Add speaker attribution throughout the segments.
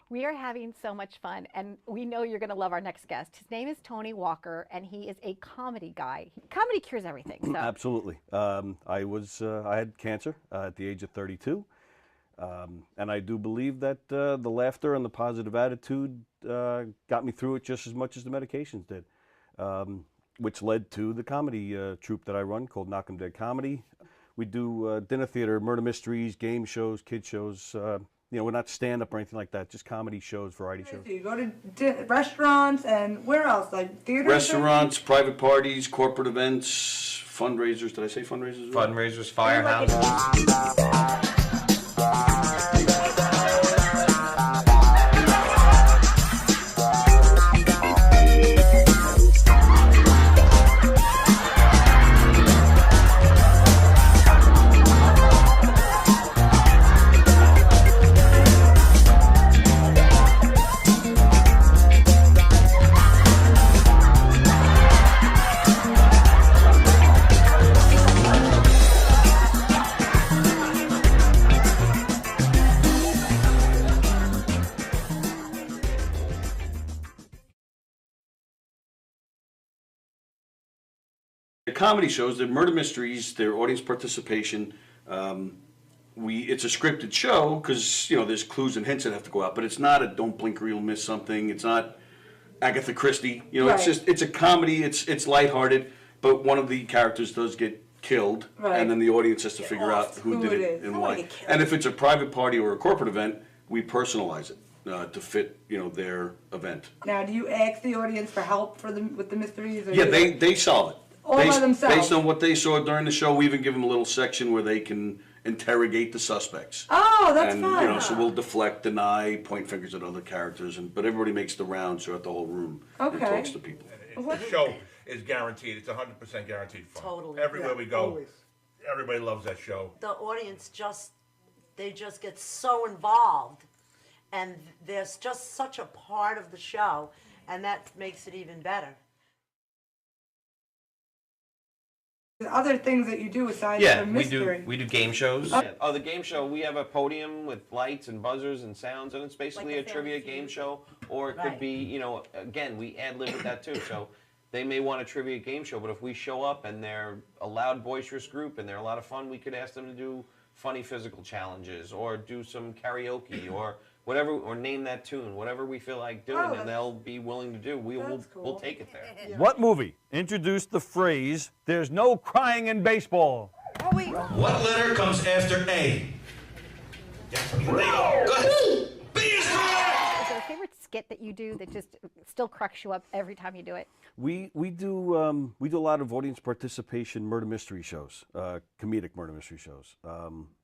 Speaker 1: We are having so much fun, and we know you're going to love our next guest. His name is Tony Walker, and he is a comedy guy. Comedy cures everything. So.
Speaker 2: Absolutely. I had cancer at the age of 32, and I do believe that the laughter and the positive attitude got me through it just as much as the medications did, which led to the comedy troupe that I run called Knockem Comedy. We do dinner theater, murder mysteries, game shows, kid shows. We're not stand-up or anything like that, just comedy shows, variety shows.
Speaker 3: You go to restaurants and where else? Like theaters?
Speaker 2: Restaurants, private parties, corporate events, fundraisers. Did I say fundraisers?
Speaker 4: Fundraisers, firehouse.
Speaker 2: Comedy shows, they're murder mysteries, they're audience participation. It's a scripted show because there's clues and hints that have to go out, but it's not a don't blink or you'll miss something. It's not Agatha Christie.
Speaker 3: Right.
Speaker 2: It's a comedy. It's lighthearted, but one of the characters does get killed,
Speaker 3: right.
Speaker 2: And then the audience has to figure out who did it and why. And if it's a private party or a corporate event, we personalize it to fit their event.
Speaker 3: Now, do you ask the audience for help with the mysteries? Or
Speaker 2: Yeah, they solve it.
Speaker 3: All by themselves.
Speaker 2: Based on what they saw during the show, we even give them a little section where they can interrogate the suspects.
Speaker 3: Oh, that's
Speaker 2: and,
Speaker 3: fun.
Speaker 2: So we'll deflect, deny, point fingers at other characters, but everybody makes the rounds throughout the whole room and talks to people.
Speaker 5: The show is guaranteed. It's 100% guaranteed fun.
Speaker 6: Totally.
Speaker 5: Everywhere we go,
Speaker 3: always.
Speaker 5: Everybody loves that show.
Speaker 6: The audience they just get so involved, and there's just such a part of the show, and that makes it even better.
Speaker 3: Other things that you do aside from mystery.
Speaker 4: we do game shows. Oh, the game show, we have a podium with lights and buzzers and sounds, and it's basically
Speaker 6: Like
Speaker 4: a trivia game show, or it could
Speaker 6: Right.
Speaker 4: be, again, we ad-lib with that too. So they may want a trivia game show, but if we show up and they're a loud, boisterous group and they're a lot of fun, we could ask them to do funny physical challenges or do some karaoke or whatever, or name that tune, whatever we feel like doing, and they'll be willing to do. We'll take it there.
Speaker 7: What movie introduced the phrase, "There's no crying in baseball"?
Speaker 6: Oh, wait.
Speaker 8: What letter comes after A? Yes, there you go. Go ahead. B is correct!
Speaker 1: Is there a favorite skit that you do that just still cracks you up every time you do it?
Speaker 2: We do a lot of audience participation murder mystery shows, comedic murder mystery shows.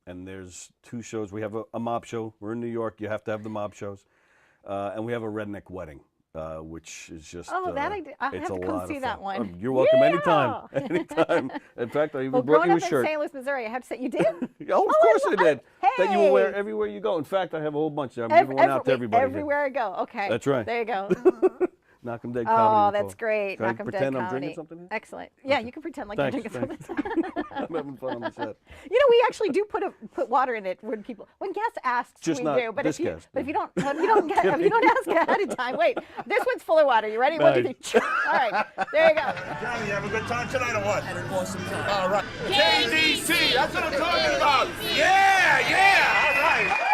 Speaker 2: And there's two shows. We have a mob show. We're in New York. You have to have the mob shows. And we have a redneck wedding, which is just
Speaker 1: I'll have
Speaker 2: it's
Speaker 1: to
Speaker 2: a
Speaker 1: come
Speaker 2: lot
Speaker 1: see
Speaker 2: of
Speaker 1: that
Speaker 2: fun.
Speaker 1: one.
Speaker 2: You're welcome
Speaker 1: Yeah!
Speaker 2: anytime. In fact, I even
Speaker 1: Well,
Speaker 2: brought
Speaker 1: growing
Speaker 2: you a
Speaker 1: up in
Speaker 2: shirt.
Speaker 1: St. Louis, Missouri, I have to say, you did?
Speaker 2: Oh, of course I did. That you will wear
Speaker 1: Hey!
Speaker 2: everywhere you go. In fact, I have a whole bunch. I'm giving one out to everybody.
Speaker 1: Everywhere I go. Okay.
Speaker 2: That's right.
Speaker 1: There you go.
Speaker 2: Knockem Comedy.
Speaker 1: Oh,
Speaker 2: we
Speaker 1: that's
Speaker 2: call it.
Speaker 1: great.
Speaker 2: Can I
Speaker 1: Knockem
Speaker 2: pretend I'm
Speaker 1: Comedy.
Speaker 2: drinking something here?
Speaker 1: Excellent. Yeah, you can pretend like you're
Speaker 2: Thanks,
Speaker 1: drinking something.
Speaker 2: I'm having fun on the set.
Speaker 1: We actually do put water in it when guests ask,
Speaker 2: Just
Speaker 1: we
Speaker 2: not
Speaker 1: do. But
Speaker 2: this
Speaker 1: if you
Speaker 2: guest,
Speaker 1: if you don't ask ahead of time, wait, this one's full of water. You ready? One, two,
Speaker 2: Nice.
Speaker 1: three. All right, there you go.
Speaker 5: Johnny, you have a good time tonight or what?
Speaker 8: Had an awesome time.
Speaker 5: All right. KDC, that's what I'm talking about. Yeah, all right.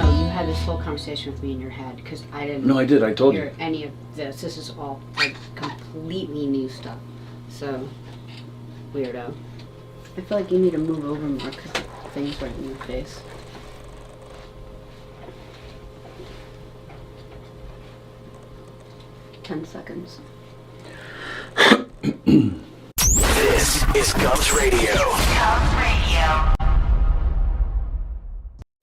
Speaker 9: No, you had this whole conversation with me in your head because I didn't.
Speaker 2: No, I did. I told you.
Speaker 9: Hear any of this. This is all like completely new stuff. So, weirdo. I feel like you need to move over more because the thing's right in your face. $10 seconds.
Speaker 10: This is Govs Radio. Govs Radio.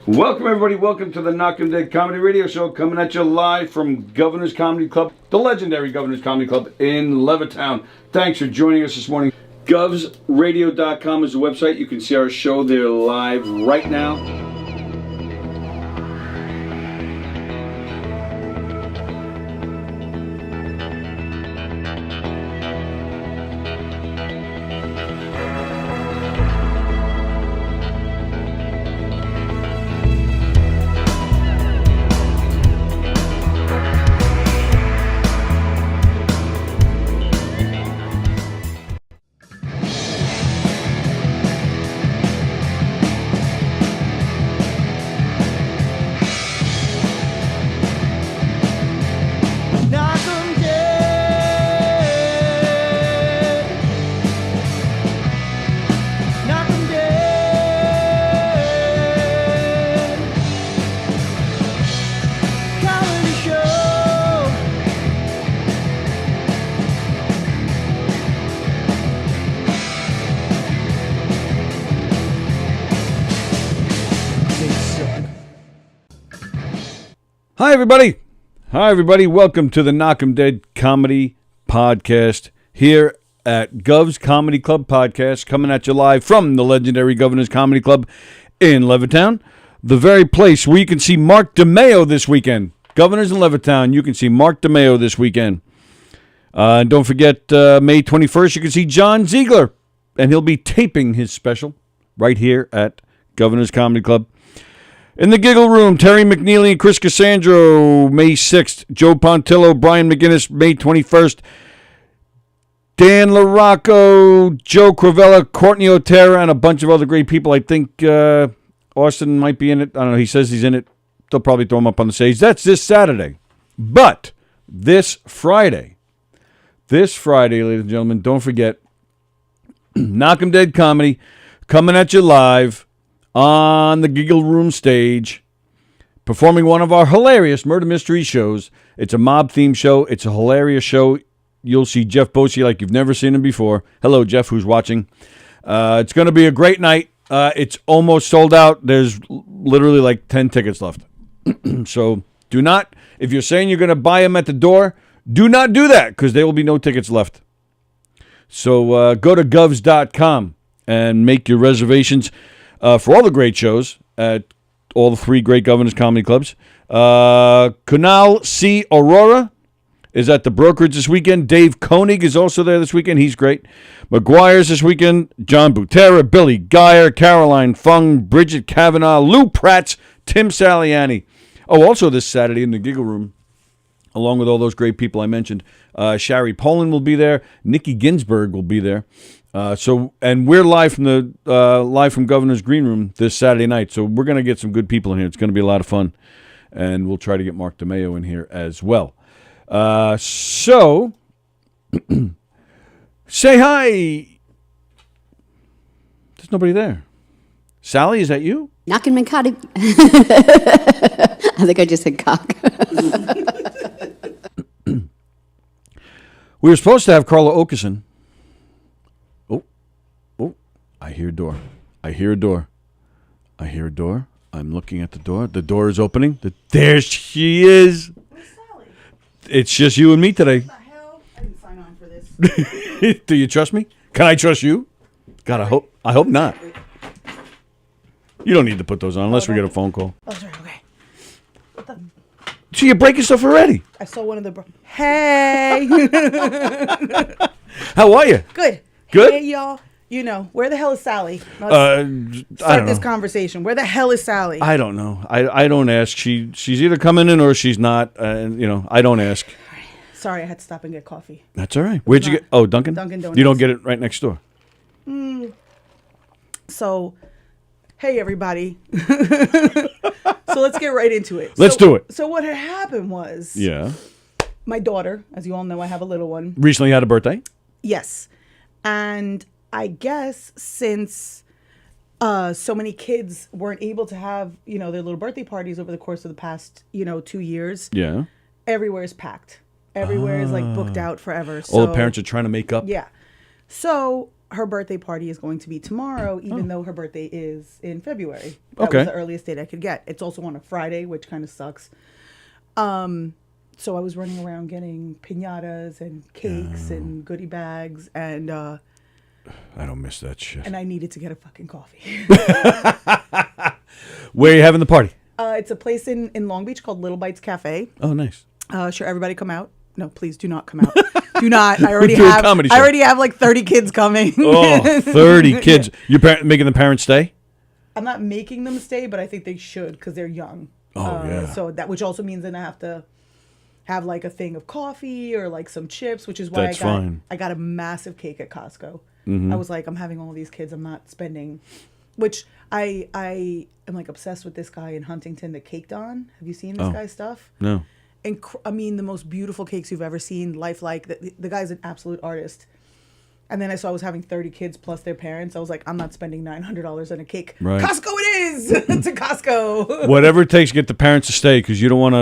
Speaker 7: Welcome, everybody. Welcome to the Knockem Dead Comedy Radio Show, coming at you live from Governor's Comedy Club, the legendary Governor's Comedy Club in Levittown. Thanks for joining us this morning. GovsRadio.com is the website. You can see our show there live right now. Hi, everybody. Hi, everybody. Welcome to the Knockem Dead Comedy Podcast here at Gov's Comedy Club Podcast, coming at you live from the legendary Governor's Comedy Club in Levittown, the very place where you can see Mark DeMeo this weekend. Governors in Levittown, you can see Mark DeMeo this weekend. And don't forget, May 21st, you can see John Ziegler, and he'll be taping his special right here at Governor's Comedy Club. In the Giggle Room, Terry McNeely and Chris Cassandro, May 6th. Joe Pontillo, Brian McGinnis, May 21st. Dan LaRocco, Joe Cravella, Courtney Otero, and a bunch of other great people. I think Austin might be in it. I don't know. He says he's in it. They'll probably throw him up on the stage. That's this Saturday. But this Friday, ladies and gentlemen, don't forget, Knockem Dead Comedy coming at you live on the Giggle Room stage, performing one of our hilarious murder mystery shows. It's a mob-themed show. It's a hilarious show. You'll see Jeff Bosey like you've never seen him before. Hello, Jeff, who's watching. It's going to be a great night. It's almost sold out. There's literally like 10 tickets left. So do not, if you're saying you're going to buy them at the door, do not do that because there will be no tickets left. So go to govs.com and make your reservations for all the great shows at all the three great Governors Comedy Clubs. Kunal C. Aurora is at the Brokerage this weekend. Dave Koenig is also there this weekend. He's great. McGuire's this weekend. John Butera, Billy Geyer, Caroline Fung, Bridget Kavanaugh, Lou Pratz, Tim Saliani. Oh, also this Saturday in the Giggle Room, along with all those great people I mentioned, Shari Poland will be there. Nikki Ginsburg will be there. And we're live from Governor's Green Room this Saturday night. So we're going to get some good people in here. It's going to be a lot of fun, and we'll try to get Mark DeMeo in here as well. So say hi. There's nobody there. Sallie, is that you?
Speaker 9: Knocking my cock. I think I just said cock.
Speaker 7: We were supposed to have Carla Okeson. I hear a door. I hear a door. I hear a door. I'm looking at the door. The door is opening. There she is.
Speaker 3: Where's Sallie?
Speaker 7: It's just you and me today.
Speaker 3: What the hell? I didn't sign on for this.
Speaker 7: Do you trust me? Can I trust you? God, I hope not. You don't need to put those on unless we get a phone call.
Speaker 3: Oh, sorry. Okay. What the?
Speaker 7: So you're breaking stuff already.
Speaker 3: I saw one of the. Hey.
Speaker 7: How are you?
Speaker 3: Good.
Speaker 7: Good?
Speaker 3: Hey, y'all. You know, where the hell is Sallie?
Speaker 7: I
Speaker 3: Start
Speaker 7: don't
Speaker 3: this
Speaker 7: know.
Speaker 3: conversation. Where the hell is Sallie?
Speaker 7: I don't know. I don't ask. She's either coming in or she's not. I don't ask.
Speaker 3: Sorry, I had to stop and get coffee.
Speaker 7: That's all right. Where'd you get? Oh, Dunkin'?
Speaker 3: Dunkin' Donuts.
Speaker 7: You don't get it right next door.
Speaker 3: So, hey, everybody.
Speaker 11: So let's get right into it.
Speaker 7: Let's do it.
Speaker 11: So what had happened was,
Speaker 7: Yeah.
Speaker 11: my daughter, as you all know, I have a little one.
Speaker 7: Recently had a birthday.
Speaker 11: Yes. And I guess since so many kids weren't able to have, their little birthday parties over the course of the past, 2 years,
Speaker 7: Yeah.
Speaker 11: everywhere is packed. Everywhere is like booked out forever.
Speaker 7: All the parents are trying to make up.
Speaker 11: Yeah. So her birthday party is going to be tomorrow, even though her birthday is in February. That was the earliest date I could get. It's also on a Friday, which kind of sucks. So I was running around getting piñatas and cakes and goodie bags, and
Speaker 7: I don't miss that shit.
Speaker 11: and I needed to get a fucking coffee.
Speaker 7: Where are you having the party?
Speaker 11: It's a place in Long Beach called Little Bites Cafe.
Speaker 7: Oh, nice.
Speaker 11: Sure, everybody come out. No, please do not come out. Do not. I already
Speaker 7: Do a
Speaker 11: have.
Speaker 7: comedy
Speaker 11: I
Speaker 7: show.
Speaker 11: already have like 30 kids coming.
Speaker 7: Oh, 30 kids. You're making the parents stay?
Speaker 11: I'm not making them stay, but I think they should because they're young.
Speaker 7: Oh, yeah.
Speaker 11: So which also means then I have to have like a thing of coffee or like some chips, which is why
Speaker 7: That's fine.
Speaker 11: I got a massive cake at Costco.
Speaker 7: Mm-hmm.
Speaker 11: I was like, I'm having all these kids. I'm not spending, which I am like obsessed with this guy in Huntington, the Cake Don. Have you seen this guy's stuff?
Speaker 7: No.
Speaker 11: I mean, the most beautiful cakes you've ever seen. Lifelike. The guy's an absolute artist. And then I saw I was having 30 kids plus their parents. I was like, I'm not spending $900 on a cake.
Speaker 7: Right.
Speaker 11: Costco it is to Costco.
Speaker 7: Whatever it takes to get the parents to stay, because you don't want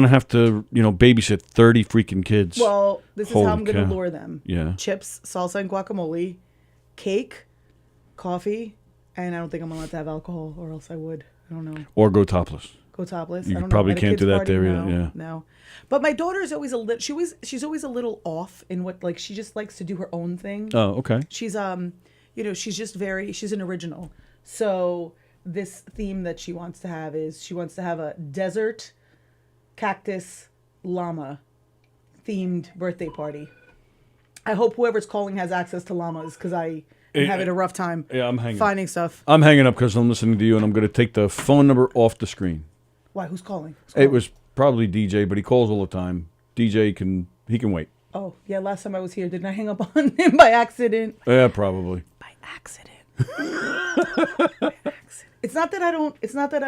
Speaker 7: to have to babysit 30 freaking kids.
Speaker 11: Well, this is
Speaker 7: Holy
Speaker 11: how I'm going
Speaker 7: cow.
Speaker 11: to lure them.
Speaker 7: Yeah.
Speaker 11: Chips, salsa, and guacamole, cake, coffee, and I don't think I'm allowed to have alcohol, or else I would. I don't know.
Speaker 7: Or go topless.
Speaker 11: Go topless.
Speaker 7: You
Speaker 11: I don't
Speaker 7: probably
Speaker 11: know. At a
Speaker 7: can't
Speaker 11: kid's
Speaker 7: do that
Speaker 11: party,
Speaker 7: there
Speaker 11: no,
Speaker 7: either, yeah.
Speaker 11: No. But my daughter's always a little. She's always a little off in what, like, she just likes to do her own thing.
Speaker 7: Oh, okay.
Speaker 11: She's she's just she's an original. So this theme that she wants to have is she wants to have a desert cactus llama themed birthday party. I hope whoever's calling has access to llamas because I'm having a rough time
Speaker 7: I'm hanging.
Speaker 11: finding stuff.
Speaker 7: I'm hanging up because I'm listening to you, and I'm going to take the phone number off the screen.
Speaker 11: Why? Who's calling?
Speaker 7: It was probably DJ, but he calls all the time. DJ can wait.
Speaker 11: Oh, yeah, last time I was here, didn't I hang up on him by accident?
Speaker 7: Yeah, probably.
Speaker 11: By accident. It's not that I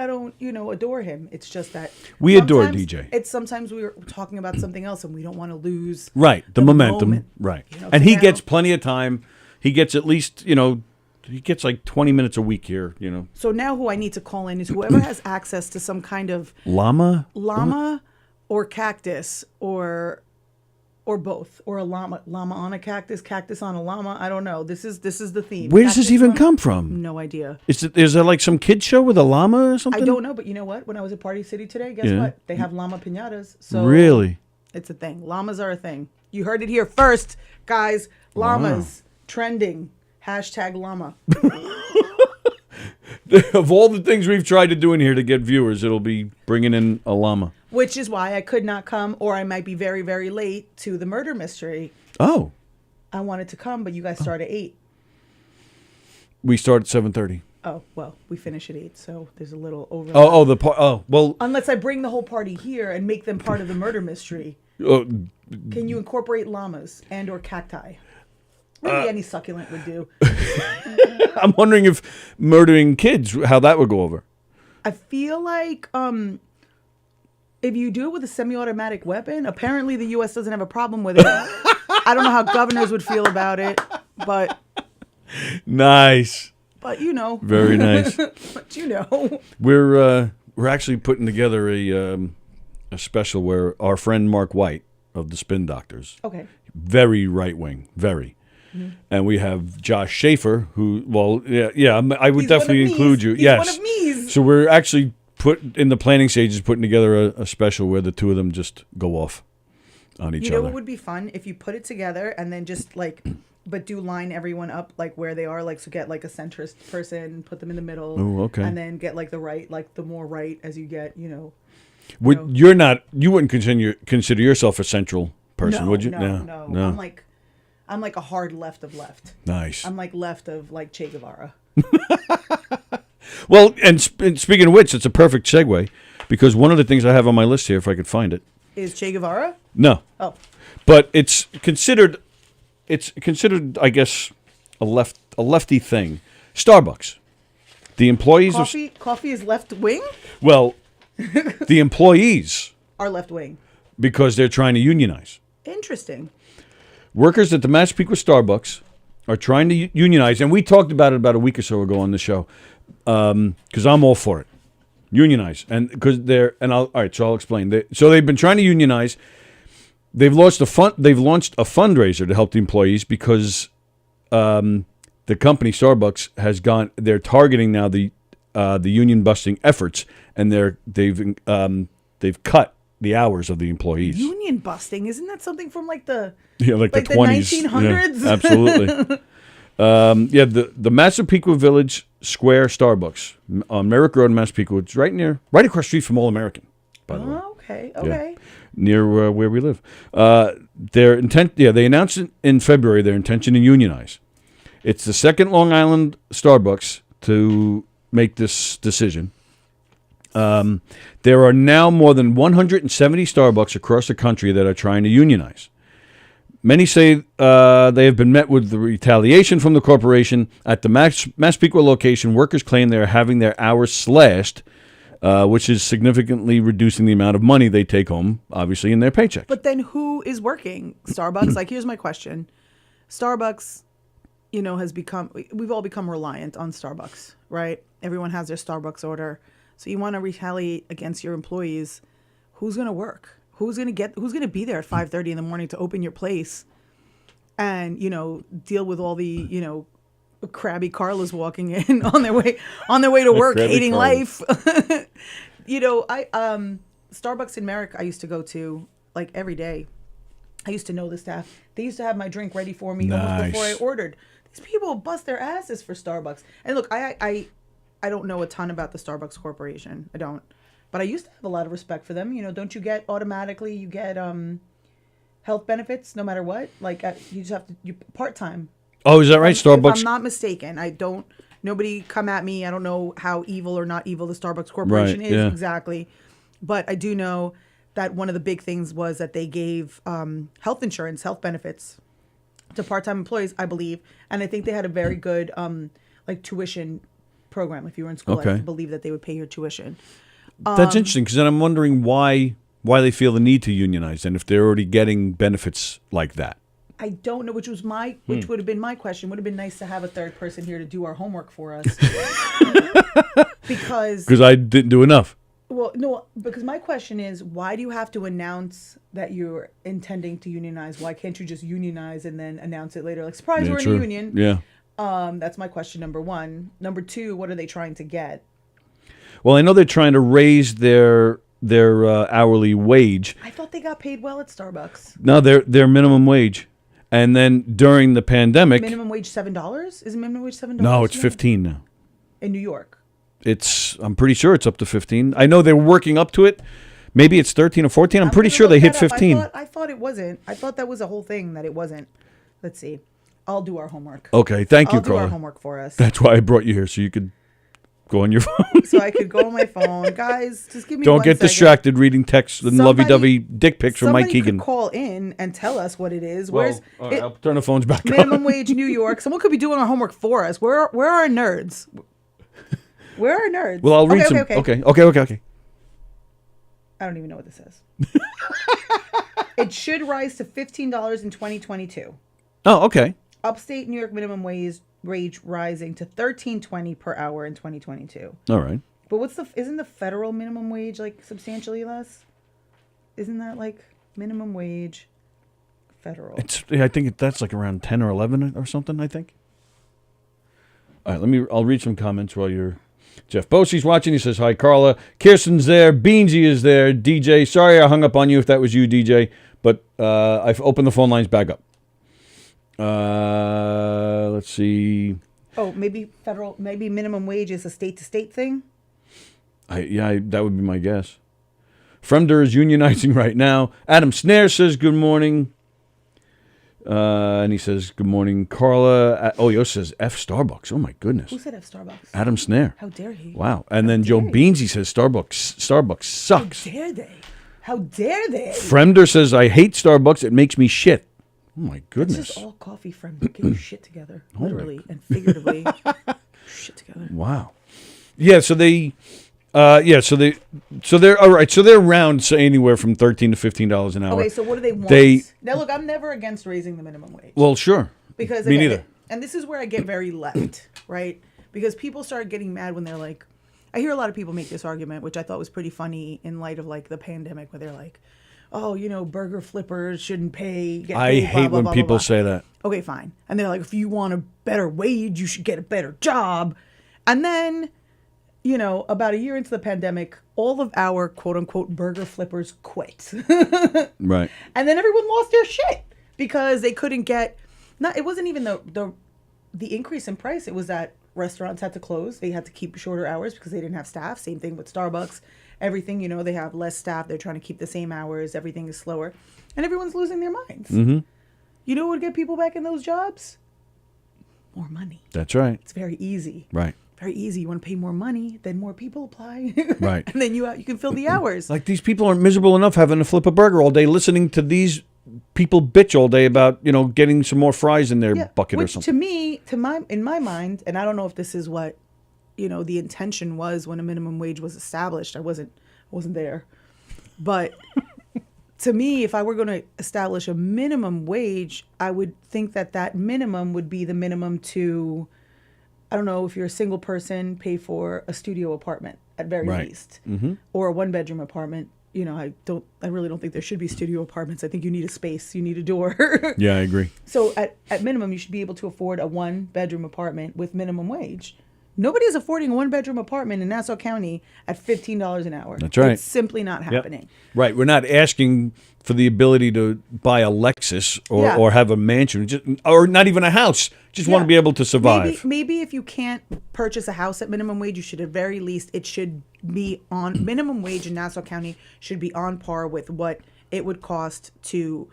Speaker 11: don't, adore him. It's just that
Speaker 7: We adore
Speaker 11: sometimes
Speaker 7: DJ.
Speaker 11: It's sometimes we're talking about something else and we don't want to lose
Speaker 7: Right, the momentum.
Speaker 11: moment.
Speaker 7: Right.
Speaker 11: so
Speaker 7: And he
Speaker 11: now-
Speaker 7: gets plenty of time. He gets at least, he gets like 20 minutes a week here,
Speaker 11: So now who I need to call in is whoever has access to some kind of
Speaker 7: Llama?
Speaker 11: or cactus or both, or a llama on a cactus on a llama. I don't know. This is the theme.
Speaker 7: Where does this
Speaker 11: Cactus
Speaker 7: even
Speaker 11: llama?
Speaker 7: come from?
Speaker 11: No idea.
Speaker 7: Is there like some kid show with a llama or something?
Speaker 11: I don't know, but you know what? When I was at Party City today, guess
Speaker 7: Yeah.
Speaker 11: what? They have llama piñatas. So
Speaker 7: Really?
Speaker 11: it's a thing. Llamas are a thing. You heard it here first, guys. Llamas trending. #llama.
Speaker 7: Of all the things we've tried to do in here to get viewers, it'll be bringing in a llama.
Speaker 11: Which is why I could not come, or I might be very, very late to the murder mystery.
Speaker 7: Oh,
Speaker 11: I wanted to come, but you guys start at 8.
Speaker 7: we start at 7:30.
Speaker 11: Oh, well, we finish at 8, so there's a little overlap.
Speaker 7: Well.
Speaker 11: Unless I bring the whole party here and make them part of the murder mystery. Can you incorporate llamas and or cacti? Maybe any succulent would do.
Speaker 7: I'm wondering if murdering kids, how that would go over.
Speaker 11: I feel like if you do it with a semi-automatic weapon, apparently the U.S. doesn't have a problem with it. I don't know how governors would feel about it, but
Speaker 7: Nice.
Speaker 11: Very
Speaker 7: Very nice.
Speaker 11: But
Speaker 7: We're actually putting together a special where our friend Mark White of the Spin Doctors,
Speaker 11: Okay.
Speaker 7: very right wing, very. And we have Josh Schaefer, who, I would
Speaker 11: He's
Speaker 7: definitely
Speaker 11: one of
Speaker 7: include
Speaker 11: me's.
Speaker 7: you.
Speaker 11: He's
Speaker 7: Yes.
Speaker 11: one of me's.
Speaker 7: So we're actually in the planning stages, putting together a special where the two of them just go off on each
Speaker 11: You know
Speaker 7: other.
Speaker 11: what would be fun? If you put it together and then just but do line everyone up like where they are, so get like a centrist person, put them in the middle.
Speaker 7: Oh, okay.
Speaker 11: And then get like the right, like the more right as you get,
Speaker 7: You wouldn't consider yourself a central person,
Speaker 11: no,
Speaker 7: would you?
Speaker 11: No. I'm like a hard left of left.
Speaker 7: Nice.
Speaker 11: I'm like left of like Che Guevara.
Speaker 7: Well, and speaking of which, it's a perfect segue, because one of the things I have on my list here, if I could find it.
Speaker 11: Is Che Guevara?
Speaker 7: No.
Speaker 11: Oh.
Speaker 7: But it's considered, I guess, a lefty thing. Starbucks. The employees
Speaker 11: Coffee is left wing.
Speaker 7: well, the employees
Speaker 11: Are left wing.
Speaker 7: because they're trying to unionize.
Speaker 11: Interesting.
Speaker 7: Workers at the Massapequa Starbucks are trying to unionize, and we talked about it about a week or so ago on the show, because I'm all for it. Unionize, and because all right. So I'll explain. So they've been trying to unionize. They've launched a fundraiser to help the employees because the company Starbucks has gone. They're targeting now the union busting efforts, and they've cut the hours of the employees.
Speaker 11: Union busting, isn't that something from like the
Speaker 7: the 20s,
Speaker 11: 1900s?
Speaker 7: Yeah, absolutely. The Massapequa Village Square Starbucks on Merrick Road in Massapequa. It's right across the street from All American, by the way.
Speaker 11: Okay.
Speaker 7: Yeah, near where we live. They announced in February their intention to unionize. It's the second Long Island Starbucks to make this decision. There are now more than 170 Starbucks across the country that are trying to unionize. Many say they have been met with the retaliation from the corporation. At the Massapequa location, workers claim they are having their hours slashed, which is significantly reducing the amount of money they take home, obviously, in their paychecks.
Speaker 11: But then who is working? Starbucks? Like, here's my question. Starbucks, we've all become reliant on Starbucks, right? Everyone has their Starbucks order. So you want to retaliate against your employees. Who's going to work? Who's going to be there at 5:30 in the morning to open your place and, deal with all the, crabby Carlas walking in on their way to work, hating life. Starbucks in Merrick I used to go to like every day. I used to know the staff. They used to have my drink ready for me almost before I ordered. These people bust their asses for Starbucks. And look, I don't know a ton about the Starbucks Corporation. I don't. But I used to have a lot of respect for them. Don't you get health benefits no matter what? Like you just have to part-time.
Speaker 7: Oh, is that right? Starbucks.
Speaker 11: If I'm not mistaken. Nobody come at me. I don't know how evil or not evil the Starbucks Corporation is exactly. But I do know that one of the big things was that they gave health insurance, health benefits to part-time employees, I believe. And I think they had a very good tuition program. If you were in school, I believe that they would pay your tuition.
Speaker 7: That's interesting, because then I'm wondering why they feel the need to unionize, and if they're already getting benefits like that.
Speaker 11: I don't know, which would have been my question. Would have been nice to have a third person here to do our homework for us. Because
Speaker 7: I didn't do enough.
Speaker 11: Well, no, because my question is, why do you have to announce that you're intending to unionize? Why can't you just unionize and then announce it later? Like, surprise, we're in a union.
Speaker 7: Yeah.
Speaker 11: That's my question, number one. Number two, what are they trying to get?
Speaker 7: Well, I know they're trying to raise their hourly wage.
Speaker 11: I thought they got paid well at Starbucks.
Speaker 7: No, their minimum wage, and then during the pandemic,
Speaker 11: minimum wage $7? Is minimum wage $7?
Speaker 7: No, it's 15 now.
Speaker 11: In New York.
Speaker 7: I'm pretty sure it's up to 15. I know they're working up to it. Maybe it's 13 or 14. I'm pretty sure they hit 15.
Speaker 11: I thought it wasn't. I thought that was a whole thing that it wasn't. Let's see. I'll do our homework.
Speaker 7: Okay, thank you, Carla.
Speaker 11: I'll do our homework for us.
Speaker 7: That's why I brought you here, so you could go on your phone.
Speaker 11: So I could go on my phone. Guys, just give me
Speaker 7: Don't
Speaker 11: one
Speaker 7: get
Speaker 11: second.
Speaker 7: distracted reading texts and lovey-dovey dick pics from Mike Keegan.
Speaker 11: Somebody could call in and tell us what it is.
Speaker 7: Well, I'll turn the phones back on.
Speaker 11: Minimum wage New York. Someone could be doing our homework for us. Where are our nerds? Where are nerds?
Speaker 7: Well, I'll read some. Okay.
Speaker 11: I don't even know what this says. It should rise to $15 in 2022.
Speaker 7: Oh, okay.
Speaker 11: Upstate New York minimum wage rising to $13.20 per hour in 2022.
Speaker 7: All right.
Speaker 11: But isn't the federal minimum wage like substantially less? Isn't that like minimum wage federal?
Speaker 7: I think that's like around 10 or 11 or something, I think. All right, I'll read some comments while you're... Jeff Bosey's watching. He says, hi, Carla. Kirsten's there. Beansy is there. DJ, sorry I hung up on you if that was you, DJ. But I've opened the phone lines back up. Let's see.
Speaker 11: Oh, maybe minimum wage is a state-to-state thing?
Speaker 7: That would be my guess. Fremder is unionizing right now. Adam Snare says good morning. And he says, good morning, Carla. Yo says, F Starbucks. Oh, my goodness.
Speaker 11: Who said F Starbucks?
Speaker 7: Adam Snare.
Speaker 11: How dare he?
Speaker 7: Wow. And then Joe Beansy says, Starbucks sucks.
Speaker 11: How dare they? How dare they?
Speaker 7: Fremder says, I hate Starbucks. It makes me shit. Oh, my goodness.
Speaker 11: It's just all coffee, Fremder. Get your shit together. Literally and figuratively. Shit together.
Speaker 7: Wow. Yeah, so they, so they're all right. So they're around anywhere from $13 to $15 an hour.
Speaker 11: Okay, so what do they want? Now, look, I'm never against raising the minimum wage.
Speaker 7: Well, sure.
Speaker 11: Because
Speaker 7: me
Speaker 11: again,
Speaker 7: neither.
Speaker 11: And this is where I get very left, right? Because people start getting mad when they're like, I hear a lot of people make this argument, which I thought was pretty funny in light of like the pandemic, where they're like, oh, you know, burger flippers shouldn't pay.
Speaker 7: I hate when people say that.
Speaker 11: Okay, fine. And they're like, if you want a better wage, you should get a better job. And then, you know, about a year into the pandemic, all of our quote unquote burger flippers quit.
Speaker 7: Right.
Speaker 11: And then everyone lost their shit because they couldn't get, it wasn't even the increase in price. It was that restaurants had to close. They had to keep shorter hours because they didn't have staff. Same thing with Starbucks. Everything, you know, they have less staff. They're trying to keep the same hours. Everything is slower. And everyone's losing their minds.
Speaker 7: Mm-hmm.
Speaker 11: You know what would get people back in those jobs? More money.
Speaker 7: That's right.
Speaker 11: It's very easy.
Speaker 7: Right.
Speaker 11: Very easy. You want to pay more money, then more people apply.
Speaker 7: Right.
Speaker 11: And then you can fill the hours.
Speaker 7: Like these people aren't miserable enough having to flip a burger all day, listening to these people bitch all day about, you know, getting some more fries in their bucket or something.
Speaker 11: To me, in my mind, and I don't know if this is what, you know, the intention was when a minimum wage was established. I wasn't there. But to me, if I were going to establish a minimum wage, I would think that minimum would be the minimum to, I don't know, if you're a single person, pay for a studio apartment at very least, or a 1-bedroom apartment. You know, I really don't think there should be studio apartments. I think you need a space, you need a door. Yeah,
Speaker 7: I agree.
Speaker 11: So at minimum, you should be able to afford a 1-bedroom apartment with minimum wage. Nobody is affording a 1-bedroom apartment in Nassau County at $15 an hour.
Speaker 7: That's right.
Speaker 11: It's simply not happening.
Speaker 7: Right. We're not asking for the ability to buy a Lexus or have a mansion, or not even a house. Just want to be able to survive.
Speaker 11: Maybe if you can't purchase a house at minimum wage, you should at very least, it should be on minimum wage in Nassau County should be on par with what it would cost to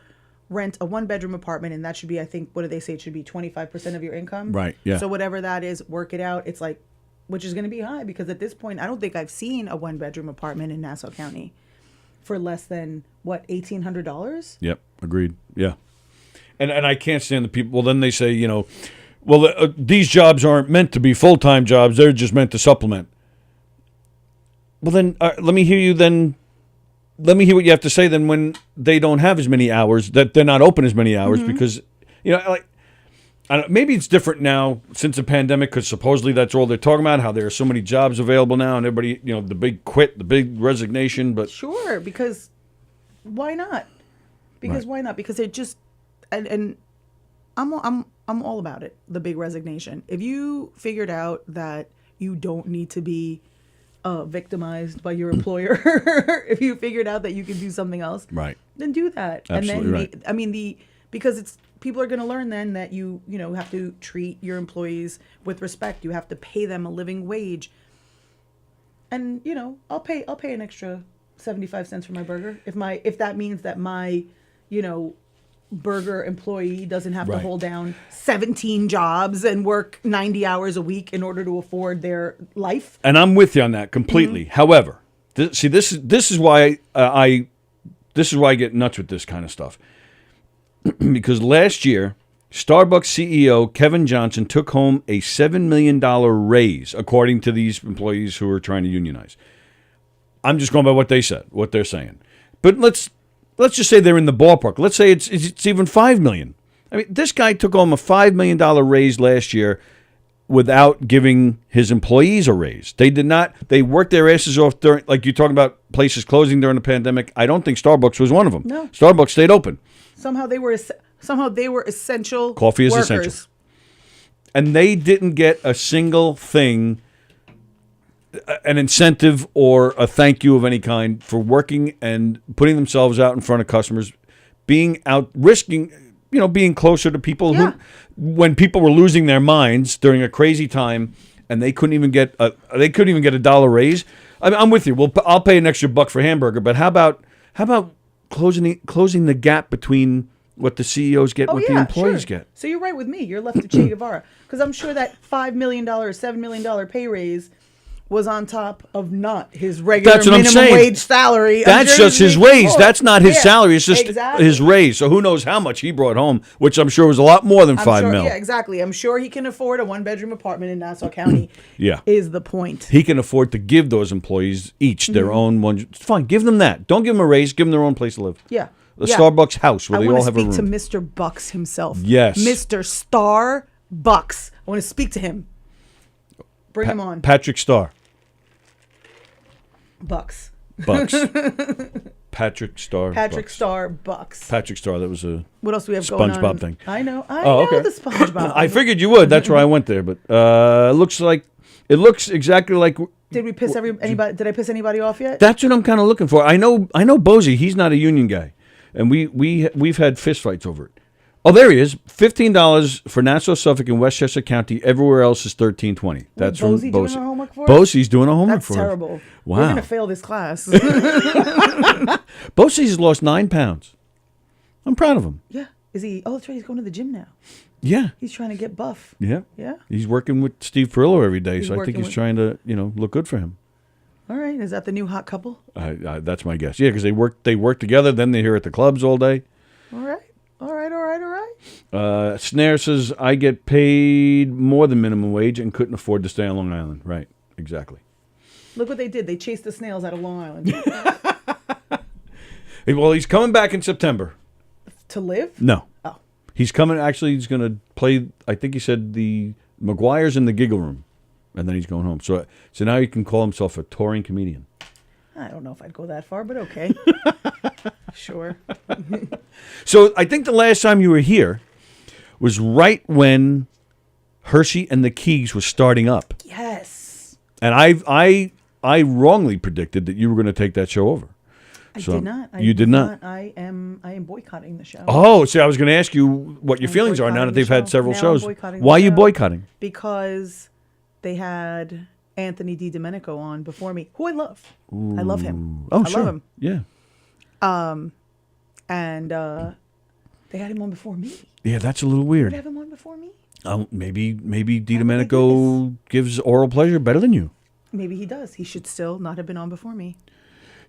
Speaker 11: rent a 1-bedroom apartment, and that should be, I think, what do they say? It should be 25% of your income.
Speaker 7: Right. Yeah.
Speaker 11: So whatever that is, work it out. It's like, which is going to be high because at this point, I don't think I've seen a 1-bedroom apartment in Nassau County for less than what, $1,800.
Speaker 7: Yep. Agreed. Yeah. And I can't stand the people. Well, then they say, you know, well, these jobs aren't meant to be full-time jobs. They're just meant to supplement. Well, then let me hear you then. Let me hear what you have to say then when they don't have as many hours, that they're not open as many hours because, you know, like, maybe it's different now since the pandemic because supposedly that's all they're talking about, how there are so many jobs available now and everybody, you know, the big quit, the big resignation. But
Speaker 11: sure, because why not? Because why not? Because it just, and I'm all about it, the big resignation. If you figured out that you don't need to be victimized by your employer, if you figured out that you can do something else, right, then do that.
Speaker 7: Absolutely.
Speaker 11: And then because it's people are going to learn then that you have to treat your employees with respect. You have to pay them a living wage. And I'll pay an extra 75 cents for my burger if that means that my burger employee doesn't have to hold down 17 jobs and work 90 hours a week in order to afford their life.
Speaker 7: And I'm with you on that completely. However, this is why I get nuts with this kind of stuff. Because last year, Starbucks CEO Kevin Johnson took home a $7 million raise, according to these employees who are trying to unionize. I'm just going by what they said, what they're saying. But let's just say they're in the ballpark. Let's say it's even $5 million. I mean, this guy took home a $5 million raise last year without giving his employees a raise. They did not. They worked their asses off during, like you're talking about places closing during the pandemic. I don't think Starbucks was one of them.
Speaker 11: No.
Speaker 7: Starbucks stayed open.
Speaker 11: Somehow they were essential.
Speaker 7: Coffee is
Speaker 11: workers.
Speaker 7: essential. And they didn't get a single thing, an incentive or a thank you of any kind for working and putting themselves out in front of customers, being out, risking, being closer to people who, when people were losing their minds during a crazy time and they couldn't even get a dollar raise. I mean, I'm with you. I'll pay an extra $1 for hamburger, but how about closing the gap between what the CEOs get and what the employees get?
Speaker 11: So you're right with me. You're left to Che Guevara. Because I'm sure that $5 million, $7 million pay raise was on top of not his regular
Speaker 7: That's what I'm
Speaker 11: minimum
Speaker 7: saying.
Speaker 11: wage salary. I'm
Speaker 7: That's
Speaker 11: sure
Speaker 7: just
Speaker 11: he's
Speaker 7: his
Speaker 11: making
Speaker 7: raise.
Speaker 11: more.
Speaker 7: That's not his
Speaker 11: Yeah,
Speaker 7: salary. It's just
Speaker 11: exactly.
Speaker 7: his raise. So who knows how much he brought home, which I'm sure was a lot more than
Speaker 11: I'm
Speaker 7: $5
Speaker 11: sure,
Speaker 7: million.
Speaker 11: Yeah, exactly. I'm sure he can afford a 1-bedroom apartment in Nassau County.
Speaker 7: Yeah.
Speaker 11: Is the point.
Speaker 7: He can afford to give those employees each their own one. Fine, give them that. Don't give them a raise. Give them their own place to live.
Speaker 11: Yeah.
Speaker 7: A
Speaker 11: Yeah.
Speaker 7: Starbucks house where
Speaker 11: I
Speaker 7: they
Speaker 11: want
Speaker 7: all
Speaker 11: to
Speaker 7: have a
Speaker 11: speak
Speaker 7: room.
Speaker 11: to Mr. Bucks himself.
Speaker 7: Yes.
Speaker 11: Mr. Starbucks. I want to speak to him. Bring him on.
Speaker 7: Patrick Starr.
Speaker 11: Bucks.
Speaker 7: Bucks. Patrick Starr.
Speaker 11: Patrick
Speaker 7: Bucks.
Speaker 11: Starr Bucks.
Speaker 7: Patrick Starr. That was a
Speaker 11: What else do we have going on?
Speaker 7: SpongeBob thing.
Speaker 11: I know. I
Speaker 7: Oh,
Speaker 11: know
Speaker 7: okay.
Speaker 11: the SpongeBob.
Speaker 7: I figured you would. That's why I went there. But it looks exactly like.
Speaker 11: Did we piss anybody? Did I piss anybody off yet?
Speaker 7: That's what I'm kind of looking for. I know Bozy. He's not a union guy, and we've had fist fights over it. Oh, there he is. $15 for Nassau, Suffolk, and Westchester County. Everywhere else is $13.20. That's from
Speaker 11: Bozy
Speaker 7: Bozy.
Speaker 11: doing her homework for us?
Speaker 7: Bozy's doing her homework
Speaker 11: That's
Speaker 7: for us.
Speaker 11: terrible.
Speaker 7: Wow.
Speaker 11: We're gonna fail this class.
Speaker 7: Bozy's lost 9 pounds. I'm proud of him.
Speaker 11: Yeah. Is he? Oh, that's right. He's going to the gym now.
Speaker 7: Yeah.
Speaker 11: He's trying to get buff.
Speaker 7: Yeah.
Speaker 11: Yeah.
Speaker 7: He's working with Steve Perillo every day,
Speaker 11: He's
Speaker 7: so I think
Speaker 11: working
Speaker 7: he's
Speaker 11: with-
Speaker 7: trying to, look good for him.
Speaker 11: All right. Is that the new hot couple?
Speaker 7: That's my guess. Yeah, because they work together. Then they're here at the clubs all day.
Speaker 11: All right. All right. All right. All right.
Speaker 7: Snare says, I get paid more than minimum wage and couldn't afford to stay on Long Island. Right. Exactly.
Speaker 11: Look what they did. They chased the snails out of Long Island.
Speaker 7: Well, he's coming back in September.
Speaker 11: To live?
Speaker 7: No.
Speaker 11: Oh.
Speaker 7: He's coming. Actually, he's going to play, I think he said the McGuire's in the Giggle Room. And then he's going home. So now he can call himself a touring comedian.
Speaker 11: I don't know if I'd go that far, but okay. Sure.
Speaker 7: So I think the last time you were here was right when Hershey and the Keegs was starting up.
Speaker 11: Yes.
Speaker 7: And I wrongly predicted that you were going to take that show over.
Speaker 11: I did not.
Speaker 7: You did not.
Speaker 11: I am boycotting the show.
Speaker 7: Oh, see, I was going to ask you what your feelings are now that
Speaker 11: boycotting
Speaker 7: they've
Speaker 11: the
Speaker 7: had
Speaker 11: show.
Speaker 7: several
Speaker 11: Now I'm
Speaker 7: shows.
Speaker 11: boycotting the
Speaker 7: Why are you
Speaker 11: show.
Speaker 7: boycotting?
Speaker 11: Because they had Anthony DiDomenico on before me, who I love. I love him.
Speaker 7: Oh,
Speaker 11: I
Speaker 7: sure.
Speaker 11: love him.
Speaker 7: Yeah.
Speaker 11: And they had him on before me.
Speaker 7: Yeah, that's a little weird.
Speaker 11: Would have him on before me?
Speaker 7: Maybe DiDomenico gives oral pleasure better than you.
Speaker 11: Maybe he does. He should still not have been on before me.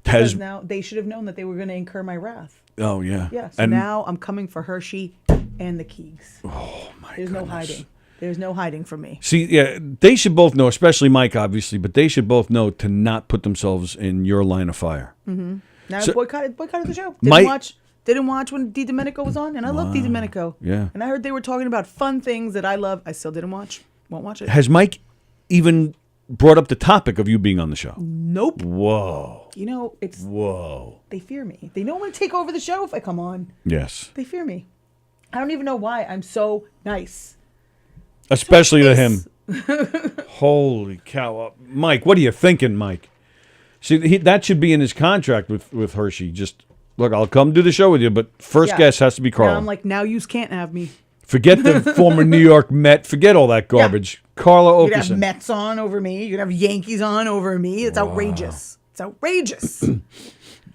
Speaker 7: Has
Speaker 11: Because now they should have known that they were going to incur my wrath.
Speaker 7: Oh yeah.
Speaker 11: Yeah. So
Speaker 7: And
Speaker 11: now I'm coming for Hershey and the Keegs.
Speaker 7: oh my
Speaker 11: There's no hiding. There's no hiding from me.
Speaker 7: See, yeah, they should both know, especially Mike, obviously, but they should both know to not put themselves in your line of fire.
Speaker 11: Mm-hmm. Now
Speaker 7: So-
Speaker 11: I boycotted the show.
Speaker 7: Mike-
Speaker 11: Didn't watch when DiDomenico was on, and I love DiDomenico.
Speaker 7: Yeah.
Speaker 11: And I heard they were talking about fun things that I love. I still didn't watch. Won't watch it.
Speaker 7: Has Mike even brought up the topic of you being on the show?
Speaker 11: Nope.
Speaker 7: Whoa.
Speaker 11: You know, it's
Speaker 7: Whoa.
Speaker 11: they fear me. They know I'm going to take over the show if I come on.
Speaker 7: Yes.
Speaker 11: They fear me. I don't even know why. I'm so nice.
Speaker 7: Especially to him. Holy cow. Mike, what are you thinking, Mike? See, that should be in his contract with Hershey. Just, look, I'll come do the show with you, but first
Speaker 11: Yeah.
Speaker 7: guest has to be Carl.
Speaker 11: Now I'm like, now you can't have me.
Speaker 7: Forget the former New York Met. Forget all that garbage. Carla
Speaker 11: You could have
Speaker 7: Okerson.
Speaker 11: Mets on over me. You could have Yankees on over me. It's outrageous. It's outrageous. So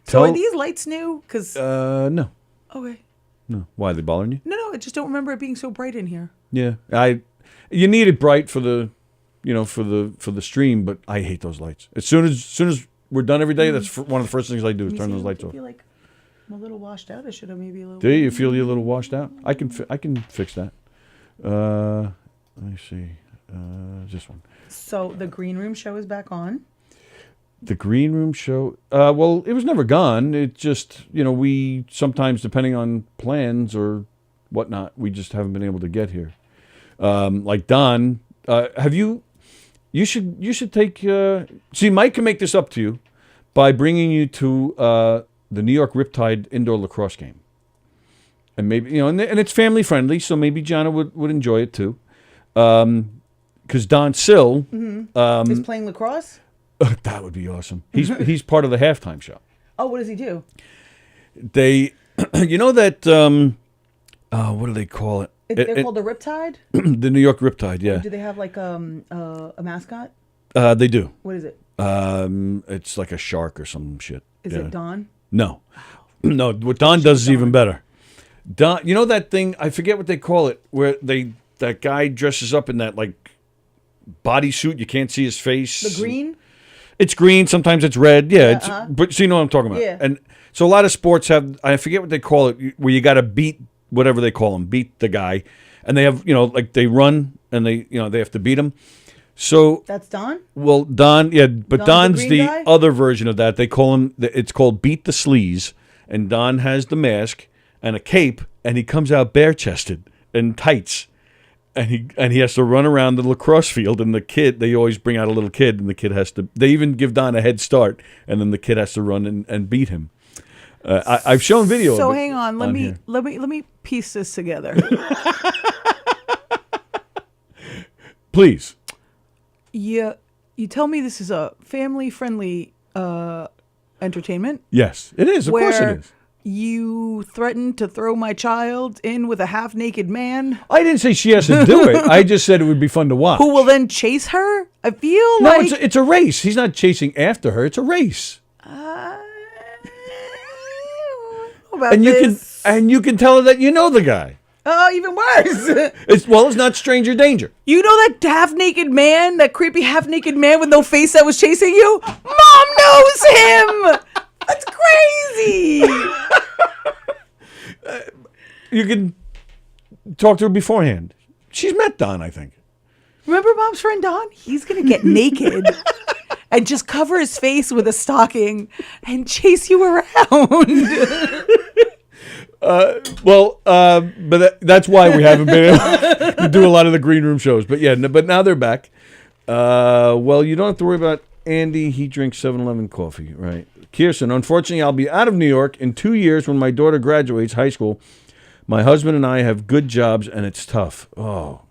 Speaker 7: Tell-
Speaker 11: are these lights new? Because
Speaker 7: No.
Speaker 11: okay.
Speaker 7: No. Why, are they bothering you?
Speaker 11: No, I just don't remember it being so bright in here.
Speaker 7: Yeah. You need it bright for the, for the stream, but I hate those lights. As soon as we're done every day, that's one of the first things I do is
Speaker 11: Let me
Speaker 7: turn
Speaker 11: see,
Speaker 7: those lights
Speaker 11: I
Speaker 7: off.
Speaker 11: feel like I'm a little washed out. I should have maybe a little.
Speaker 7: Do you feel you're a little washed out? I can fix that. Let me see. This one.
Speaker 11: So the green room show is back on.
Speaker 7: The green room show. Well, it was never gone. It just, we sometimes, depending on plans or whatnot, we just haven't been able to get here. Like Don, have you? You should take. See, Mike can make this up to you by bringing you to the New York Riptide indoor lacrosse game, and maybe and it's family friendly, so maybe Jana would enjoy it too. Because Don Sill
Speaker 11: Is playing lacrosse.
Speaker 7: that would be awesome. He's part of the halftime show.
Speaker 11: Oh, what does he do?
Speaker 7: They, that what do they call it?
Speaker 11: They're called the Riptide.
Speaker 7: The New York Riptide. Yeah,
Speaker 11: Do they have like a mascot?
Speaker 7: they do.
Speaker 11: What is it?
Speaker 7: It's like a shark or some shit.
Speaker 11: Is
Speaker 7: Yeah.
Speaker 11: it Don?
Speaker 7: No, no. What Don does is even better. Don, that thing? I forget what they call it. Where that guy dresses up in that bodysuit. You can't see his face.
Speaker 11: The green?
Speaker 7: It's green. Sometimes it's red. Yeah.
Speaker 11: Uh-huh.
Speaker 7: But so you know what I'm talking about.
Speaker 11: Yeah.
Speaker 7: And so a lot of sports have, I forget what they call it, where you got to beat whatever they call him, beat the guy. And they have, like they run and they have to beat him. So
Speaker 11: That's Don?
Speaker 7: well, Don, yeah, but Don's
Speaker 11: the
Speaker 7: the
Speaker 11: green guy?
Speaker 7: other version of that. They call him, it's called Beat the Sleaze. And Don has the mask and a cape, and he comes out bare-chested and tights. And he has to run around the lacrosse field, and the kid, they always bring out a little kid, and the kid has to, they even give Don a head start, and then the kid has to run and beat him. I've shown video
Speaker 11: So
Speaker 7: of it.
Speaker 11: hang on, let me piece this together.
Speaker 7: Please.
Speaker 11: You tell me this is a family-friendly entertainment?
Speaker 7: Yes, it is. Of course it is.
Speaker 11: You threatened to throw my child in with a half-naked man
Speaker 7: I didn't say she has to do it. I just said it would be fun to watch.
Speaker 11: who will then chase her? I feel
Speaker 7: No,
Speaker 11: like
Speaker 7: it's a race. He's not chasing after her. It's a race.
Speaker 11: about
Speaker 7: And
Speaker 11: this.
Speaker 7: you can tell her that you know the guy.
Speaker 11: Oh, even worse.
Speaker 7: It's not stranger danger.
Speaker 11: You know that half-naked man, that creepy half-naked man with no face that was chasing you? Mom knows him! That's crazy!
Speaker 7: You can talk to her beforehand. She's met Don, I think.
Speaker 11: Remember Mom's friend Don? He's going to get naked and just cover his face with a stocking and chase you around.
Speaker 7: But that's why we haven't been able to do a lot of the green room shows. But yeah, but now they're back. Well, you don't have to worry about Andy. He drinks 7-Eleven coffee, right? Kirsten, unfortunately, I'll be out of New York in 2 years when my daughter graduates high school. My husband and I have good jobs, and it's tough. Oh.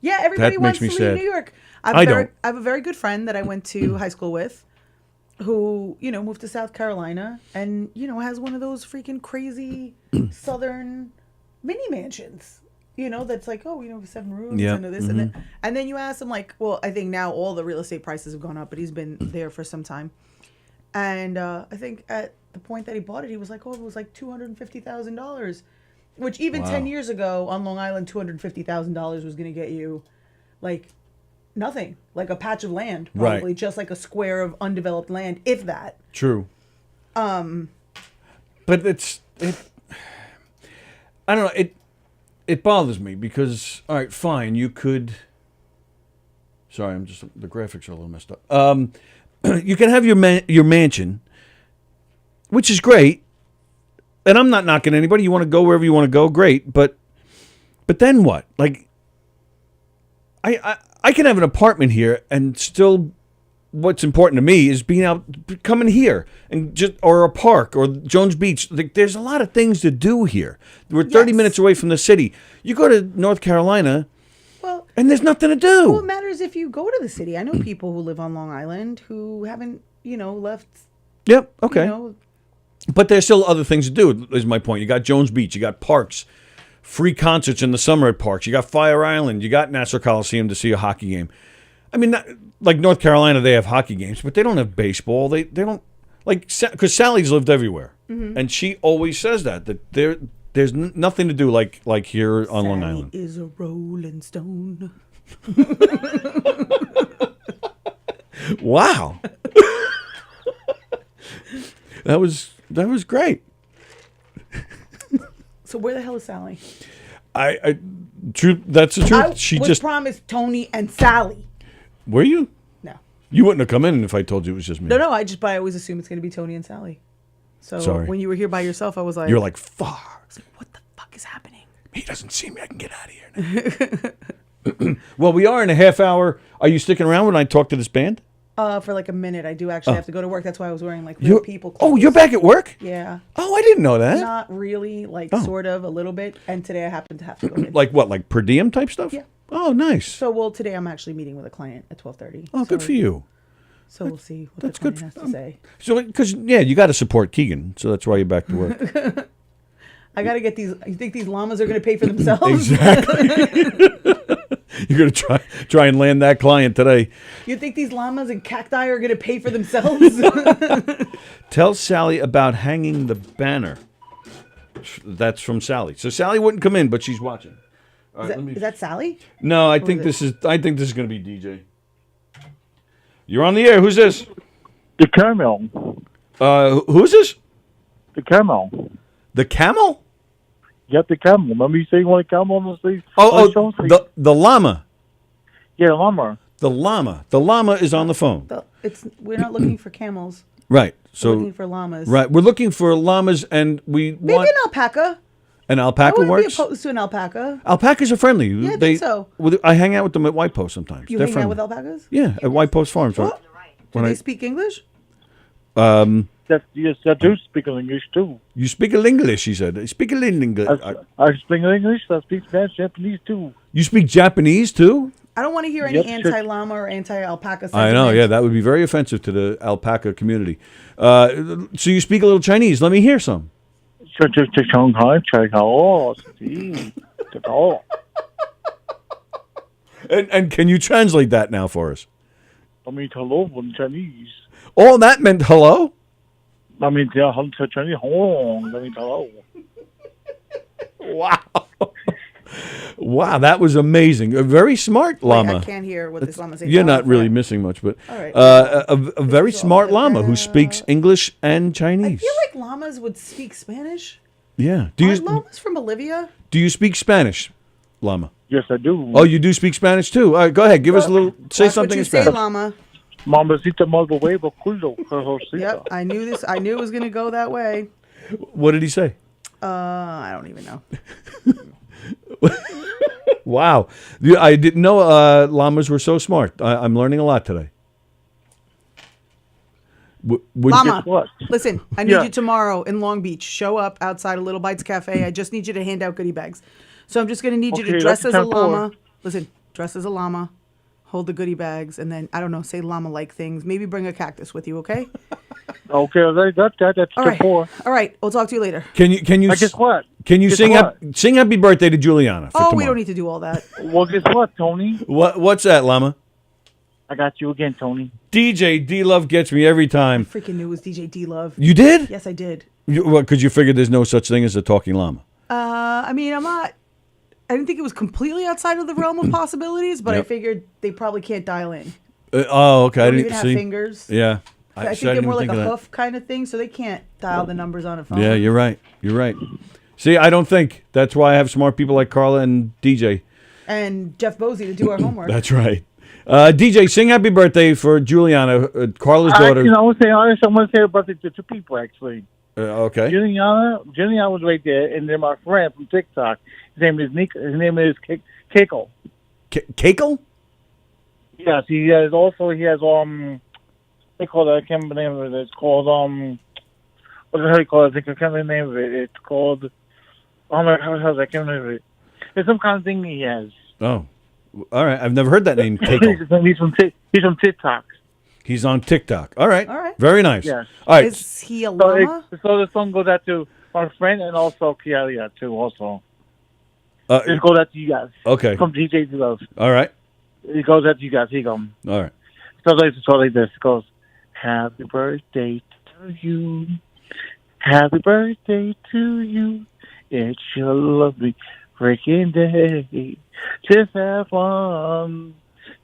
Speaker 11: Yeah, everybody
Speaker 7: That
Speaker 11: wants
Speaker 7: makes
Speaker 11: to
Speaker 7: me
Speaker 11: leave
Speaker 7: sad.
Speaker 11: New York.
Speaker 7: I don't.
Speaker 11: I have a very good friend that I went to high school with who, moved to South Carolina and, has one of those freaking crazy southern mini mansions. That's like, 7 rooms
Speaker 7: Yeah,
Speaker 11: and this and that. And then you ask him, like, well, I think now all the real estate prices have gone up, but he's been there for some time. And I think at the point that he bought it, he was like, it was like $250,000, which even 10 years ago on Long Island, $250,000 was going to get you like nothing, like a patch of land, probably
Speaker 7: Right.
Speaker 11: just like a square of undeveloped land, if that.
Speaker 7: True. But I don't know, it bothers me because, all right, fine, you could, sorry, the graphics are a little messed up. You can have your mansion, which is great, and I'm not knocking anybody. You want to go wherever you want to go, great, but then what? Like, I can have an apartment here and still, what's important to me is being out, coming here and or a park or Jones Beach. Like, there's a lot of things to do here. We're 30 minutes away from the city. You go to North Carolina, and there's nothing to do.
Speaker 11: Well, it matters if you go to the city. I know people who live on Long Island who haven't, left.
Speaker 7: Yep. Okay. But there's still other things to do, is my point. You got Jones Beach. You got parks. Free concerts in the summer at parks. You got Fire Island. You got Nassau Coliseum to see a hockey game. I mean, like North Carolina, they have hockey games, but they don't have baseball. They don't, like, because Sallie's lived everywhere. And she always says that there's nothing to do like here on Long Island.
Speaker 11: Is a rolling stone.
Speaker 7: Wow. That was great.
Speaker 11: So where the hell is Sallie?
Speaker 7: That's the truth.
Speaker 11: She was promised Tony and Sallie.
Speaker 7: Were you?
Speaker 11: No.
Speaker 7: You wouldn't have come in if I told you it was just me.
Speaker 11: No. But I always assume it's going to be Tony and Sallie. So
Speaker 7: Sorry.
Speaker 11: when you were here by yourself, I was like,
Speaker 7: you're like, fuck.
Speaker 11: What the fuck is happening?
Speaker 7: He doesn't see me. I can get out of here now. Well, we are in a half hour. Are you sticking around when I talk to this band?
Speaker 11: For like a minute. I do actually have to go to work. That's why I was wearing like real people clothes.
Speaker 7: Oh, you're back at work?
Speaker 11: Yeah.
Speaker 7: Oh, I didn't know that.
Speaker 11: Not really, sort of, a little bit. And today I happen to have to go in.
Speaker 7: Like what? Like per diem type stuff?
Speaker 11: Yeah.
Speaker 7: Oh, nice.
Speaker 11: So, today I'm actually meeting with a client at 12:30.
Speaker 7: Oh, good for you.
Speaker 11: So we'll see what the client has to say.
Speaker 7: So, because, you got to support Keegan. So that's why you're back to work.
Speaker 11: I got to get these. You think these llamas are going to pay for themselves?
Speaker 7: Exactly. You're going to try and land that client today.
Speaker 11: You think these llamas and cacti are going to pay for themselves?
Speaker 7: Tell Sallie about hanging the banner. That's from Sallie. So Sallie wouldn't come in, but she's watching. All right, let me...
Speaker 11: Is that Sallie?
Speaker 7: No, I think this is going to be DJ. You're on the air. Who's this?
Speaker 12: The Camel.
Speaker 7: Who's this?
Speaker 12: The Camel.
Speaker 7: The Camel?
Speaker 12: Yep, the Camel. Remember you say you want a camel on the sleeve?
Speaker 7: The llama.
Speaker 12: Yeah, the llama.
Speaker 7: The llama. The llama is on the phone.
Speaker 11: We're not looking for camels.
Speaker 7: Right. So
Speaker 11: We're looking for llamas.
Speaker 7: Right. We're looking for llamas, and we
Speaker 11: Maybe
Speaker 7: want
Speaker 11: an alpaca.
Speaker 7: an
Speaker 11: I
Speaker 7: alpaca
Speaker 11: wouldn't
Speaker 7: works.
Speaker 11: be opposed to an alpaca.
Speaker 7: Alpacas are friendly.
Speaker 11: Yeah, I think so.
Speaker 7: I hang out with them at White Post sometimes.
Speaker 11: You
Speaker 7: They're
Speaker 11: hang
Speaker 7: friendly.
Speaker 11: out with alpacas?
Speaker 7: Yeah, at White Post Farms. Right.
Speaker 11: Do they speak English?
Speaker 12: Yes, I do speak English too.
Speaker 7: You speak a English, he said. I speak a English.
Speaker 12: I speak English. I speak Spanish, Japanese too.
Speaker 7: You speak Japanese too?
Speaker 11: I don't want to hear any anti-llama or anti-alpaca sentiment.
Speaker 7: I know, yeah, that would be very offensive to the alpaca community. So you speak a little Chinese. Let me hear some. And can you translate that now for us?
Speaker 12: I mean, hello in Chinese.
Speaker 7: Oh, that meant hello?
Speaker 12: I mean, Chinese. I mean, hello.
Speaker 7: Wow. Wow, that was amazing. A very smart llama.
Speaker 11: Wait, I can't hear what this llama says.
Speaker 7: You're not really missing much, but
Speaker 11: All right.
Speaker 7: a very smart llama who speaks English and Chinese.
Speaker 11: I feel like llamas would speak Spanish.
Speaker 7: Yeah.
Speaker 11: Aren't llamas from Bolivia?
Speaker 7: Do you speak Spanish, llama?
Speaker 12: Yes, I do.
Speaker 7: Oh, you do speak Spanish too? All right, go ahead. Give us a little. Say something in Spanish.
Speaker 11: Say, llama.
Speaker 12: Mamacita huevo culo.
Speaker 11: Yep, I knew this. I knew it was going to go that way.
Speaker 7: What did he say?
Speaker 11: I don't even know.
Speaker 7: Wow. I didn't know llamas were so smart. I'm learning a lot today.
Speaker 11: Llama, listen, I need you tomorrow in Long Beach. Show up outside of Little Bites Cafe. I just need you to hand out goodie bags. So I'm just going to need you to dress as a llama. Listen, dress as a llama, hold the goodie bags, and then, I don't know, say llama-like things. Maybe bring a cactus with you, okay?
Speaker 12: Okay, I got that. That's
Speaker 11: all right. All right, we'll talk to you later.
Speaker 7: Can you?
Speaker 12: Guess what?
Speaker 7: Can you sing happy birthday to Juliana? For tomorrow?
Speaker 11: We don't need to do all that.
Speaker 12: Well, guess what, Tony?
Speaker 7: What's that, llama?
Speaker 12: I got you again, Tony.
Speaker 7: DJ D-Love gets me every time.
Speaker 11: I freaking knew it was DJ D-Love.
Speaker 7: You did?
Speaker 11: Yes, I did.
Speaker 7: Because you figured there's no such thing as a talking llama.
Speaker 11: I mean, I didn't think it was completely outside of the realm of possibilities, but I figured they probably can't dial in.
Speaker 7: Oh, okay.
Speaker 11: They
Speaker 7: I
Speaker 11: don't
Speaker 7: didn't
Speaker 11: even have
Speaker 7: see.
Speaker 11: fingers.
Speaker 7: Yeah.
Speaker 11: I think they're more like a hoof kind of thing, so they can't dial the numbers on a phone.
Speaker 7: Yeah, you're right. You're right. See, I don't think. That's why I have smart people like Carla and DJ.
Speaker 11: And Jeff Bosey to do our homework.
Speaker 7: That's right. DJ, sing happy birthday for Juliana, Carla's daughter.
Speaker 12: I want to say birthday to two people, actually.
Speaker 7: Okay.
Speaker 12: Juliana was right there, and then my friend from TikTok. His name is Nick. His name is Keiko.
Speaker 7: Keiko?
Speaker 12: Yes, he has they call it, I can't remember the name of it. It's called what the hell do you call it? I can't remember the name of it. It's called oh my God, I can't remember it. It's some kind of thing he has.
Speaker 7: Oh, all right. I've never heard that name. Keiko.
Speaker 12: He's from TikTok.
Speaker 7: He's on TikTok. All right.
Speaker 11: All right.
Speaker 7: Very nice.
Speaker 12: Yes.
Speaker 7: All right.
Speaker 11: Is he a llama?
Speaker 12: So the song goes out to my friend and also Kialia too. Also, it goes out to you guys.
Speaker 7: Okay.
Speaker 12: From DJ Love.
Speaker 7: All right.
Speaker 12: It goes out to you guys. Here you go.
Speaker 7: All right.
Speaker 12: So like this. It goes, happy birthday to you. Happy birthday to you. It's your lovely freaking day. Just have fun.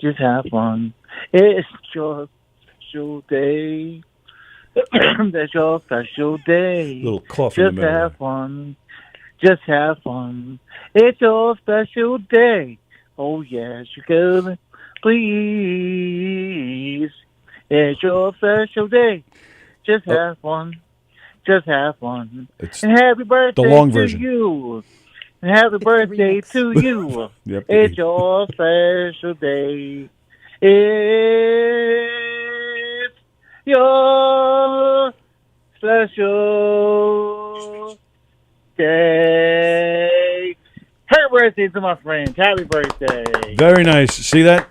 Speaker 12: Just have fun. It's your special day. That's your special day.
Speaker 7: Little cough
Speaker 12: Just
Speaker 7: in the middle.
Speaker 12: have fun. Just have fun. It's your special day. Oh, yes, you can. Please. It's your special day. Just have fun. Just have fun. And happy birthday
Speaker 7: long
Speaker 12: to
Speaker 7: version.
Speaker 12: you. And happy birthday to you.
Speaker 7: Yep.
Speaker 12: It's your special day. It's your special day. Happy birthday to my friends. Happy birthday.
Speaker 7: Very nice. See that?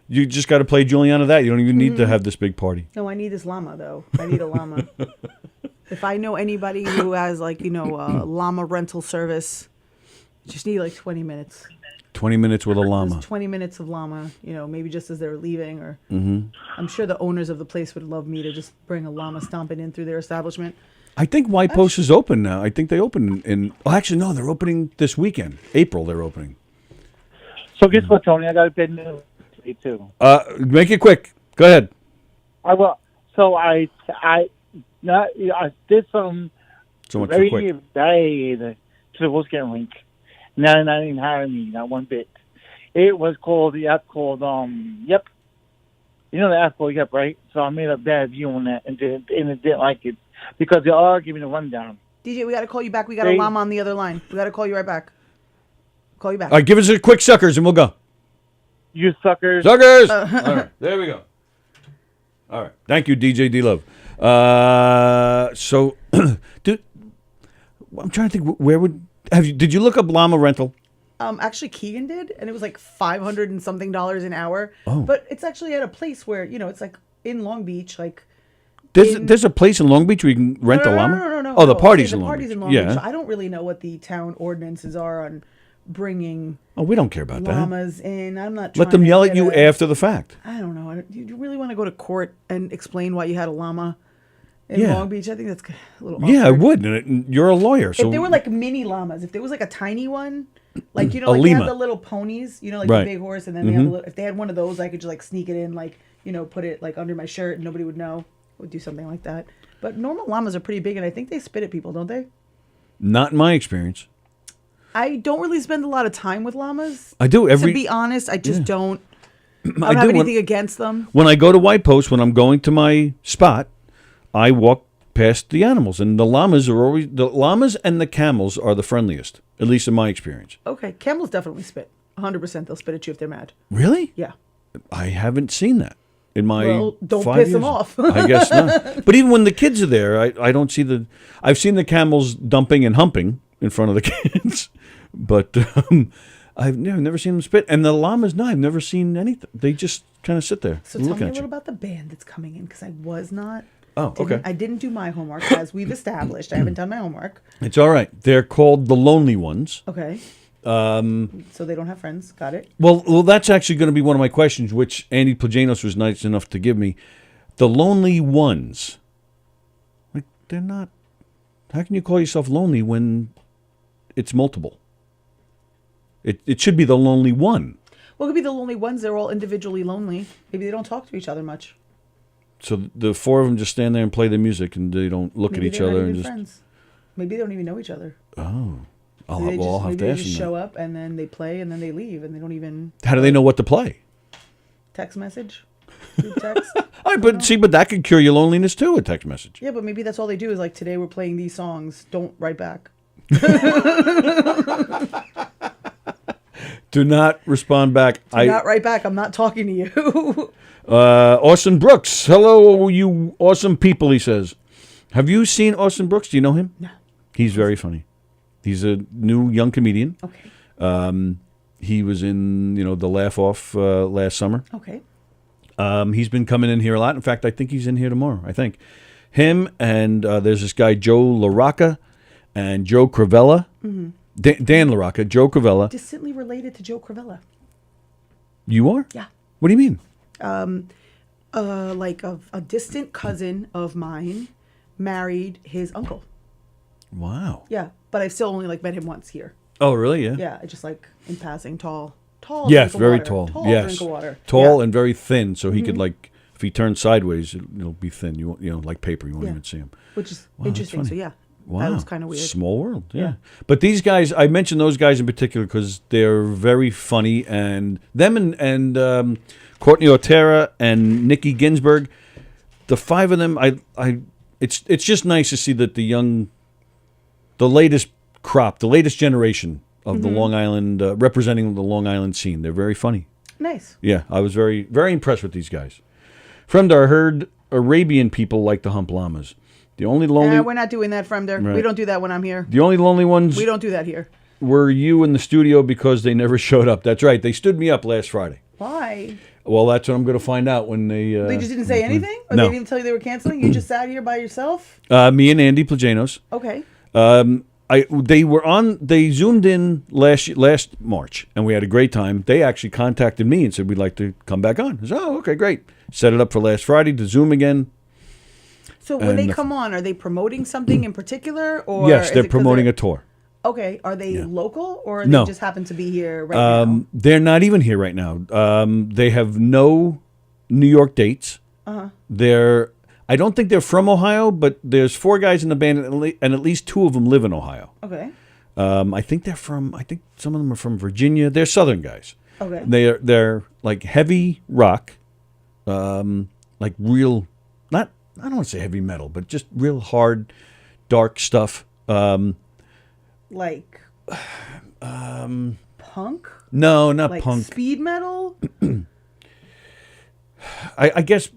Speaker 7: You just got to play Juliana that. You don't even need to have this big party.
Speaker 11: No, I need this llama, though. I need a llama. If I know anybody who has, a llama rental service, just need 20 minutes.
Speaker 7: 20 minutes with a llama.
Speaker 11: Just 20 minutes of llama, maybe just as they're leaving. Or
Speaker 7: Mm-hmm.
Speaker 11: I'm sure the owners of the place would love me to just bring a llama stomping in through their establishment.
Speaker 7: I think White Post is open now. I think they open in. Oh, actually, no, they're opening this weekend. April, they're opening.
Speaker 12: So guess what, Tony? I got a bad news today too.
Speaker 7: Make it quick. Go ahead.
Speaker 12: I will. So I did some
Speaker 7: So much for
Speaker 12: very
Speaker 7: quick.
Speaker 12: bad to the Wolfgang link. No, I didn't hire me, not one bit. It was called the app called Yep. You know the app called Yep, right? So I made a bad review on that and it didn't like it because they are giving a rundown.
Speaker 11: DJ, we got to call you back. We got a llama on the other line. We got to call you right back. Call you back.
Speaker 7: All right, give us a quick suckers and we'll go.
Speaker 12: You suckers.
Speaker 7: Suckers! All right, there we go. All right. Thank you, DJ D-Love. So, dude, I'm trying to think, did you look up llama rental?
Speaker 11: Actually, Keegan did, and it was like $500 and something an hour.
Speaker 7: Oh.
Speaker 11: But it's actually at a place where, it's like in Long Beach, like.
Speaker 7: There's a place in Long Beach where you can rent a llama?
Speaker 11: No.
Speaker 7: Oh, the party's
Speaker 11: the
Speaker 7: in Long
Speaker 11: party's
Speaker 7: Beach.
Speaker 11: in Long Beach. So I don't really know what the town ordinances are on bringing
Speaker 7: Oh, we don't care about that.
Speaker 11: llamas in. I'm not
Speaker 7: Let them yell at you after the fact.
Speaker 11: I don't know. Do you really want to go to court and explain why you had a llama in
Speaker 7: Yeah.
Speaker 11: Long Beach? I think that's a little awkward.
Speaker 7: Yeah, I would. And you're a lawyer, so
Speaker 11: If they were like mini llamas, if there was like a tiny one, like,
Speaker 7: A
Speaker 11: like they have
Speaker 7: lima.
Speaker 11: the little ponies, like
Speaker 7: Right.
Speaker 11: the big horse, and then they have a little, if they had one of those, I could just like sneak it in, like, put it like under my shirt and nobody would know. I would do something like that. But normal llamas are pretty big, and I think they spit at people, don't they?
Speaker 7: not in my experience.
Speaker 11: I don't really spend a lot of time with llamas.
Speaker 7: I do
Speaker 11: To be honest, I just don't. I don't have anything against them.
Speaker 7: When I go to White Post, when I'm going to my spot, I walk past the animals, and the llamas and the camels are the friendliest, at least in my experience.
Speaker 11: Okay, camels definitely spit. 100%, they'll spit at you if they're mad.
Speaker 7: Really?
Speaker 11: Yeah.
Speaker 7: I haven't seen that in my
Speaker 11: Well, don't
Speaker 7: 5
Speaker 11: piss them
Speaker 7: years.
Speaker 11: off.
Speaker 7: I guess not. But even when the kids are there, I don't see the. I've seen the camels dumping and humping in front of the kids, but I've never seen them spit. And the llamas, no, I've never seen anything. They just kind of sit there
Speaker 11: So
Speaker 7: and
Speaker 11: tell
Speaker 7: look
Speaker 11: me a
Speaker 7: at
Speaker 11: little
Speaker 7: you.
Speaker 11: about the band that's coming in, because I was not.
Speaker 7: Oh, okay.
Speaker 11: I didn't do my homework, as we've established. I haven't done my homework.
Speaker 7: It's all right. They're called the Lonely Ones.
Speaker 11: Okay. So they don't have friends. Got it.
Speaker 7: Well, that's actually going to be one of my questions, which Andy Plajanos was nice enough to give me. The Lonely Ones. Like, they're not. How can you call yourself lonely when it's multiple? It should be the Lonely One.
Speaker 11: Well, it could be the lonely ones. They're all individually lonely. Maybe they don't talk to each other much.
Speaker 7: So the four of them just stand there and play the music, and they don't look
Speaker 11: Maybe
Speaker 7: at each
Speaker 11: they're not
Speaker 7: other
Speaker 11: even
Speaker 7: and just.
Speaker 11: friends. Maybe they don't even know each other.
Speaker 7: Oh, I'll
Speaker 11: Maybe
Speaker 7: have
Speaker 11: maybe
Speaker 7: to
Speaker 11: they
Speaker 7: ask
Speaker 11: just
Speaker 7: them.
Speaker 11: show
Speaker 7: that.
Speaker 11: up and then they play and then they leave and they don't even
Speaker 7: How do they know what to play?
Speaker 11: text message. Group text.
Speaker 7: All right, but that could cure your loneliness too. A text message.
Speaker 11: Yeah, but maybe that's all they do is like, today we're playing these songs. Don't write back.
Speaker 7: Do not respond back.
Speaker 11: Do not write back. I'm not talking to you.
Speaker 7: Austin Brooks. Hello, you awesome people, he says. Have you seen Austin Brooks? Do you know him?
Speaker 11: No.
Speaker 7: He's very funny. He's a new young comedian.
Speaker 11: Okay.
Speaker 7: He was in, the Laugh Off last summer.
Speaker 11: Okay.
Speaker 7: He's been coming in here a lot. In fact, I think he's in here tomorrow, I think. Him and there's this guy, Joe LaRocca, and Joe Cravella.
Speaker 11: Mm-hmm.
Speaker 7: Dan LaRocca, Joe Cravella.
Speaker 11: Distantly related to Joe Cravella.
Speaker 7: You are?
Speaker 11: Yeah.
Speaker 7: What do you mean?
Speaker 11: Like a distant cousin of mine married his uncle.
Speaker 7: Wow.
Speaker 11: Yeah, but I've still only like met him once here.
Speaker 7: Oh, really? Yeah.
Speaker 11: Yeah, I just like in passing, tall.
Speaker 7: Yes,
Speaker 11: drink of
Speaker 7: very
Speaker 11: water.
Speaker 7: tall.
Speaker 11: Tall
Speaker 7: Yes.
Speaker 11: drink of water.
Speaker 7: Tall
Speaker 11: Yeah.
Speaker 7: and very thin, so he could
Speaker 11: Mhm.
Speaker 7: like if he turns sideways, it'll be thin. You won't, like paper. You won't
Speaker 11: Yeah.
Speaker 7: even see him.
Speaker 11: Which is
Speaker 7: Wow, that's
Speaker 11: interesting. So
Speaker 7: funny.
Speaker 11: yeah,
Speaker 7: Wow.
Speaker 11: that was kind of weird.
Speaker 7: Small world. Yeah.
Speaker 11: Yeah.
Speaker 7: But these guys, I mentioned those guys in particular because they're very funny, and them and Courtney Otera and Nikki Ginsburg, the five of them, it's just nice to see that the latest crop, the latest generation of the
Speaker 11: Mhm.
Speaker 7: Long Island, representing the Long Island scene. They're very funny.
Speaker 11: Nice.
Speaker 7: Yeah, I was very, very impressed with these guys. Friend, I heard Arabian people like to hump llamas. The only lonely,
Speaker 11: We're not doing that from there.
Speaker 7: Right.
Speaker 11: We don't do that when I'm here.
Speaker 7: the only lonely ones
Speaker 11: We don't do that here.
Speaker 7: were you in the studio because they never showed up. That's right. They stood me up last Friday.
Speaker 11: Why?
Speaker 7: Well, that's what I'm going to find out when they.
Speaker 11: They just didn't say anything, or
Speaker 7: No.
Speaker 11: they didn't tell you they were canceling. You just sat here by yourself.
Speaker 7: Me and Andy Plajanos.
Speaker 11: Okay.
Speaker 7: They zoomed in last March, and we had a great time. They actually contacted me and said we'd like to come back on. I said, oh, okay, great. Set it up for last Friday to Zoom again.
Speaker 11: So when they
Speaker 7: And-
Speaker 11: come on, are they promoting something in particular, or
Speaker 7: Yes,
Speaker 11: is
Speaker 7: they're
Speaker 11: it 'cause
Speaker 7: promoting a tour.
Speaker 11: Okay, are they
Speaker 7: Yeah.
Speaker 11: local or
Speaker 7: No.
Speaker 11: they just happen to be here right now?
Speaker 7: They're not even here right now. They have no New York dates. They're I don't think they're from Ohio, but there's 4 guys in the band, and at least 2 of them live in Ohio.
Speaker 11: Okay.
Speaker 7: I think some of them are from Virginia. They're Southern guys.
Speaker 11: Okay.
Speaker 7: They're like heavy rock, like real, I don't want to say heavy metal, but just real hard, dark stuff.
Speaker 11: Like punk?
Speaker 7: No, not
Speaker 11: Like
Speaker 7: punk.
Speaker 11: speed metal?
Speaker 7: I guess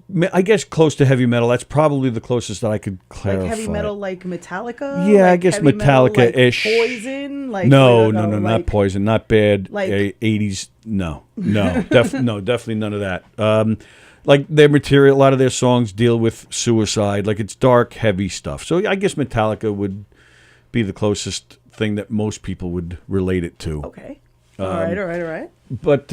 Speaker 7: close to heavy metal. That's probably the closest that I could clarify.
Speaker 11: Like heavy metal, like Metallica?
Speaker 7: Yeah, I
Speaker 11: Like
Speaker 7: guess
Speaker 11: heavy metal, like
Speaker 7: Metallica-ish.
Speaker 11: Poison? Like
Speaker 7: No,
Speaker 11: like,
Speaker 7: not Poison, not bad.
Speaker 11: like-
Speaker 7: 80s, no, definitely none of that. Like their material, a lot of their songs deal with suicide. Like it's dark, heavy stuff. So I guess Metallica would be the closest thing that most people would relate it to.
Speaker 11: Okay. All right.
Speaker 7: But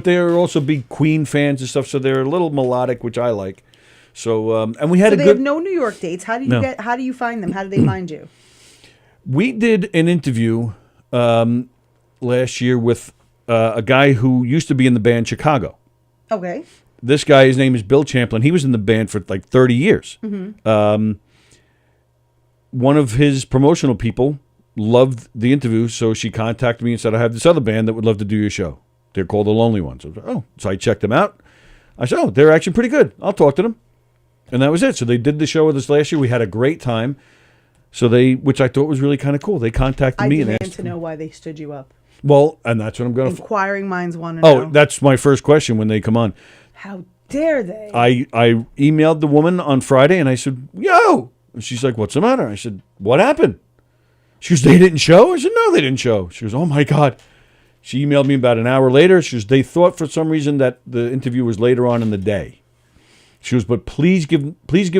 Speaker 7: they're also big Queen fans and stuff, so they're a little melodic, which I like. So and we had
Speaker 11: So
Speaker 7: a
Speaker 11: they
Speaker 7: good.
Speaker 11: have no New York dates. How do you
Speaker 7: No.
Speaker 11: how do you find them? How do they find you?
Speaker 7: We did an interview last year with a guy who used to be in the band Chicago.
Speaker 11: Okay.
Speaker 7: This guy, his name is Bill Champlin. He was in the band for like 30 years. One of his promotional people loved the interview, so she contacted me and said, I have this other band that would love to do your show. They're called The Lonely Ones. I was like, oh. So I checked them out. I said, oh, they're actually pretty good. I'll talk to them. And that was it. So they did the show with us last year. We had a great time. So which I thought was really kind of cool. They contacted me and
Speaker 11: demand
Speaker 7: asked
Speaker 11: to know why they stood you up.
Speaker 7: Well, and that's what I'm going to...
Speaker 11: Inquiring minds want to know.
Speaker 7: Oh, that's my first question when they come on.
Speaker 11: How dare they?
Speaker 7: I emailed the woman on Friday and I said, yo! And she's like, what's the matter? I said, what happened? She goes, they didn't show? I said, no, they didn't show. She goes, oh my God. She emailed me about an hour later. She goes, they thought for some reason that the interview was later on in the day. She goes, but please give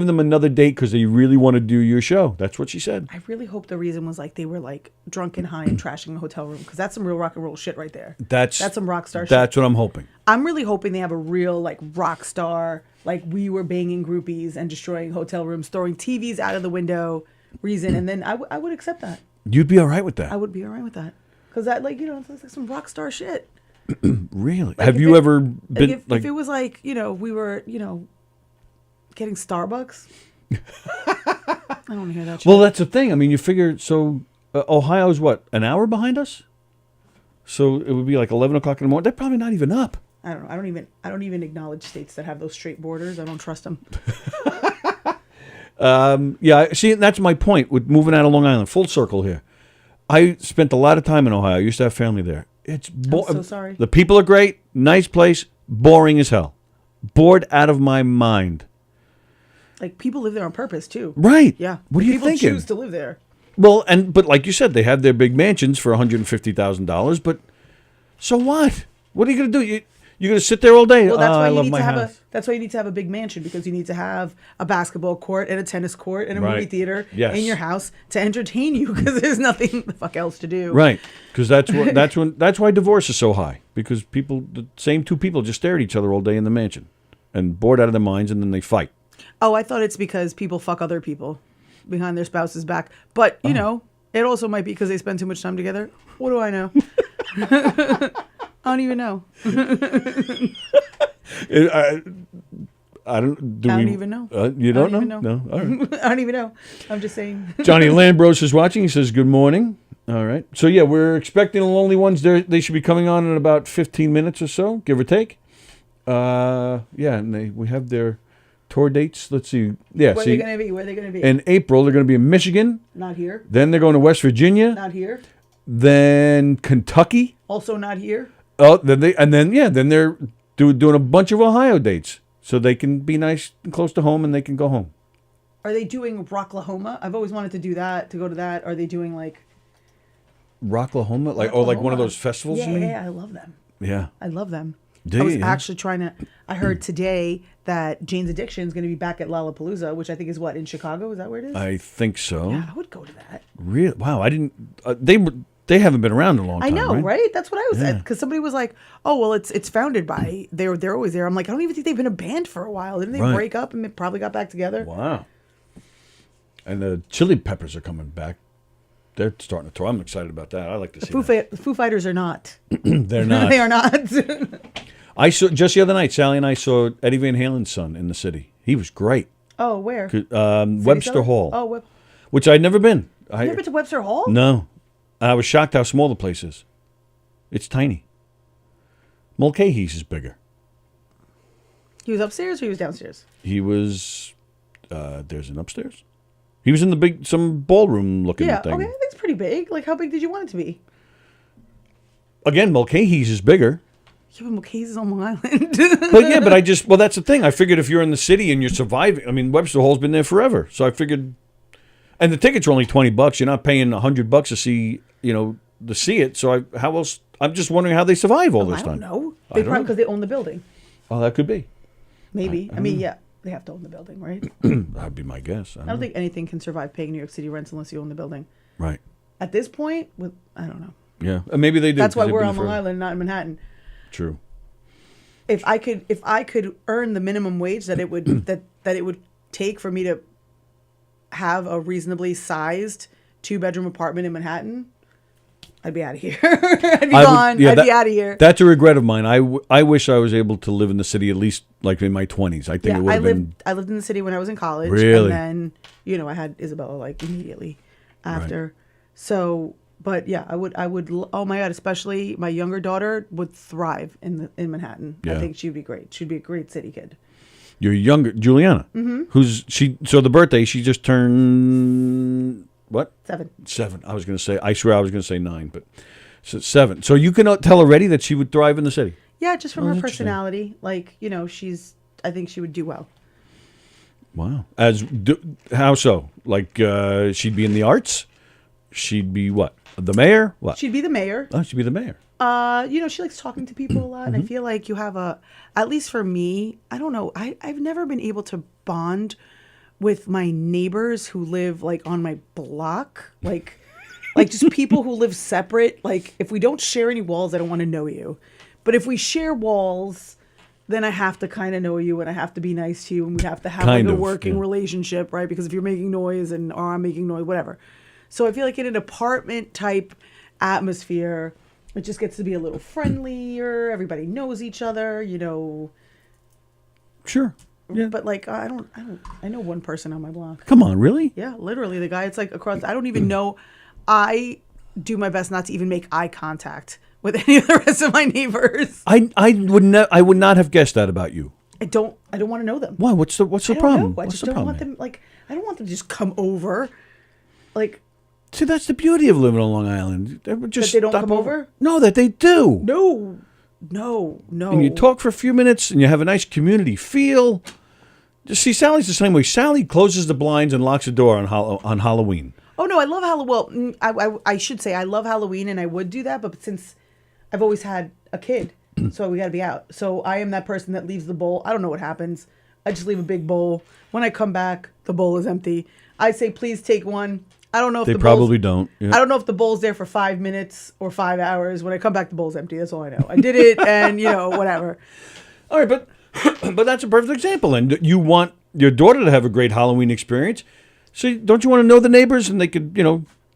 Speaker 7: them another date because they really want to do your show. That's what she said.
Speaker 11: I really hope the reason was like they were like drunk and high and trashing a hotel room, because that's some real rock and roll shit right there.
Speaker 7: That's
Speaker 11: some rock star shit.
Speaker 7: That's what I'm hoping.
Speaker 11: I'm really hoping they have a real like rock star, like we were banging groupies and destroying hotel rooms, throwing TVs out of the window reason, and then I would accept that.
Speaker 7: You'd be all right with that?
Speaker 11: I would be all right with that. Because that, like, it's like some rock star shit.
Speaker 7: Really?
Speaker 11: Like
Speaker 7: Have you ever been
Speaker 11: if it was like, we were, getting Starbucks. I don't want to hear that shit.
Speaker 7: Well, that's the thing. I mean, you figure, so Ohio's what, an hour behind us? So it would be like 11 o'clock in the morning. They're probably not even up.
Speaker 11: I don't know. I don't even acknowledge states that have those straight borders. I don't trust them.
Speaker 7: Yeah, see, that's my point with moving out of Long Island. Full circle here. I spent a lot of time in Ohio. I used to have family there. It's
Speaker 11: I'm so sorry.
Speaker 7: The people are great. Nice place. Boring as hell. Bored out of my mind.
Speaker 11: Like, people live there on purpose, too.
Speaker 7: Right.
Speaker 11: Yeah.
Speaker 7: What are you
Speaker 11: people
Speaker 7: thinking?
Speaker 11: choose to live there.
Speaker 7: Well, but like you said, they have their big mansions for $150,000. But so what? What are you going to do? You're going to sit there all day?
Speaker 11: Well, that's why
Speaker 7: I
Speaker 11: you
Speaker 7: love
Speaker 11: need
Speaker 7: my
Speaker 11: to have
Speaker 7: house.
Speaker 11: that's why you need to have a big mansion, because you need to have a basketball court and a tennis court and a movie
Speaker 7: Right.
Speaker 11: theater
Speaker 7: Yes.
Speaker 11: in your house to entertain you, because there's nothing the fuck else to do.
Speaker 7: Right, because that's why divorce is so high, because the same 2 people just stare at each other all day in the mansion and bored out of their minds, and then they fight.
Speaker 11: Oh, I thought it's because people fuck other people behind their spouse's back, but you know, it also might be because they spend too much time together. What do I know? I don't even know.
Speaker 7: I don't
Speaker 11: even know.
Speaker 7: You don't know?
Speaker 11: even know.
Speaker 7: No. All right.
Speaker 11: I don't even know. I'm just saying.
Speaker 7: Johnny Lambros is watching. He says, good morning. All right. So, yeah, we're expecting the Lonely Ones. They should be coming on in about 15 minutes or so, give or take. Yeah, and we have their tour dates. Let's see. Yeah,
Speaker 11: Where are they going to be? Where are they going to be?
Speaker 7: In April, they're going to be in Michigan.
Speaker 11: Not here.
Speaker 7: Then they're going to West Virginia.
Speaker 11: Not here.
Speaker 7: Then Kentucky.
Speaker 11: Also not here.
Speaker 7: Oh, then they're doing a bunch of Ohio dates, so they can be nice and close to home, and they can go home.
Speaker 11: Are they doing Rocklahoma? I've always wanted to do that, to go to that. Are they doing like
Speaker 7: Rocklahoma? Like one of those festivals?
Speaker 11: Yeah,
Speaker 7: you mean?
Speaker 11: yeah, I love them.
Speaker 7: Yeah.
Speaker 11: I love them.
Speaker 7: Do
Speaker 11: I was
Speaker 7: you?
Speaker 11: actually I heard today that Jane's Addiction is going to be back at Lollapalooza, which I think is what, in Chicago? Is that where it is?
Speaker 7: I think so.
Speaker 11: Yeah, I would go to that.
Speaker 7: Really? Wow, I didn't. They haven't been around in a long time.
Speaker 11: I know,
Speaker 7: right?
Speaker 11: right? That's what I was
Speaker 7: Yeah.
Speaker 11: because somebody was like, "Oh, well, it's founded by they're always there." I'm like, I don't even think they've been a band for a while. Didn't they
Speaker 7: Right.
Speaker 11: break up and probably got back together?
Speaker 7: Wow. And the Chili Peppers are coming back. they're starting to tour. I'm excited about that. I like to see
Speaker 11: The Foo Fighters are not.
Speaker 7: They're not.
Speaker 11: They are not.
Speaker 7: I saw just the other night. Sally and I saw Eddie Van Halen's son in the city. He was great.
Speaker 11: Oh, where?
Speaker 7: Webster
Speaker 11: Cellar?
Speaker 7: Hall.
Speaker 11: Oh,
Speaker 7: which I'd never been.
Speaker 11: you never been to Webster Hall?
Speaker 7: No. I was shocked how small the place is. It's tiny. Mulcahy's is bigger.
Speaker 11: He was upstairs or he was downstairs?
Speaker 7: He was. There's an upstairs. He was in the some ballroom looking thing.
Speaker 11: Okay, that's pretty big. Like, how big did you want it to be?
Speaker 7: Again, Mulcahy's is bigger.
Speaker 11: Yeah, but Mulcahy's is on Long Island.
Speaker 7: but that's the thing. I figured if you're in the city and you're surviving, I mean, Webster Hall's been there forever. So I figured, and the tickets are only $20. You're not paying $100 to see, to see it. So how else? I'm just wondering how they survive all this time.
Speaker 11: I don't know. They probably because they own the building.
Speaker 7: Oh, that could be.
Speaker 11: Maybe. I mean, yeah, they have to own the building, right?
Speaker 7: That'd be my guess.
Speaker 11: I don't think anything can survive paying New York City rents unless you own the building.
Speaker 7: Right.
Speaker 11: At this point, I don't know.
Speaker 7: Yeah, maybe they do.
Speaker 11: That's why we're on Long Island, not in Manhattan.
Speaker 7: True.
Speaker 11: If I could earn the minimum wage that it would that it would take for me to have a reasonably sized 2-bedroom apartment in Manhattan, I'd be out of here. I'd be gone. I'd be out of here.
Speaker 7: That's a regret of mine. I wish I was able to live in the city at least like in my 20s. I think it would have been.
Speaker 11: I lived in the city when I was in college.
Speaker 7: Really?
Speaker 11: And then, I had Isabella like immediately after. Right. So, but yeah, I would, oh my God, especially my younger daughter would thrive in Manhattan. Yeah. I think she'd be great. She'd be a great city kid.
Speaker 7: Your younger, Juliana, so the birthday, she just turned, what? 7. I was going to say, I swear I was going to say 9, but so 7. So you can tell already that she would thrive in the city?
Speaker 11: Yeah, just from her personality. Like, I think she would do well.
Speaker 7: Wow. How so? Like, she'd be in the arts? She'd be what? The mayor? What?
Speaker 11: She'd be the mayor.
Speaker 7: Oh, she'd be the mayor.
Speaker 11: She likes talking to people a lot. And I feel like you have at least for me, I don't know, I've never been able to bond with my neighbors who live like on my block. Like just people who live separate. Like if we don't share any walls, I don't want to know you. But if we share walls, then I have to kind of know you and I have to be nice to you and we have to have a working relationship, right? Because if you're making noise or I'm making noise, whatever. So I feel like in an apartment type atmosphere, it just gets to be a little friendlier. Everybody knows each other,
Speaker 7: Sure. Yeah.
Speaker 11: But like I know one person on my block.
Speaker 7: Come on, really?
Speaker 11: Yeah, literally the guy. It's like across. I don't even know. I do my best not to even make eye contact with any of the rest of my neighbors.
Speaker 7: I would not have guessed that about you.
Speaker 11: I don't want to know them.
Speaker 7: Why? What's the problem?
Speaker 11: I just don't want them. Like I don't want them to just come over. Like.
Speaker 7: See, that's the beauty of living on Long Island.
Speaker 11: That they don't come over?
Speaker 7: No, that they do.
Speaker 11: No.
Speaker 7: And you talk for a few minutes, and you have a nice community feel. Just see, Sally's the same way. Sally closes the blinds and locks the door on Halloween.
Speaker 11: Oh no, I love Halloween. Well, I should say I love Halloween, and I would do that, but since I've always had a kid, so we got to be out. So I am that person that leaves the bowl. I don't know what happens. I just leave a big bowl. When I come back, the bowl is empty. I say, please take one. I don't know if
Speaker 7: they probably don't. Yeah.
Speaker 11: I don't know if the bowl's there for 5 minutes or 5 hours. When I come back, the bowl's empty. That's all I know. I did it, and whatever.
Speaker 7: All right, but that's a perfect example. And you want your daughter to have a great Halloween experience. So don't you want to know the neighbors, and they could,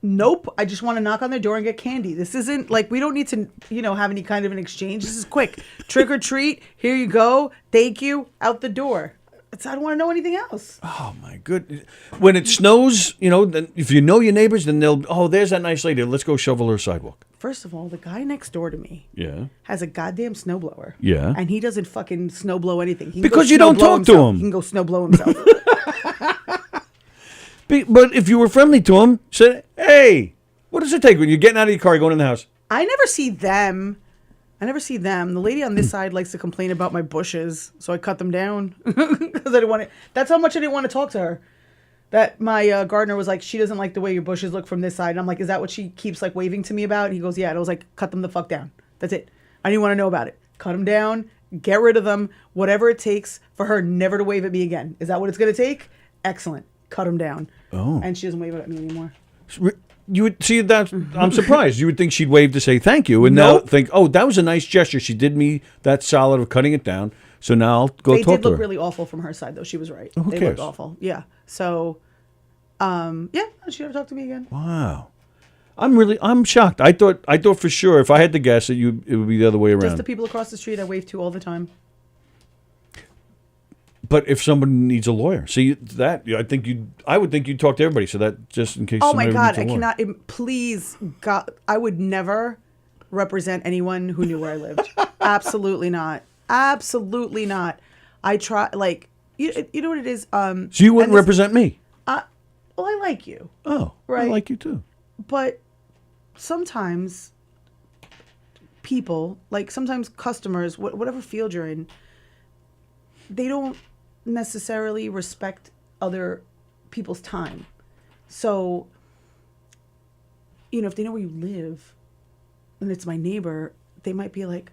Speaker 11: Nope. I just want to knock on their door and get candy. This isn't like we don't need to, have any kind of an exchange. This is quick. Trick or treat. Here you go. Thank you. Out the door. I don't want to know anything else.
Speaker 7: Oh my goodness! When it snows, then if you know your neighbors, then there's that nice lady. Let's go shovel her sidewalk.
Speaker 11: First of all, the guy next door to me,
Speaker 7: yeah, has
Speaker 11: a goddamn snowblower.
Speaker 7: Yeah,
Speaker 11: and he doesn't fucking snowblow anything. He
Speaker 7: because you don't talk to him.
Speaker 11: He can go snowblow himself.
Speaker 7: But if you were friendly to him, say, "Hey, what does it take when you're getting out of your car, going in the house?"
Speaker 11: I never see them. The lady on this side likes to complain about my bushes, so I cut them down because I didn't want to. That's how much I didn't want to talk to her. That my gardener was like, she doesn't like the way your bushes look from this side. And I'm like, is that what she keeps like waving to me about? And he goes, yeah. And I was like, cut them the fuck down. That's it. I didn't want to know about it. Cut them down. Get rid of them. Whatever it takes for her never to wave at me again. Is that what it's going to take? Excellent. Cut them down.
Speaker 7: Oh.
Speaker 11: And she doesn't wave at me anymore.
Speaker 7: You would see that. I'm surprised. You would think she'd wave to say thank you, and now think, oh, that was a nice gesture. She did me that solid of cutting it down. So now I'll go talk to her.
Speaker 11: They did look really awful from her side, though. She was right.
Speaker 7: Oh,
Speaker 11: they looked awful. Yeah. So, she never talked to me again.
Speaker 7: Wow. I'm shocked. I thought for sure, if I had to guess, it would be the other way around.
Speaker 11: Just the people across the street I wave to all the time.
Speaker 7: But if someone needs a lawyer, see that I would think you'd talk to everybody. So that just in case.
Speaker 11: Oh my God,
Speaker 7: needs a lawyer.
Speaker 11: Please, God, I would never represent anyone who knew where I lived. Absolutely not. Absolutely not. I try, like, you know what it is.
Speaker 7: So you wouldn't represent me.
Speaker 11: Well, I like you.
Speaker 7: Oh,
Speaker 11: right.
Speaker 7: I like you too.
Speaker 11: But sometimes people, like sometimes customers, whatever field you're in, they don't necessarily respect other people's time. So, if they know where you live and it's my neighbor, they might be like,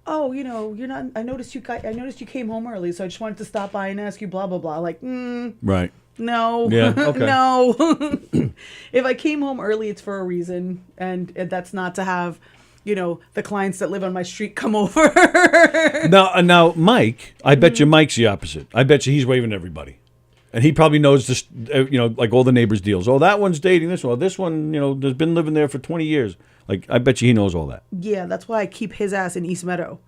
Speaker 11: oh, you're not, I noticed you came home early, so I just wanted to stop by and ask you blah, blah, blah. Like,
Speaker 7: right.
Speaker 11: No.
Speaker 7: Yeah, okay.
Speaker 11: No. If I came home early, it's for a reason. And that's not to have, the clients that live on my street come over.
Speaker 7: Now, Mike, I bet you Mike's the opposite. I bet you he's waving to everybody. And he probably knows this, like all the neighbors' deals. Oh, that one's dating this one. This one, has been living there for 20 years. Like, I bet you he knows all that.
Speaker 11: Yeah, that's why I keep his ass in East Meadow,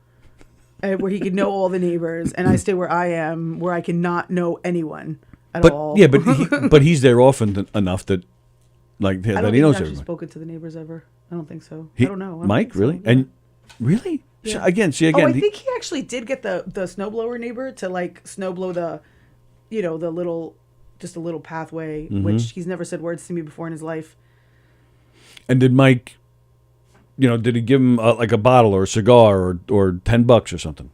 Speaker 11: where he can know all the neighbors. And I stay where I am, where I cannot know anyone at all.
Speaker 7: Yeah, but he's there often enough that, like, that he knows
Speaker 11: I've actually
Speaker 7: everybody.
Speaker 11: spoken to the neighbors ever. I don't think so.
Speaker 7: I
Speaker 11: don't know.
Speaker 7: Mike, really?
Speaker 11: So, yeah.
Speaker 7: And really?
Speaker 11: Yeah.
Speaker 7: So, again.
Speaker 11: Oh, I think he actually did get the snowblower neighbor to like snowblow the, the little, just a little pathway, which he's never said words to me before in his life.
Speaker 7: And did Mike, did he give him like a bottle or a cigar or $10 or something?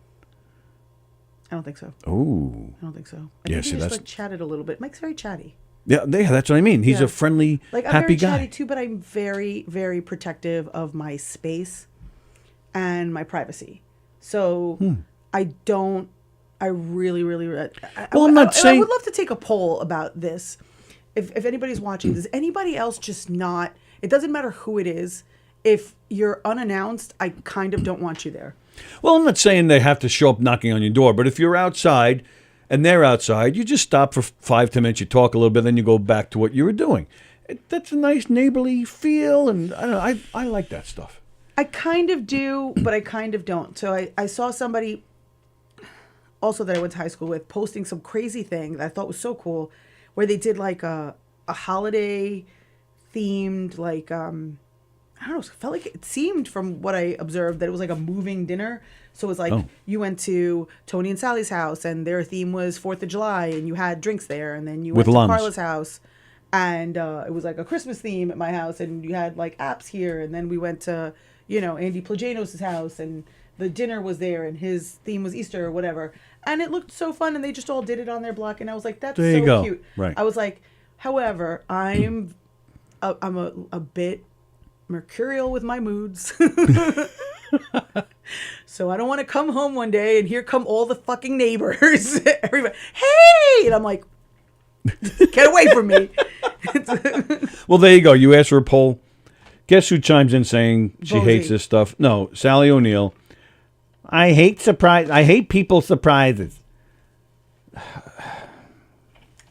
Speaker 11: I don't think so.
Speaker 7: Oh.
Speaker 11: I don't think so.
Speaker 7: Yeah,
Speaker 11: I think he
Speaker 7: see,
Speaker 11: just
Speaker 7: that's
Speaker 11: like chatted a little bit. Mike's very chatty.
Speaker 7: Yeah, that's what I mean. He's a friendly,
Speaker 11: like, I'm
Speaker 7: happy
Speaker 11: very
Speaker 7: guy.
Speaker 11: chatty too, but I'm very, very protective of my space and my privacy. So I really, really.
Speaker 7: I'm not saying.
Speaker 11: I would love to take a poll about this. If anybody's watching, does anybody else just not? It doesn't matter who it is. If you're unannounced, I kind of don't want you there.
Speaker 7: Well, I'm not saying they have to show up knocking on your door, but if you're outside and they're outside, you just stop for 5-10 minutes, you talk a little bit, then you go back to what you were doing. That's a nice neighborly feel, and I like that stuff.
Speaker 11: I kind of do, but I kind of don't. So I saw somebody also that I went to high school with posting some crazy thing that I thought was so cool, where they did like a holiday themed, like, I don't know, it felt like, it seemed from what I observed that it was like a moving dinner. So it was like you went to Tony and Sallie's house and their theme was 4th of July and you had drinks there, and then you went to Carla's house and it was like a Christmas theme at my house and you had like apps here, and then we went to, Andy Plajanos' house and the dinner was there and his theme was Easter or whatever. And it looked so fun and they just all did it on their block and I was like, that's
Speaker 7: there you
Speaker 11: so
Speaker 7: go.
Speaker 11: cute.
Speaker 7: Right.
Speaker 11: I was like, however, I'm a bit mercurial with my moods. So I don't want to come home one day and here come all the fucking neighbors. Everybody, hey! And I'm like, get away from me.
Speaker 7: Well, there you go. You asked for a poll. Guess who chimes in saying she
Speaker 11: Bozy.
Speaker 7: hates this stuff? No, Sallie O'Neill. I hate people's surprises.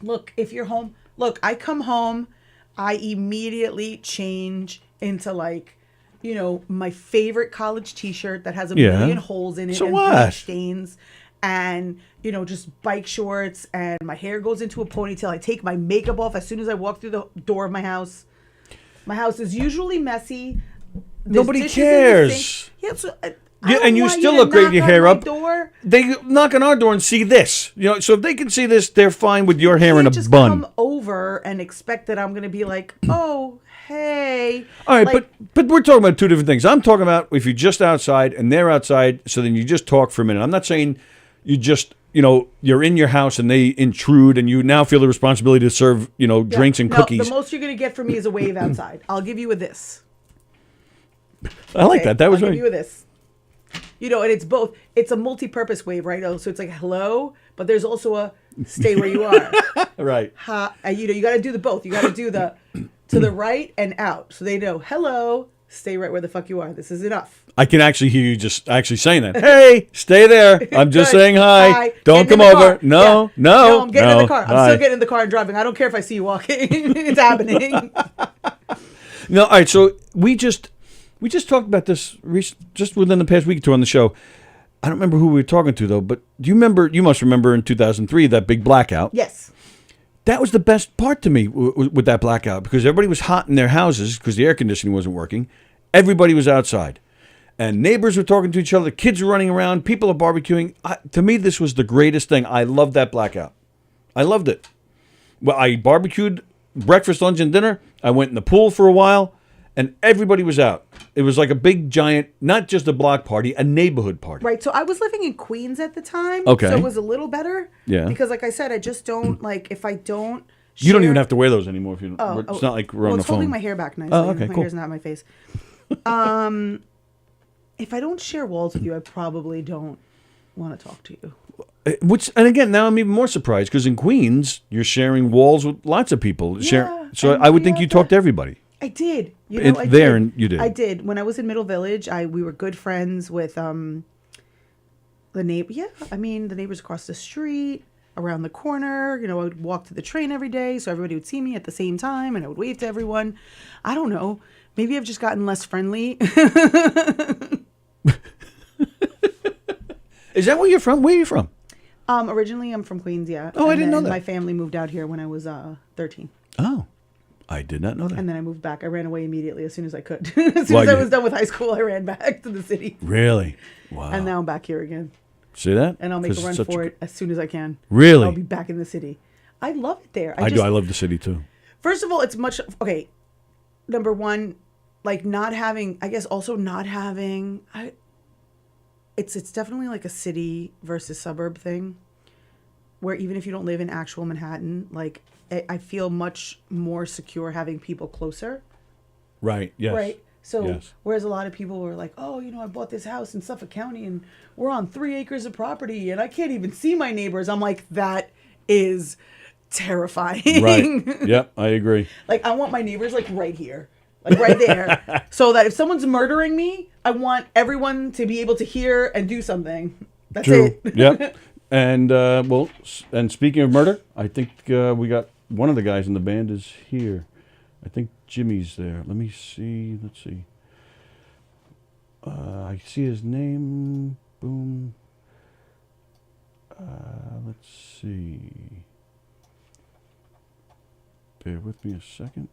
Speaker 11: Look, if you're home, I come home, I immediately change into like, my favorite college t-shirt that has a million holes in it
Speaker 7: So
Speaker 11: and
Speaker 7: what?
Speaker 11: bleach stains and, just bike shorts, and my hair goes into a ponytail. I take my makeup off as soon as I walk through the door of my house. My house is usually messy. There's
Speaker 7: Nobody
Speaker 11: dishes in the
Speaker 7: cares.
Speaker 11: sink. Yeah, so,
Speaker 7: Yeah, and you still look great with your hair up.
Speaker 11: Door.
Speaker 7: They knock on our door and see this. So if they can see this, they're fine with your hair in a
Speaker 11: just
Speaker 7: bun.
Speaker 11: come over and expect that I'm going to be like, oh, hey.
Speaker 7: All right,
Speaker 11: like,
Speaker 7: but we're talking about two different things. I'm talking about if you're just outside and they're outside, so then you just talk for a minute. I'm not saying you just, you're in your house and they intrude and you now feel the responsibility to serve, drinks and cookies.
Speaker 11: The most you're going to get from me is a wave outside. I'll give you a this.
Speaker 7: I like that. That was
Speaker 11: I'll
Speaker 7: right.
Speaker 11: give you a this. And it's both. It's a multi-purpose wave, right? So it's like hello, but there's also a stay where you are.
Speaker 7: Right.
Speaker 11: You got to do the both. You got to do the to the right and out, so they know hello. Stay right where the fuck you are. This is enough.
Speaker 7: I can actually hear you just actually saying that. Hey, stay there. I'm just
Speaker 11: Good.
Speaker 7: saying hi.
Speaker 11: Hi.
Speaker 7: Don't
Speaker 11: Getting
Speaker 7: come
Speaker 11: in the
Speaker 7: over.
Speaker 11: car.
Speaker 7: No,
Speaker 11: No, I'm getting in
Speaker 7: no.
Speaker 11: the car. I'm
Speaker 7: Hi.
Speaker 11: still getting in the car and driving. I don't care if I see you walking. It's happening.
Speaker 7: No, all right. So we just talked about this just within the past week or two on the show. I don't remember who we were talking to though. But do you remember? You must remember in 2003 that big blackout.
Speaker 11: Yes.
Speaker 7: That was the best part to me with that blackout because everybody was hot in their houses because the air conditioning wasn't working. Everybody was outside. And neighbors were talking to each other. Kids were running around. People are barbecuing. To me, this was the greatest thing. I loved that blackout. I loved it. Well, I barbecued breakfast, lunch, and dinner. I went in the pool for a while. And everybody was out. It was like a big, giant, not just a block party, a neighborhood party.
Speaker 11: Right. So I was living in Queens at the time.
Speaker 7: Okay.
Speaker 11: So it was a little better.
Speaker 7: Yeah.
Speaker 11: Because like I said, I just don't, like, if I don't
Speaker 7: You don't even have to wear those anymore. If you. It's not like we're on the
Speaker 11: it's
Speaker 7: phone.
Speaker 11: holding my hair back nicely.
Speaker 7: Oh, okay,
Speaker 11: my
Speaker 7: cool.
Speaker 11: hair's not in my face. If I don't share walls with you, I probably don't want to talk to you.
Speaker 7: And again, now I'm even more surprised because in Queens, you're sharing walls with lots of people. So I would think you talk to everybody.
Speaker 11: I did. You
Speaker 7: And
Speaker 11: know, I
Speaker 7: there
Speaker 11: did.
Speaker 7: and you did.
Speaker 11: I did. When I was in Middle Village, we were good friends with the neighbor. Yeah, I mean the neighbors across the street, around the corner. You know, I would walk to the train every day, so everybody would see me at the same time, and I would wave to everyone. I don't know. Maybe I've just gotten less friendly.
Speaker 7: Is that where you're from? Where are you from?
Speaker 11: Originally, I'm from Queens. Yeah.
Speaker 7: Oh, I didn't know that.
Speaker 11: My family moved out here when I was 13.
Speaker 7: Oh, I did not know that.
Speaker 11: And then I moved back. I ran away immediately as soon as I could. As soon as I was done with high school, I ran back to the city.
Speaker 7: Really? Wow.
Speaker 11: And now I'm back here again.
Speaker 7: See that?
Speaker 11: And I'll make a run for it as soon as I can.
Speaker 7: Really?
Speaker 11: I'll be back in the city. I love it there.
Speaker 7: I do. I love the city too.
Speaker 11: First of all, it's much okay. Number one, like not having. I guess also not having. It's definitely like a city versus suburb thing, where even if you don't live in actual Manhattan, like I feel much more secure having people closer.
Speaker 7: Right. Yes.
Speaker 11: Right. So
Speaker 7: yes.
Speaker 11: Whereas a lot of people were like, oh, you know, I bought this house in Suffolk County and we're on 3 acres of property and I can't even see my neighbors. I'm like, that is terrifying.
Speaker 7: Right. Yep. I agree.
Speaker 11: Like I want my neighbors like right here, like right there, so that if someone's murdering me, I want everyone to be able to hear and do something. That's
Speaker 7: True.
Speaker 11: it.
Speaker 7: Yep. And and speaking of murder, I think we got one of the guys in the band is here. I think Jimmy's there. Let me see. Let's see. I see his name. Boom. Let's see. Bear with me a second.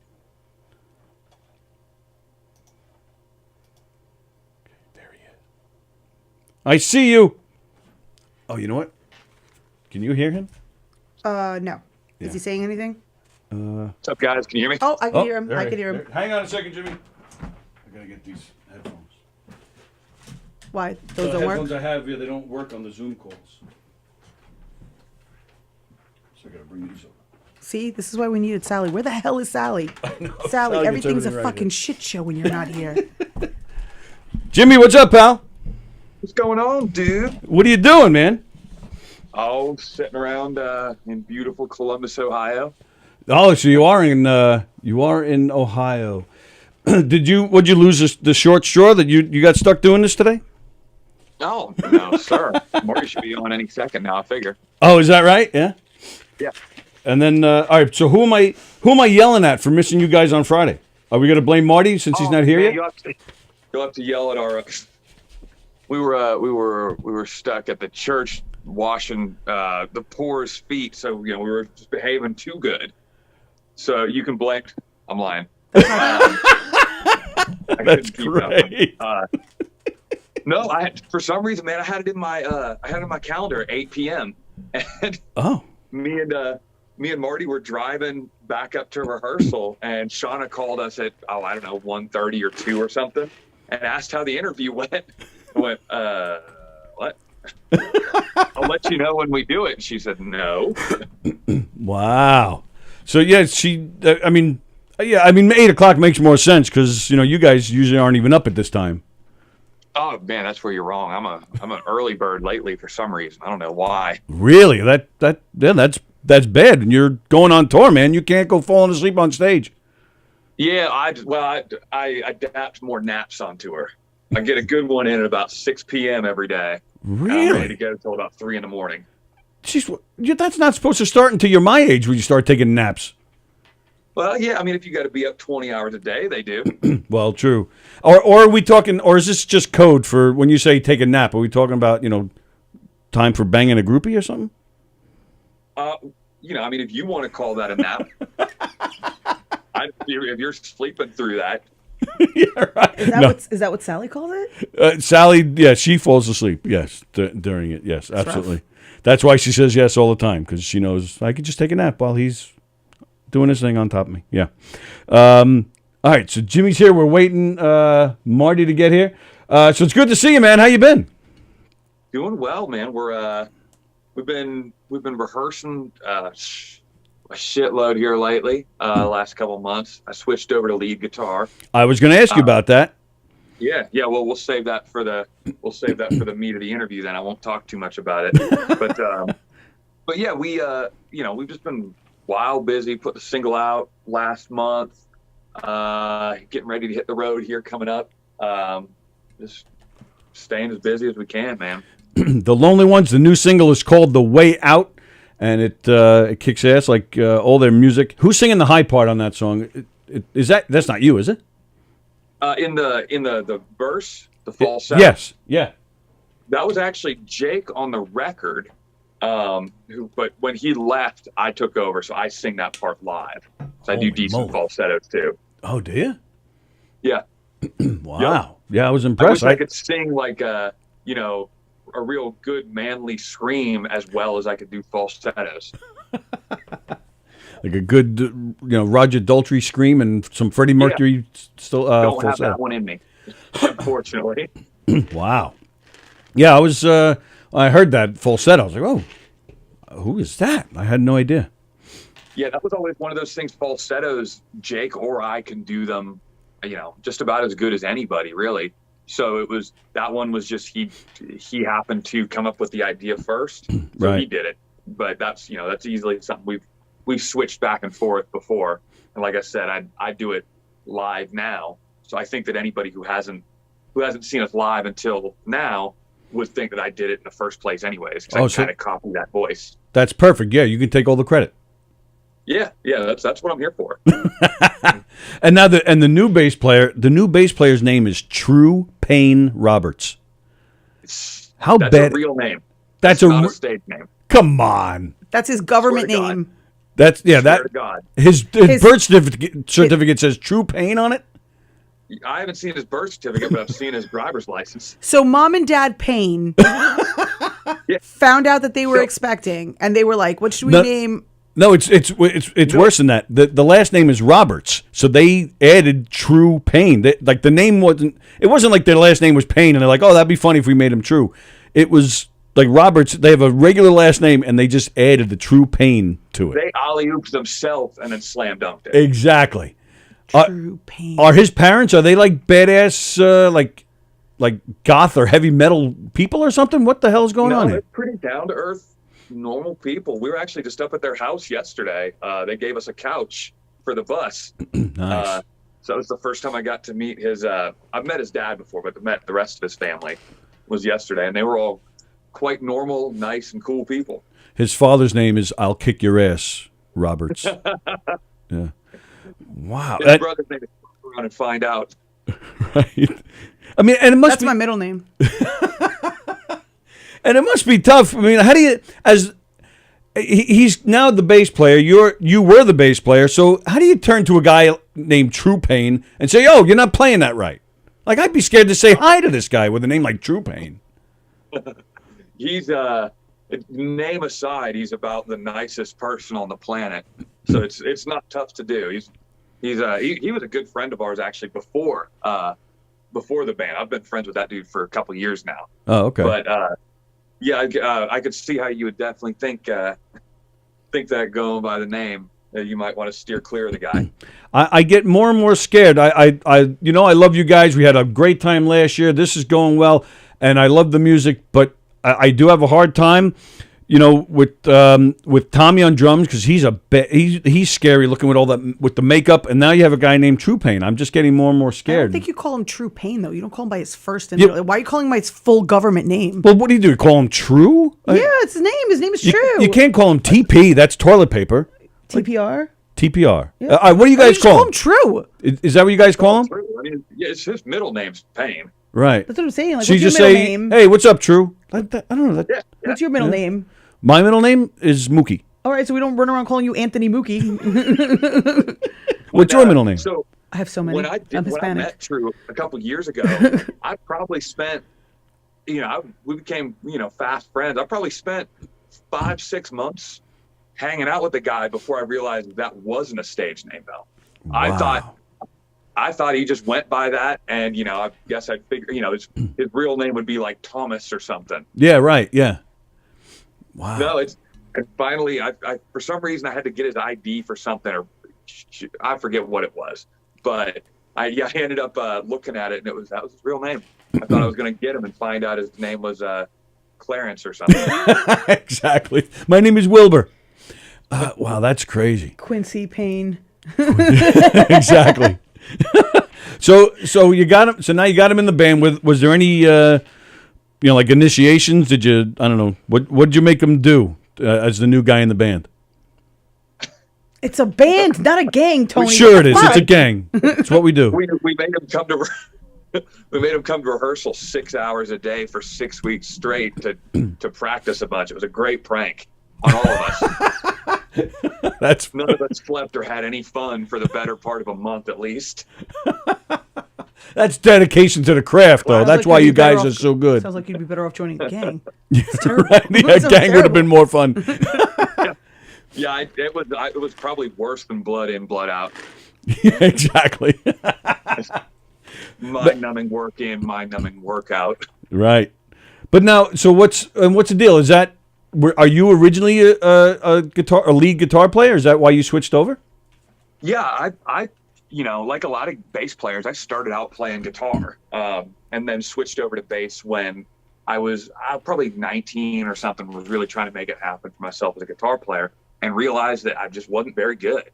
Speaker 7: Okay, there he is. I see you. Oh, you know what? Can you hear him?
Speaker 11: No.
Speaker 7: Yeah.
Speaker 11: Is he saying anything?
Speaker 13: What's up, guys? Can you hear me?
Speaker 11: Oh, I can hear him.
Speaker 7: there
Speaker 11: I
Speaker 7: he
Speaker 11: can hear
Speaker 7: is.
Speaker 11: him.
Speaker 7: Hang on a second, Jimmy. I gotta get these headphones.
Speaker 11: Why?
Speaker 7: The
Speaker 11: Those don't
Speaker 7: headphones
Speaker 11: work?
Speaker 7: I have, they don't work on the Zoom calls. So I gotta bring these over.
Speaker 11: See, this is why we needed Sallie. Where the hell is Sallie?
Speaker 7: Sally
Speaker 11: Sally,
Speaker 7: gets
Speaker 11: everything's a
Speaker 7: everything right
Speaker 11: fucking
Speaker 7: here.
Speaker 11: shit show when you're not here.
Speaker 7: Jimmy, what's up, pal?
Speaker 13: What's going on, dude?
Speaker 7: What are you doing, man?
Speaker 13: Oh, sitting around in beautiful Columbus, Ohio.
Speaker 7: Oh, so you are in Ohio. Would you lose the short straw that you got stuck doing this today?
Speaker 13: No, sir. Marty should be on any second now, I figure.
Speaker 7: Oh, is that right? Yeah.
Speaker 13: Yeah.
Speaker 7: And then, all right. So who am I yelling at for missing you guys on Friday? Are we gonna blame Marty since he's not here
Speaker 13: man,
Speaker 7: yet?
Speaker 13: You'll have to yell at our. We were stuck at the church washing the poor's feet, so we were just behaving too good. So you can blame. I'm lying.
Speaker 7: That's great.
Speaker 13: No, for some reason, man, I had it in my calendar, 8 p.m. And me and Marty were driving back up to rehearsal, and Shauna called us at 1:30 or 2 or something, and asked how the interview went. I went, what? I'll let you know when we do it. And she said, no.
Speaker 7: Wow. So yeah, 8 o'clock makes more sense because you guys usually aren't even up at this time.
Speaker 13: Oh man, that's where you're wrong. I'm an early bird lately for some reason. I don't know why.
Speaker 7: Really? That's bad. And you're going on tour, man. You can't go falling asleep on stage.
Speaker 13: Yeah, I adapt more naps on tour. I get a good one in at about 6 p.m. every day.
Speaker 7: Really?
Speaker 13: I'm ready to go until about 3 in the morning.
Speaker 7: Jeez, that's not supposed to start until you're my age when you start taking naps.
Speaker 13: Well, yeah, I mean, if you got to be up 20 hours a day, they do.
Speaker 7: Well, true. Or are we talking, or is this just code for when you say take a nap? Are we talking about, time for banging a groupie or something?
Speaker 13: I mean, if you want to call that a nap, if you're sleeping through that.
Speaker 7: Yeah, right.
Speaker 11: Is that what Sallie calls it?
Speaker 7: Sallie, yeah, she falls asleep. Yes, during it. Yes, absolutely.
Speaker 11: Rough.
Speaker 7: That's why she says yes all the time, because she knows I could just take a nap while he's doing his thing on top of me. Yeah. All right, so Jimmy's here. We're waiting Marty to get here. So it's good to see you, man. How you been?
Speaker 13: Doing well, man. We've been rehearsing a shitload here lately. Last couple of months, I switched over to lead guitar.
Speaker 7: I was going to ask you about that.
Speaker 13: Yeah. Well, we'll save that for the meat of the interview. Then I won't talk too much about it. But yeah, we've just been wild busy. Put the single out last month. Getting ready to hit the road here coming up. Just staying as busy as we can, man.
Speaker 7: The Lonely Ones. The new single is called "The Way Out," and it kicks ass like all their music. Who's singing the high part on that song? That's not you, is it?
Speaker 13: In the verse, the falsetto.
Speaker 7: Yes. Yeah.
Speaker 13: That was actually Jake on the record. But when he left, I took over, so I sing that part live. So I do decent falsettos too.
Speaker 7: Oh, do you?
Speaker 13: Yeah.
Speaker 7: Wow. Yeah, I was impressed.
Speaker 13: I wish I could sing like a real good manly scream as well as I could do falsettos.
Speaker 7: Like a good, Roger Daltrey scream and some Freddie Mercury still.
Speaker 13: Don't have that one in me, unfortunately.
Speaker 7: Wow. Yeah, I heard that falsetto. I was like, oh, who is that? I had no idea.
Speaker 13: Yeah, that was always one of those things. Falsettos, Jake or I can do them, just about as good as anybody, really. So that one was just he happened to come up with the idea first, so
Speaker 7: right.
Speaker 13: He did it. But that's easily something we've switched back and forth before. And like I said, I do it live now. So I think that anybody who hasn't seen us live until now would think that I did it in the first place anyways, because I kind of copied that voice.
Speaker 7: That's perfect. Yeah, you can take all the credit.
Speaker 13: Yeah, that's what I'm here for.
Speaker 7: And now the new bass player's name is True Payne Roberts.
Speaker 13: That's
Speaker 7: bad?
Speaker 13: A real name.
Speaker 7: That's
Speaker 13: not a stage name.
Speaker 7: Come on.
Speaker 11: That's his government name.
Speaker 7: That's
Speaker 13: Swear to God.
Speaker 7: His birth certificate says True Payne on it.
Speaker 13: I haven't seen his birth certificate, but I've seen his driver's license.
Speaker 11: So Mom and Dad Payne found out that they were expecting, and they were like, "What should we name?"
Speaker 7: No, it's worse than that. The last name is Roberts, so they added True Payne. Like the name wasn't. It wasn't like their last name was Payne, and they're like, "Oh, that'd be funny if we made him True." It was like Roberts. They have a regular last name, and they just added the True Payne to it.
Speaker 13: They alley-ooped themselves and then slam dunked it.
Speaker 7: Exactly.
Speaker 11: True Payne.
Speaker 7: Are his parents? Are they like badass, like goth or heavy metal people or something? What the hell's going on
Speaker 13: they're
Speaker 7: here?
Speaker 13: pretty down to earth, normal people. We were actually just up at their house yesterday. They gave us a couch for the bus.
Speaker 7: Nice.
Speaker 13: So it was the first time I got to meet his. I've met his dad before, but met the rest of his family was yesterday, and they were all quite normal, nice, and cool people.
Speaker 7: His father's name is I'll Kick Your Ass Roberts. Yeah. Wow.
Speaker 13: His brother's name is around and find out.
Speaker 7: Right. I mean, and it must
Speaker 11: That's my middle name.
Speaker 7: And it must be tough. I mean, how do you, he's now the bass player. You were the bass player. So how do you turn to a guy named True Payne and say, "Oh, you're not playing that right"? Like, I'd be scared to say hi to this guy with a name like True Payne.
Speaker 13: He's name aside, he's about the nicest person on the planet. So it's not tough to do. He was a good friend of ours actually before the band. I've been friends with that dude for a couple of years now.
Speaker 7: Oh, okay.
Speaker 13: But I could see how you would definitely think that going by the name, you might want to steer clear of the guy.
Speaker 7: I get more and more scared. I love you guys. We had a great time last year. This is going well, and I love the music, but I do have a hard time, with Tommy on drums, because he's scary looking with all that, with the makeup, and now you have a guy named True Payne. I'm just getting more and more scared.
Speaker 11: I don't think you call him True Payne though. You don't call him by his first and middle. Why are you calling him by his full government name?
Speaker 7: Well, what do? You call him True?
Speaker 11: Yeah, it's his name. His name is True.
Speaker 7: You can't call him TP. That's toilet paper.
Speaker 11: TPR?
Speaker 7: TPR.
Speaker 11: Yeah.
Speaker 7: What do you guys call him?
Speaker 11: True.
Speaker 7: Is that what you guys call him?
Speaker 13: True. I mean, yeah, his middle name's Payne.
Speaker 7: Right.
Speaker 11: That's what I'm saying. Like,
Speaker 7: So you
Speaker 11: what's
Speaker 7: just
Speaker 11: your middle
Speaker 7: say,
Speaker 11: name?
Speaker 7: "Hey, what's up, True?" Like that, I don't know. That,
Speaker 11: What's your middle name?
Speaker 7: My middle name is Mookie.
Speaker 11: All right, so we don't run around calling you Anthony Mookie.
Speaker 7: What's your middle name?
Speaker 13: So
Speaker 11: I have so many.
Speaker 13: when I
Speaker 11: I'm Hispanic.
Speaker 13: met True a couple years ago, I probably spent, we became, fast friends. I probably spent 5-6 months hanging out with the guy before I realized that wasn't a stage name, though.
Speaker 7: Wow.
Speaker 13: I thought he just went by that, and I guess I'd figure, his real name would be like Thomas or something.
Speaker 7: Yeah, right. Yeah. Wow.
Speaker 13: No, and finally, I for some reason I had to get his ID for something, or I forget what it was, but I ended up looking at it, and that was his real name. I thought I was going to get him and find out his name was Clarence or something.
Speaker 7: Exactly. My name is Wilbur. Wow, that's crazy.
Speaker 11: Quincy Payne.
Speaker 7: Exactly. So you got him. So now you got him in the band. Was there any like initiations? Did you? I don't know. What did you make him do as the new guy in the band?
Speaker 11: It's a band, not a gang, Tony.
Speaker 7: Sure it is. It's a gang. It's what we do.
Speaker 13: We made him come to we made him come to rehearsal 6 hours a day for 6 weeks straight to practice a bunch. It was a great prank on all of us. None of us slept or had any fun for the better part of a month at least.
Speaker 7: That's dedication to the craft, though. That's why you guys are so good.
Speaker 11: Sounds like you'd be better off joining a gang.
Speaker 7: It's terrible. Right? Yeah, gang would have been more fun.
Speaker 13: Yeah, it was probably worse than Blood In, Blood Out.
Speaker 7: Yeah, exactly.
Speaker 13: Mind-numbing work in, mind-numbing work out.
Speaker 7: Right. But now, so what's the deal? Is that are you originally a lead guitar player? Is that why you switched over?
Speaker 13: Yeah, I like a lot of bass players, I started out playing guitar, and then switched over to bass when I was probably 19 or something. Was really trying to make it happen for myself as a guitar player, and realized that I just wasn't very good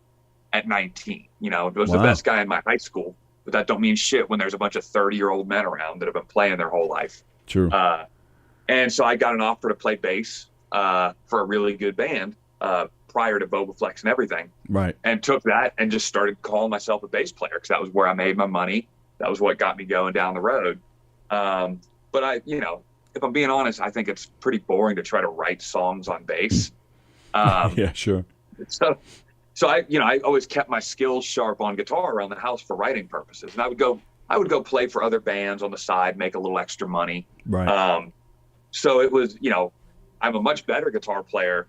Speaker 13: at 19. I was the best guy in my high school, but that don't mean shit when there's a bunch of 30-year-old men around that have been playing their whole life.
Speaker 7: True.
Speaker 13: And so I got an offer to play bass for a really good band prior to Bobaflex and everything.
Speaker 7: Right.
Speaker 13: And took that and just started calling myself a bass player because that was where I made my money. That was what got me going down the road. But if I'm being honest, I think it's pretty boring to try to write songs on bass.
Speaker 7: Yeah, sure.
Speaker 13: So I always kept my skills sharp on guitar around the house for writing purposes. And I would go play for other bands on the side, make a little extra money.
Speaker 7: Right.
Speaker 13: So it was, I'm a much better guitar player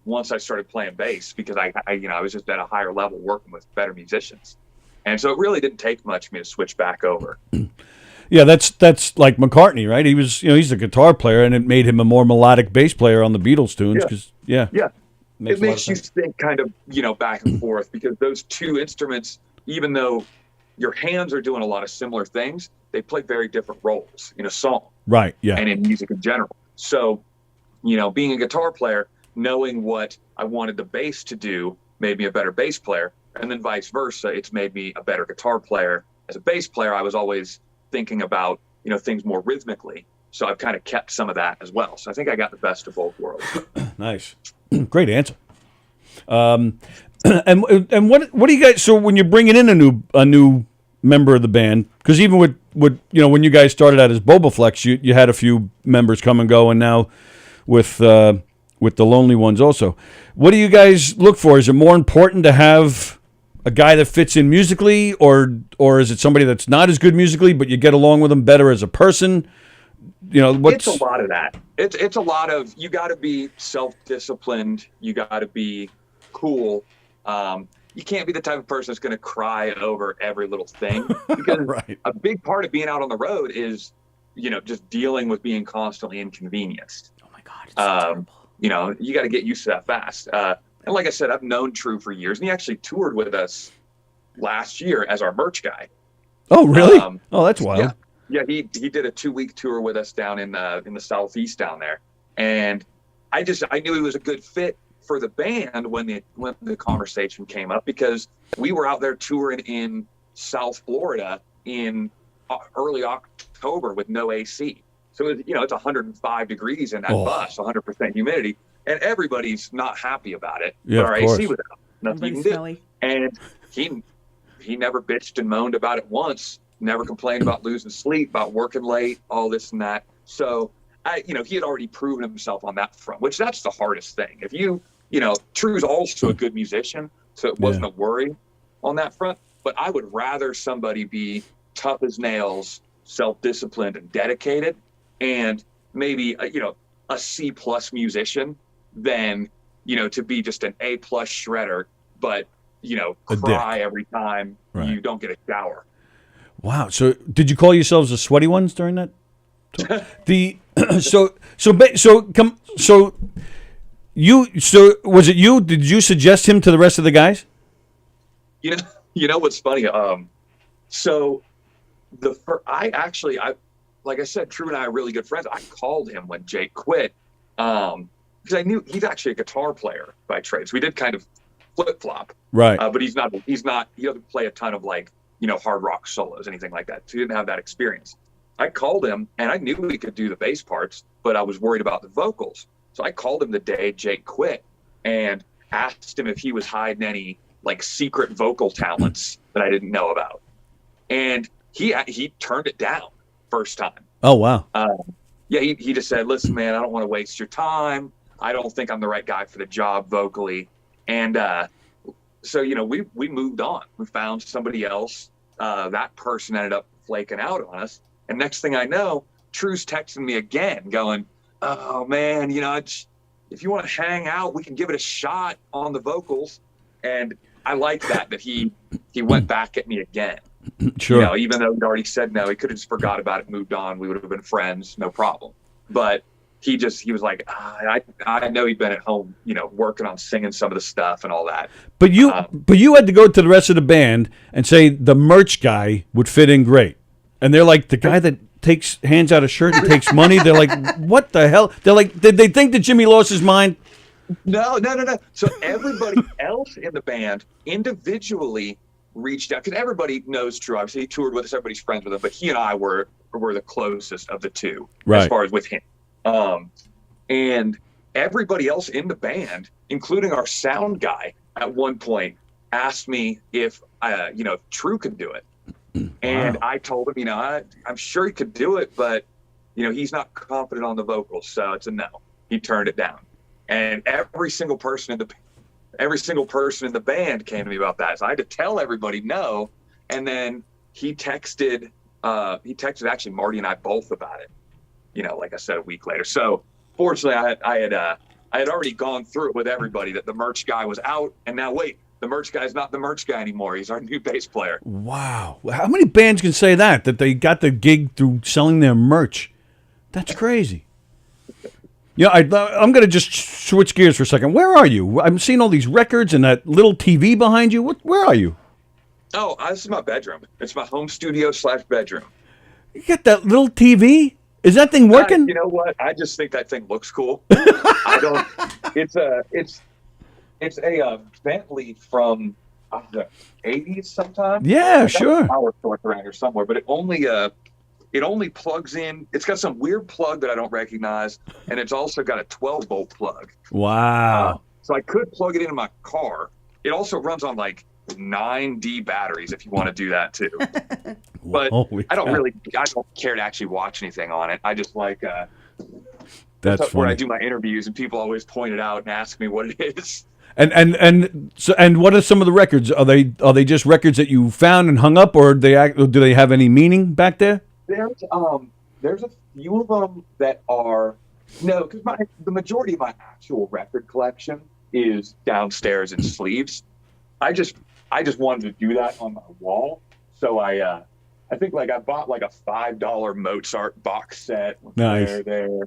Speaker 13: once I started playing bass because I was just at a higher level working with better musicians. And so it really didn't take much for me to switch back over.
Speaker 7: Yeah, that's like McCartney, right? He was, he's a guitar player, and it made him a more melodic bass player on the Beatles tunes. Because
Speaker 13: it makes you think kind of, back and forth, because those two instruments, even though your hands are doing a lot of similar things, they play very different roles in a song.
Speaker 7: Right, yeah.
Speaker 13: And in music in general. So, being a guitar player, knowing what I wanted the bass to do made me a better bass player, and then vice versa, it's made me a better guitar player. As a bass player, I was always thinking about, things more rhythmically. So I've kind of kept some of that as well. So I think I got the best of both worlds.
Speaker 7: Nice. Great answer. And what do you guys, so when you're bringing in a new member of the band, because even with when you guys started out as Bobaflex, you had a few members come and go, and now with the Lonely Ones also. What do you guys look for? Is it more important to have a guy that fits in musically, or is it somebody that's not as good musically, but you get along with them better as a person?
Speaker 13: It's a lot of that. It's a lot of, you got to be self-disciplined. You got to be cool. You can't be the type of person that's going to cry over every little thing, because
Speaker 7: right.
Speaker 13: A big part of being out on the road is, just dealing with being constantly inconvenienced.
Speaker 11: Oh my God. It's so terrible.
Speaker 13: You got to get used to that fast. And like I said, I've known True for years, and he actually toured with us last year as our merch guy.
Speaker 7: Oh, really? That's wild.
Speaker 13: Yeah, he did a 2-week tour with us down in the Southeast down there, and I knew he was a good fit for the band when the conversation came up, because we were out there touring in South Florida in early October with no AC. So it's 105 degrees in that bus, 100% humidity, and everybody's not happy about it.
Speaker 7: Yeah,
Speaker 13: but our AC was out. nothing
Speaker 11: Very
Speaker 13: you can
Speaker 11: smelly.
Speaker 13: do. And he never bitched and moaned about it once. Never complained about losing sleep, about working late, all this and that. So he had already proven himself on that front, which that's the hardest thing. If True's also a good musician, so it wasn't a worry on that front. But I would rather somebody be tough as nails, self-disciplined and dedicated, and maybe a C+ musician than to be just an A+ shredder, but cry every time you don't get a shower.
Speaker 7: Wow. So did you call yourselves the sweaty ones during that? So was it you? Did you suggest him to the rest of the guys?
Speaker 13: You know what's funny? So I like I said, True and I are really good friends. I called him when Jake quit because I knew he's actually a guitar player by trade. So we did kind of flip flop,
Speaker 7: right?
Speaker 13: But he doesn't play a ton of hard rock solos, anything like that. So he didn't have that experience. I called him and I knew he could do the bass parts, but I was worried about the vocals. So I called him the day Jake quit and asked him if he was hiding any secret vocal talents that I didn't know about. And he turned it down first time.
Speaker 7: Oh, wow.
Speaker 13: He just said, listen, man, I don't want to waste your time. I don't think I'm the right guy for the job vocally. And so, we moved on. We found somebody else. That person ended up flaking out on us. And next thing I know, True's texting me again going, oh, man, if you want to hang out, we can give it a shot on the vocals. And I like that he went back at me again.
Speaker 7: Sure.
Speaker 13: Even though he'd already said no, he could have just forgot about it, moved on. We would have been friends, no problem. But he was like, I know he'd been at home, working on singing some of the stuff and all that.
Speaker 7: But you had to go to the rest of the band and say the merch guy would fit in great. And they're like, the guy that hands out a shirt and takes money. They're like, what the hell? They're like, did they think that Jimmy lost his mind?
Speaker 13: No. So everybody else in the band individually reached out because everybody knows True. Obviously, he toured with us. Everybody's friends with him, but he and I were the closest of the two as far as with him. And everybody else in the band, including our sound guy, at one point asked me if True could do it. And I told him, I'm sure he could do it, but he's not confident on the vocals, so it's a no. He turned it down. And every single person in the band came to me about that. So I had to tell everybody no. And then he texted actually Marty and I both about it, like I said, a week later. So fortunately I had already gone through it with everybody that the merch guy was out. And now wait, the merch guy's not the merch guy anymore. He's our new bass player.
Speaker 7: Wow. How many bands can say that they got the gig through selling their merch? That's crazy. I'm going to just switch gears for a second. Where are you? I'm seeing all these records and that little TV behind you. Where are you?
Speaker 13: Oh, this is my bedroom. It's my home studio / bedroom.
Speaker 7: You got that little TV? Is that thing working?
Speaker 13: You know what? I just think that thing looks cool. It's a Bentley from the 80s sometime.
Speaker 7: Yeah, sure.
Speaker 13: A power source around here somewhere, but it only plugs in. It's got some weird plug that I don't recognize, and it's also got a 12-volt plug.
Speaker 7: Wow.
Speaker 13: So I could plug it into my car. It also runs on 9D batteries if you want to do that too. But I don't care to actually watch anything on it. I just like
Speaker 7: that's funny.
Speaker 13: Where I do my interviews and people always point it out and ask me what it is.
Speaker 7: And what are some of the records? Are they just records that you found and hung up, or do they have any meaning back there?
Speaker 13: There's a few of them that are because the majority of my actual record collection is downstairs in Sleaze. I just wanted to do that on my wall, so I think I bought a $5 Mozart box set.
Speaker 7: Nice.
Speaker 13: There.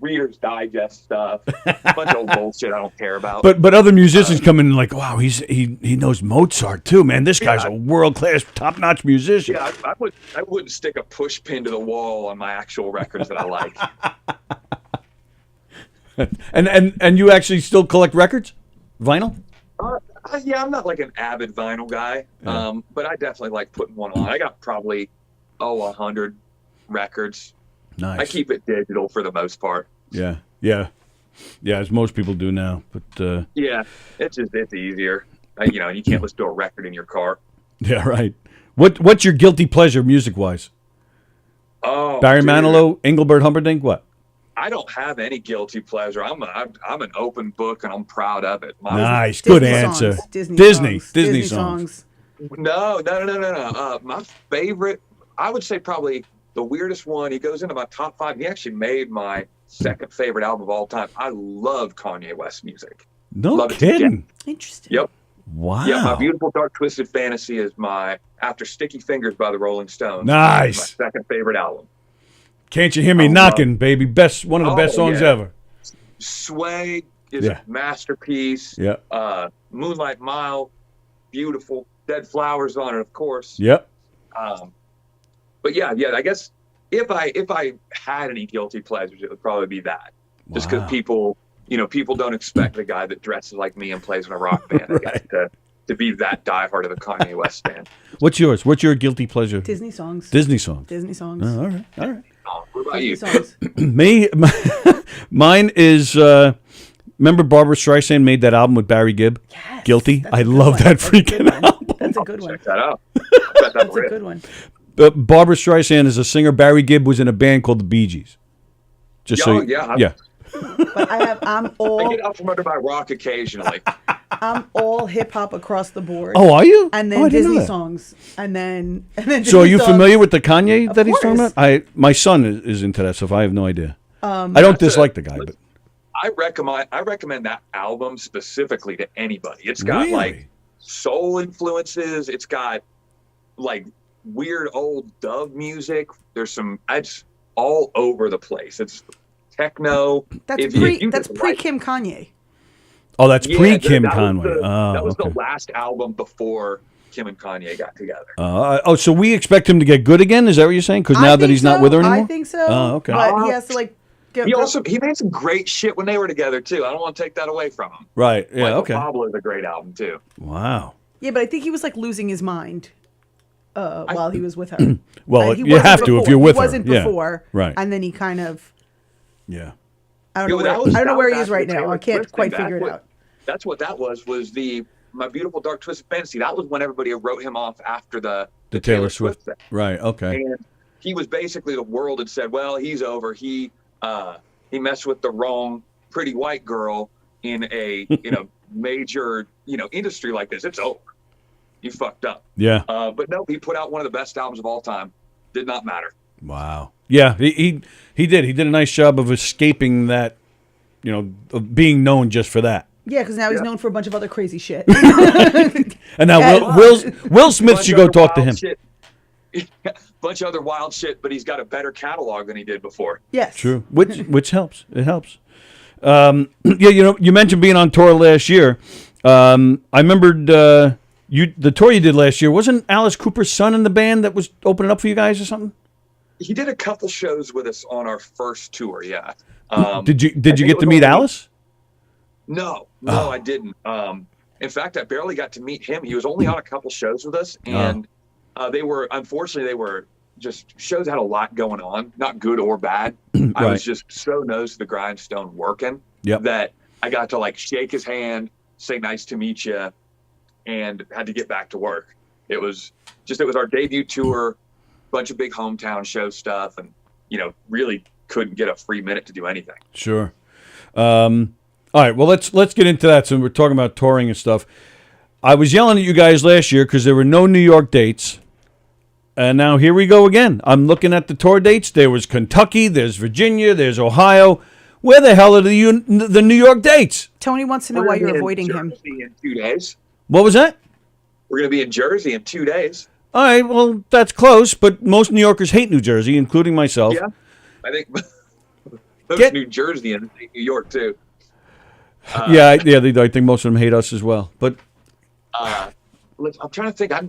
Speaker 13: Reader's Digest stuff. A bunch of old bullshit I don't care about.
Speaker 7: But other musicians come in like, wow, he knows Mozart too, man. This guy's a world-class, top-notch musician.
Speaker 13: Yeah, I wouldn't stick a push pin to the wall on my actual records that I like.
Speaker 7: And you actually still collect records? Vinyl?
Speaker 13: Yeah, I'm not an avid vinyl guy, but I definitely like putting one on. I got probably 100 records.
Speaker 7: Nice.
Speaker 13: I keep it digital for the most part.
Speaker 7: Yeah. Yeah, as most people do now. But
Speaker 13: yeah, it's easier. You know, you can't listen to a record in your car.
Speaker 7: Yeah, right. What's your guilty pleasure music-wise?
Speaker 13: Oh,
Speaker 7: Barry
Speaker 13: dude.
Speaker 7: Manilow, Engelbert Humperdinck, what?
Speaker 13: I don't have any guilty pleasure. I'm an open book, and I'm proud of it.
Speaker 7: Nice, good answer. Disney songs.
Speaker 13: No. My favorite, I would say probably the weirdest one. He goes into my top 5. He actually made my second favorite album of all time. I love Kanye West music.
Speaker 7: No kidding.
Speaker 11: Interesting.
Speaker 13: Yep.
Speaker 7: Wow.
Speaker 13: Yeah, My Beautiful Dark Twisted Fantasy is my, after Sticky Fingers by the Rolling Stones.
Speaker 7: Nice.
Speaker 13: My second favorite album.
Speaker 7: Can't you hear me knocking, baby? One of the best songs ever.
Speaker 13: Sway is a masterpiece.
Speaker 7: Yeah.
Speaker 13: Moonlight Mile, beautiful. Dead Flowers on it, of course.
Speaker 7: Yep.
Speaker 13: But yeah, I guess if I had any guilty pleasures, it would probably be that. Just because people don't expect the guy that dresses like me and plays in a rock band I guess, to be that diehard of a Kanye West fan.
Speaker 7: What's yours? What's your guilty pleasure?
Speaker 11: Disney songs.
Speaker 7: Disney songs.
Speaker 11: Disney songs.
Speaker 7: Oh, all right.
Speaker 13: What about you?
Speaker 7: Mine is. Remember Barbara Streisand made that album with Barry Gibb?
Speaker 11: Yes,
Speaker 7: Guilty. I love that freaking album.
Speaker 11: That's a good one.
Speaker 13: Check that out.
Speaker 11: That's a good one.
Speaker 7: Barbara Streisand is a singer. Barry Gibb was in a band called the Bee Gees. Just so yeah.
Speaker 11: But I
Speaker 13: get out from under my rock occasionally.
Speaker 11: I'm all hip hop across the board.
Speaker 7: Oh, are you?
Speaker 11: And
Speaker 7: Oh, I
Speaker 11: then
Speaker 7: didn't know
Speaker 11: Disney
Speaker 7: that.
Speaker 11: songs, and then
Speaker 7: So
Speaker 11: Disney
Speaker 7: are you
Speaker 11: songs.
Speaker 7: familiar with the Kanye that he's talking
Speaker 11: course.
Speaker 7: about? My son is into that stuff. I have no idea. I don't dislike the guy, but
Speaker 13: I recommend that album specifically to anybody. It's got
Speaker 7: Really?
Speaker 13: like soul influences. It's got like weird old Dove music. It's all over the place. It's techno.
Speaker 11: That's pre Kim Kanye.
Speaker 7: oh, that's pre Kim
Speaker 13: that
Speaker 7: Conway.
Speaker 13: That was
Speaker 7: Okay.
Speaker 13: the last album before Kim and Kanye got together.
Speaker 7: So we expect him to get good again? Is that what you're saying? Because now that he's not with her anymore?
Speaker 11: I think so.
Speaker 7: Oh, okay.
Speaker 11: But he has to
Speaker 13: He made some great shit when they were together too. I don't want to take that away from him.
Speaker 7: Right. Yeah.
Speaker 13: Michael
Speaker 7: Okay.
Speaker 13: Pablo is a great album too.
Speaker 7: Wow.
Speaker 11: Yeah, but I think he was like losing his mind while he was with her.
Speaker 7: Well,
Speaker 11: He
Speaker 7: you
Speaker 11: wasn't
Speaker 7: have to if you're with
Speaker 11: He
Speaker 7: her.
Speaker 11: wasn't
Speaker 7: Yeah.
Speaker 11: before.
Speaker 7: Right.
Speaker 11: And then he kind of.
Speaker 7: Yeah.
Speaker 11: I don't know where he is right now. I can't quite figure it out.
Speaker 13: That's what that was the My Beautiful Dark Twisted Fantasy. That was when everybody wrote him off after the
Speaker 7: Taylor Swift
Speaker 13: thing.
Speaker 7: Right. Okay.
Speaker 13: And he was basically, the world had said, well, he's over. He messed with the wrong pretty white girl in a major industry like this. It's over. You fucked up.
Speaker 7: Yeah.
Speaker 13: But no, he put out one of the best albums of all time. Did not matter.
Speaker 7: Wow. Yeah. He did. He did a nice job of escaping that, of being known just for that.
Speaker 11: Yeah, because now he's known for a bunch of other crazy shit.
Speaker 7: And now Will Smith should go talk to him.
Speaker 13: Bunch of other wild shit, but he's got a better catalog than he did before.
Speaker 11: Yes.
Speaker 7: True. Which helps. It helps. You mentioned being on tour last year. I remembered the tour you did last year. Wasn't Alice Cooper's son in the band that was opening up for you guys or something?
Speaker 13: He did a couple shows with us on our first tour. Yeah.
Speaker 7: Did you get to meet Alice?
Speaker 13: No, I didn't. In fact, I barely got to meet him. He was only on a couple shows with us, and they were just shows that had a lot going on, not good or bad. I was just so nose to the grindstone working that I got to like shake his hand, say nice to meet you, and had to get back to work. It was our debut tour, bunch of big hometown show stuff, and really couldn't get a free minute to do anything.
Speaker 7: Sure. All right, well, let's get into that. So we're talking about touring and stuff. I was yelling at you guys last year because there were no New York dates, and now here we go again. I'm looking at the tour dates. There was Kentucky, there's Virginia, there's Ohio. Where the hell are the New York dates?
Speaker 11: Tony wants to know why you're avoiding him.
Speaker 13: In 2 days.
Speaker 7: What was that?
Speaker 13: We're going to be in Jersey in 2 days.
Speaker 7: All right, well, that's close, but most New Yorkers hate New Jersey, including myself.
Speaker 13: Yeah, I think those New Jersey and New York too.
Speaker 7: I think most of them hate us as well. But
Speaker 13: I'm trying to think. I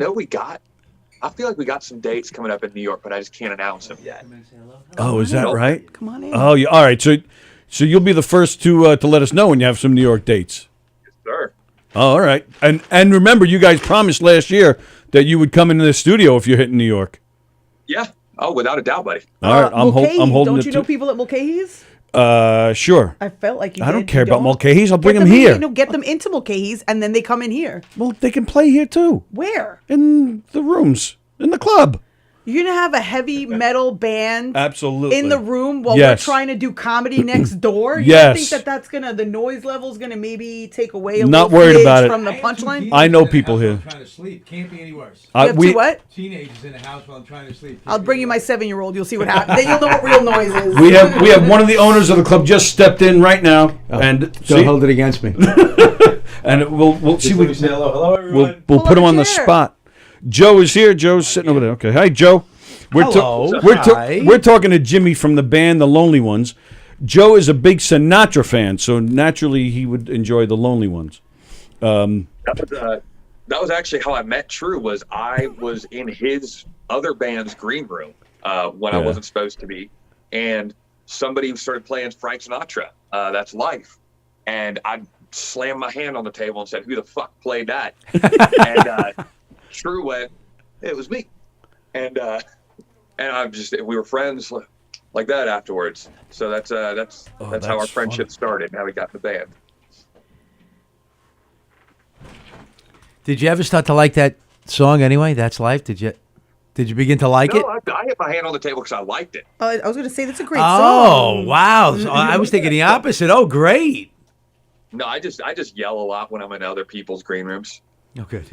Speaker 13: feel like we got some dates coming up in New York, but I just can't announce them yet.
Speaker 7: Oh, is that right?
Speaker 11: Come on in.
Speaker 7: Oh, yeah. All right. So you'll be the first to let us know when you have some New York dates.
Speaker 13: Yes, sir.
Speaker 7: Oh, all right. And remember, you guys promised last year that you would come into the studio if you're hitting New York.
Speaker 13: Yeah. Oh, without a doubt, buddy.
Speaker 7: All right. I'm holding
Speaker 11: Don't
Speaker 7: it
Speaker 11: you know people at Mulcahy's?
Speaker 7: Sure.
Speaker 11: I felt like you
Speaker 7: I don't
Speaker 11: did.
Speaker 7: care
Speaker 11: You
Speaker 7: about
Speaker 11: don't?
Speaker 7: Mulcahy's. I'll bring
Speaker 11: Get
Speaker 7: them here.
Speaker 11: No, get them into Mulcahy's, and then they come in here.
Speaker 7: Well, they can play here too.
Speaker 11: Where?
Speaker 7: In the rooms. In the club.
Speaker 11: You're gonna have a heavy metal band
Speaker 7: Absolutely.
Speaker 11: in the room while
Speaker 7: Yes.
Speaker 11: we're trying to do comedy next door. You
Speaker 7: Yes.
Speaker 11: think that that's gonna the noise level's gonna maybe take away a
Speaker 7: Not
Speaker 11: little
Speaker 7: worried
Speaker 11: smidge
Speaker 7: about it.
Speaker 11: from the punchline?
Speaker 7: I know people here.
Speaker 14: Trying to sleep. Can't be any worse.
Speaker 11: You have two what?
Speaker 14: Teenagers in the house while I'm trying to sleep.
Speaker 11: I'll bring you my 7-year-old. You'll see what happens. Then you'll know what real noise is.
Speaker 7: We have one of the owners of the club just stepped in right now, and
Speaker 14: Don't hold it against me.
Speaker 7: and we'll see.
Speaker 14: let me say hello. Hello, everyone.
Speaker 7: We'll
Speaker 11: Pull
Speaker 7: put
Speaker 11: up
Speaker 7: him
Speaker 11: a
Speaker 7: on the
Speaker 11: chair.
Speaker 7: spot. Joe is here. Joe's sitting over there. Okay, hi Joe.
Speaker 14: Hello. Hi.
Speaker 7: We're talking to Jimmy from the band The Lonely Ones. Joe is a big Sinatra fan, so naturally he would enjoy The Lonely Ones.
Speaker 13: That was actually how I met True. Was I was in his other band's green room when I wasn't supposed to be, and somebody started playing Frank Sinatra. That's Life, and I slammed my hand on the table and said, "Who the fuck played that?" And True went, "It was me," and I'm just we were friends like that afterwards. So that's how our friendship started. And how we got in the band.
Speaker 14: Did you ever start to like that song anyway? That's Life. Did you begin to like it?
Speaker 13: No, I hit my hand on the table because I liked it.
Speaker 11: I was gonna say that's a great
Speaker 14: Oh
Speaker 11: song.
Speaker 14: wow! So I was thinking the opposite. Oh great.
Speaker 13: No, I just yell a lot when I'm in other people's green rooms.
Speaker 14: Oh good.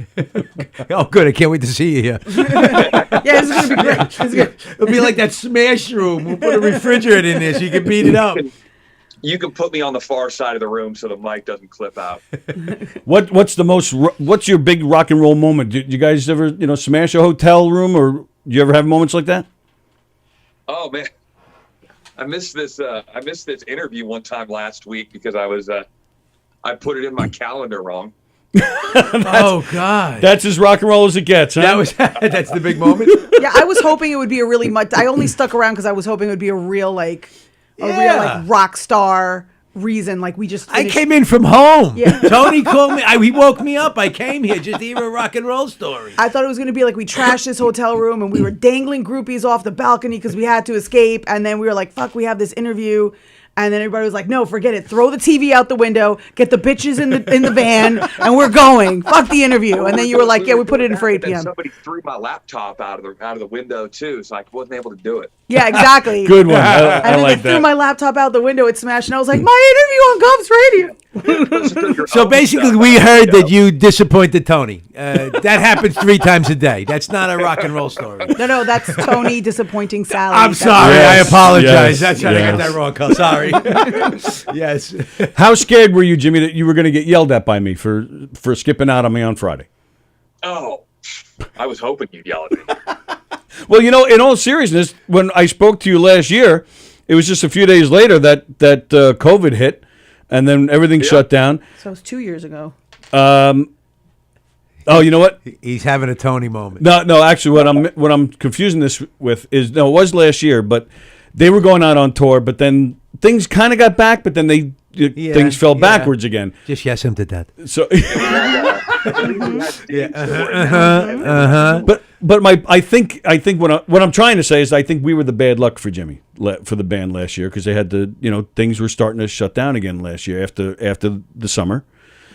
Speaker 14: Oh good. I can't wait to see you here.
Speaker 11: Yeah, this is gonna be great. This is good.
Speaker 14: It'll be like that Smash Room. We'll put a refrigerator in there so you can beat it up.
Speaker 13: You can put me on the far side of the room so the mic doesn't clip out.
Speaker 7: What's your big rock and roll moment? Did you guys ever smash a hotel room, or do you ever have moments like that?
Speaker 13: Oh man, I missed this interview one time last week because I put it in my calendar wrong.
Speaker 14: Oh God.
Speaker 7: That's as rock and roll as it gets, huh?
Speaker 14: That's the big moment.
Speaker 11: Yeah, I was hoping it would be a really much. I only stuck around because I was hoping it would be a real rock star reason. Like we just.
Speaker 14: I
Speaker 11: finished-
Speaker 14: came in from home.
Speaker 11: Yeah.
Speaker 14: Tony called me. He woke me up. I came here just to hear a rock and roll story.
Speaker 11: I thought it was going to be like we trashed this hotel room and we were dangling groupies off the balcony because we had to escape. And then we were like, fuck, we have this interview. And then everybody was like, no, forget it. Throw the TV out the window. Get the bitches in the van. And we're going. Fuck the interview. And then you were like, yeah, we put it in for 8 p.m.
Speaker 13: Somebody threw my laptop out of the window too, so I wasn't able to do it.
Speaker 11: Yeah, exactly.
Speaker 7: Good one.
Speaker 11: And
Speaker 7: I
Speaker 11: then
Speaker 7: like
Speaker 11: they threw
Speaker 7: that.
Speaker 11: my laptop out the window. It smashed. And I was like, my interview on Gov's Radio.
Speaker 14: So basically, we heard that you disappointed Tony. That happens 3 times a day. That's not a rock and roll story.
Speaker 11: No, that's Tony disappointing Sallie.
Speaker 14: I'm
Speaker 11: That's-
Speaker 14: sorry.
Speaker 7: Yes,
Speaker 14: I apologize.
Speaker 7: yes,
Speaker 14: That's right. I got
Speaker 7: yes.
Speaker 14: that wrong. Cole. Sorry. Yes.
Speaker 7: How scared were you, Jimmy, that you were going to get yelled at by me for skipping out on me on Friday?
Speaker 13: Oh, I was hoping you'd yell at me.
Speaker 7: Well, in all seriousness, when I spoke to you last year, it was just a few days later that COVID hit, and then everything shut down.
Speaker 11: So it was 2 years ago.
Speaker 7: Oh, you know what?
Speaker 14: He's having a Tony moment.
Speaker 7: No. Actually, what I'm confusing this with is it was last year, but they were going out on tour, but then things kind of got back, but then things fell backwards again.
Speaker 14: Just yes him to death.
Speaker 7: So.
Speaker 13: Yeah.
Speaker 7: But I think what I'm trying to say is I think we were the bad luck for Jimmy for the band last year because they had things were starting to shut down again last year after the summer.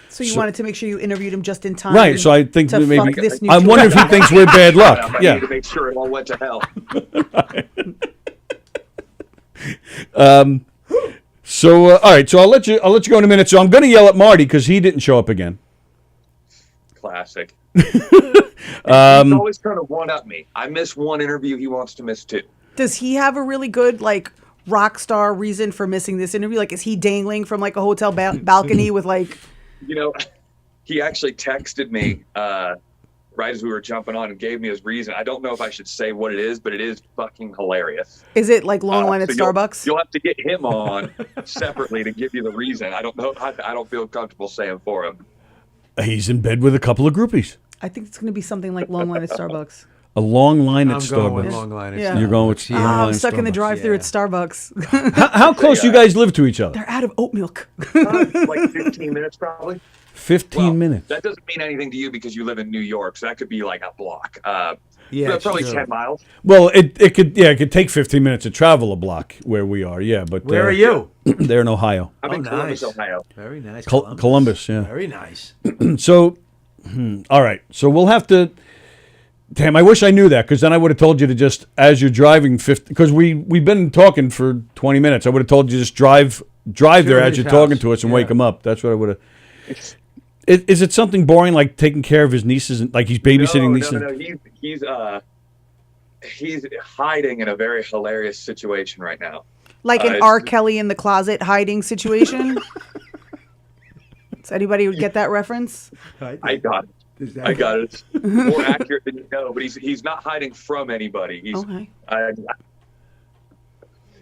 Speaker 11: So you wanted to make sure you interviewed him just in time.
Speaker 7: Right. So I think
Speaker 11: to
Speaker 7: maybe
Speaker 11: fuck this new
Speaker 7: I'm wondering if he thinks we're bad luck.
Speaker 13: I
Speaker 7: Yeah.
Speaker 13: need to make sure it all went to hell.
Speaker 7: So all right. So I'll let you go in a minute. So I'm going to yell at Marty because he didn't show up again.
Speaker 13: Classic. He's always trying to one-up me. I miss one interview, he wants to miss 2.
Speaker 11: Does he have a really good rock star reason for missing this interview? Like, is he dangling from a hotel balcony with
Speaker 13: He actually texted me right as we were jumping on and gave me his reason. I don't know if I should say what it is, but it is fucking hilarious.
Speaker 11: Is it long line at
Speaker 13: so
Speaker 11: Starbucks?
Speaker 13: You'll have to get him on separately to give you the reason. I don't know. I don't feel comfortable saying for him.
Speaker 7: He's in bed with a couple of groupies.
Speaker 11: I think it's going to be something like long line at Starbucks.
Speaker 7: A long line at
Speaker 14: I'm going with
Speaker 7: Starbucks.
Speaker 14: long line at
Speaker 11: Yeah.
Speaker 7: You're going with long line
Speaker 11: I'm
Speaker 7: at
Speaker 11: stuck in the
Speaker 7: Starbucks.
Speaker 11: drive-thru at Starbucks.
Speaker 7: How close you guys live to each other?
Speaker 11: They're out of oat milk.
Speaker 13: Like 15 minutes probably.
Speaker 7: 15 minutes.
Speaker 13: That doesn't mean anything to you because you live in New York, so that could be like a block.
Speaker 14: Yeah,
Speaker 13: probably
Speaker 14: sure.
Speaker 13: 10 miles.
Speaker 7: Well, it could take 15 minutes to travel a block where we are. Yeah, but
Speaker 14: Where are you?
Speaker 7: They're in Ohio.
Speaker 13: I'm in Columbus,
Speaker 14: nice.
Speaker 13: Ohio.
Speaker 14: Very nice.
Speaker 7: Columbus, yeah.
Speaker 14: Very nice.
Speaker 7: So, all right. So we'll have to. Damn, I wish I knew that because then I would have told you to just, as you're driving 50, because we've been talking for 20 minutes. I would have told you just drive there as you're talking to us and wake him up. That's what I would have. Is it something boring like taking care of his nieces and like he's babysitting nieces?
Speaker 13: No. He's hiding in a very hilarious situation right now.
Speaker 11: Like an R. Kelly in the closet hiding situation. Does anybody get that reference?
Speaker 13: I got it. I got it. It's more accurate than you know, but he's not hiding from anybody. He's
Speaker 11: okay.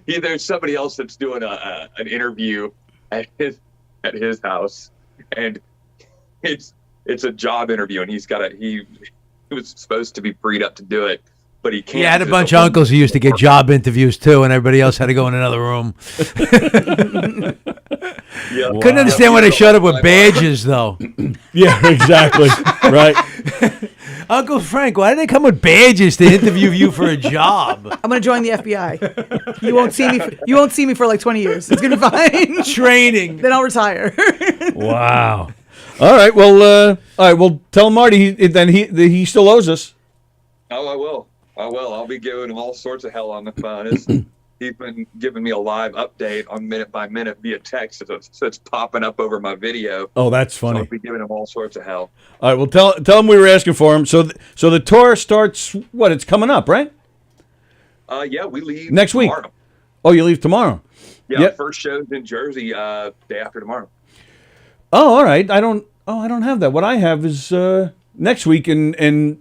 Speaker 13: There's somebody else that's doing an interview at his house, and it's a job interview, and he was supposed to be freed up to do it, but he can't.
Speaker 14: He had a bunch of uncles who used to get job interviews too, and everybody else had to go in another room.
Speaker 13: Yeah.
Speaker 14: Wow. Couldn't understand why they showed up with badges, though.
Speaker 7: Yeah, exactly. Right.
Speaker 14: Uncle Frank, why did they come with badges to interview you for a job?
Speaker 11: I'm gonna join the FBI. You won't see me. You won't see me for like 20 years. It's gonna be fine.
Speaker 14: Training.
Speaker 11: Then I'll retire.
Speaker 7: Wow. All right. Well. Well, tell Marty. He still owes us.
Speaker 13: Oh, I will. I'll be giving him all sorts of hell on the phone. He's been giving me a live update on minute by minute via text, so it's popping up over my video.
Speaker 7: Oh, that's funny.
Speaker 13: So I'll be giving him all sorts of hell.
Speaker 7: All right. Well, tell him we were asking for him. So the tour starts. What? It's coming up, right?
Speaker 13: Yeah, we leave
Speaker 7: next week.
Speaker 13: Tomorrow.
Speaker 7: Oh, you leave tomorrow.
Speaker 13: Yeah,
Speaker 7: Yep.
Speaker 13: First show's in Jersey day after tomorrow.
Speaker 7: Oh, all right. I don't have that. What I have is next week in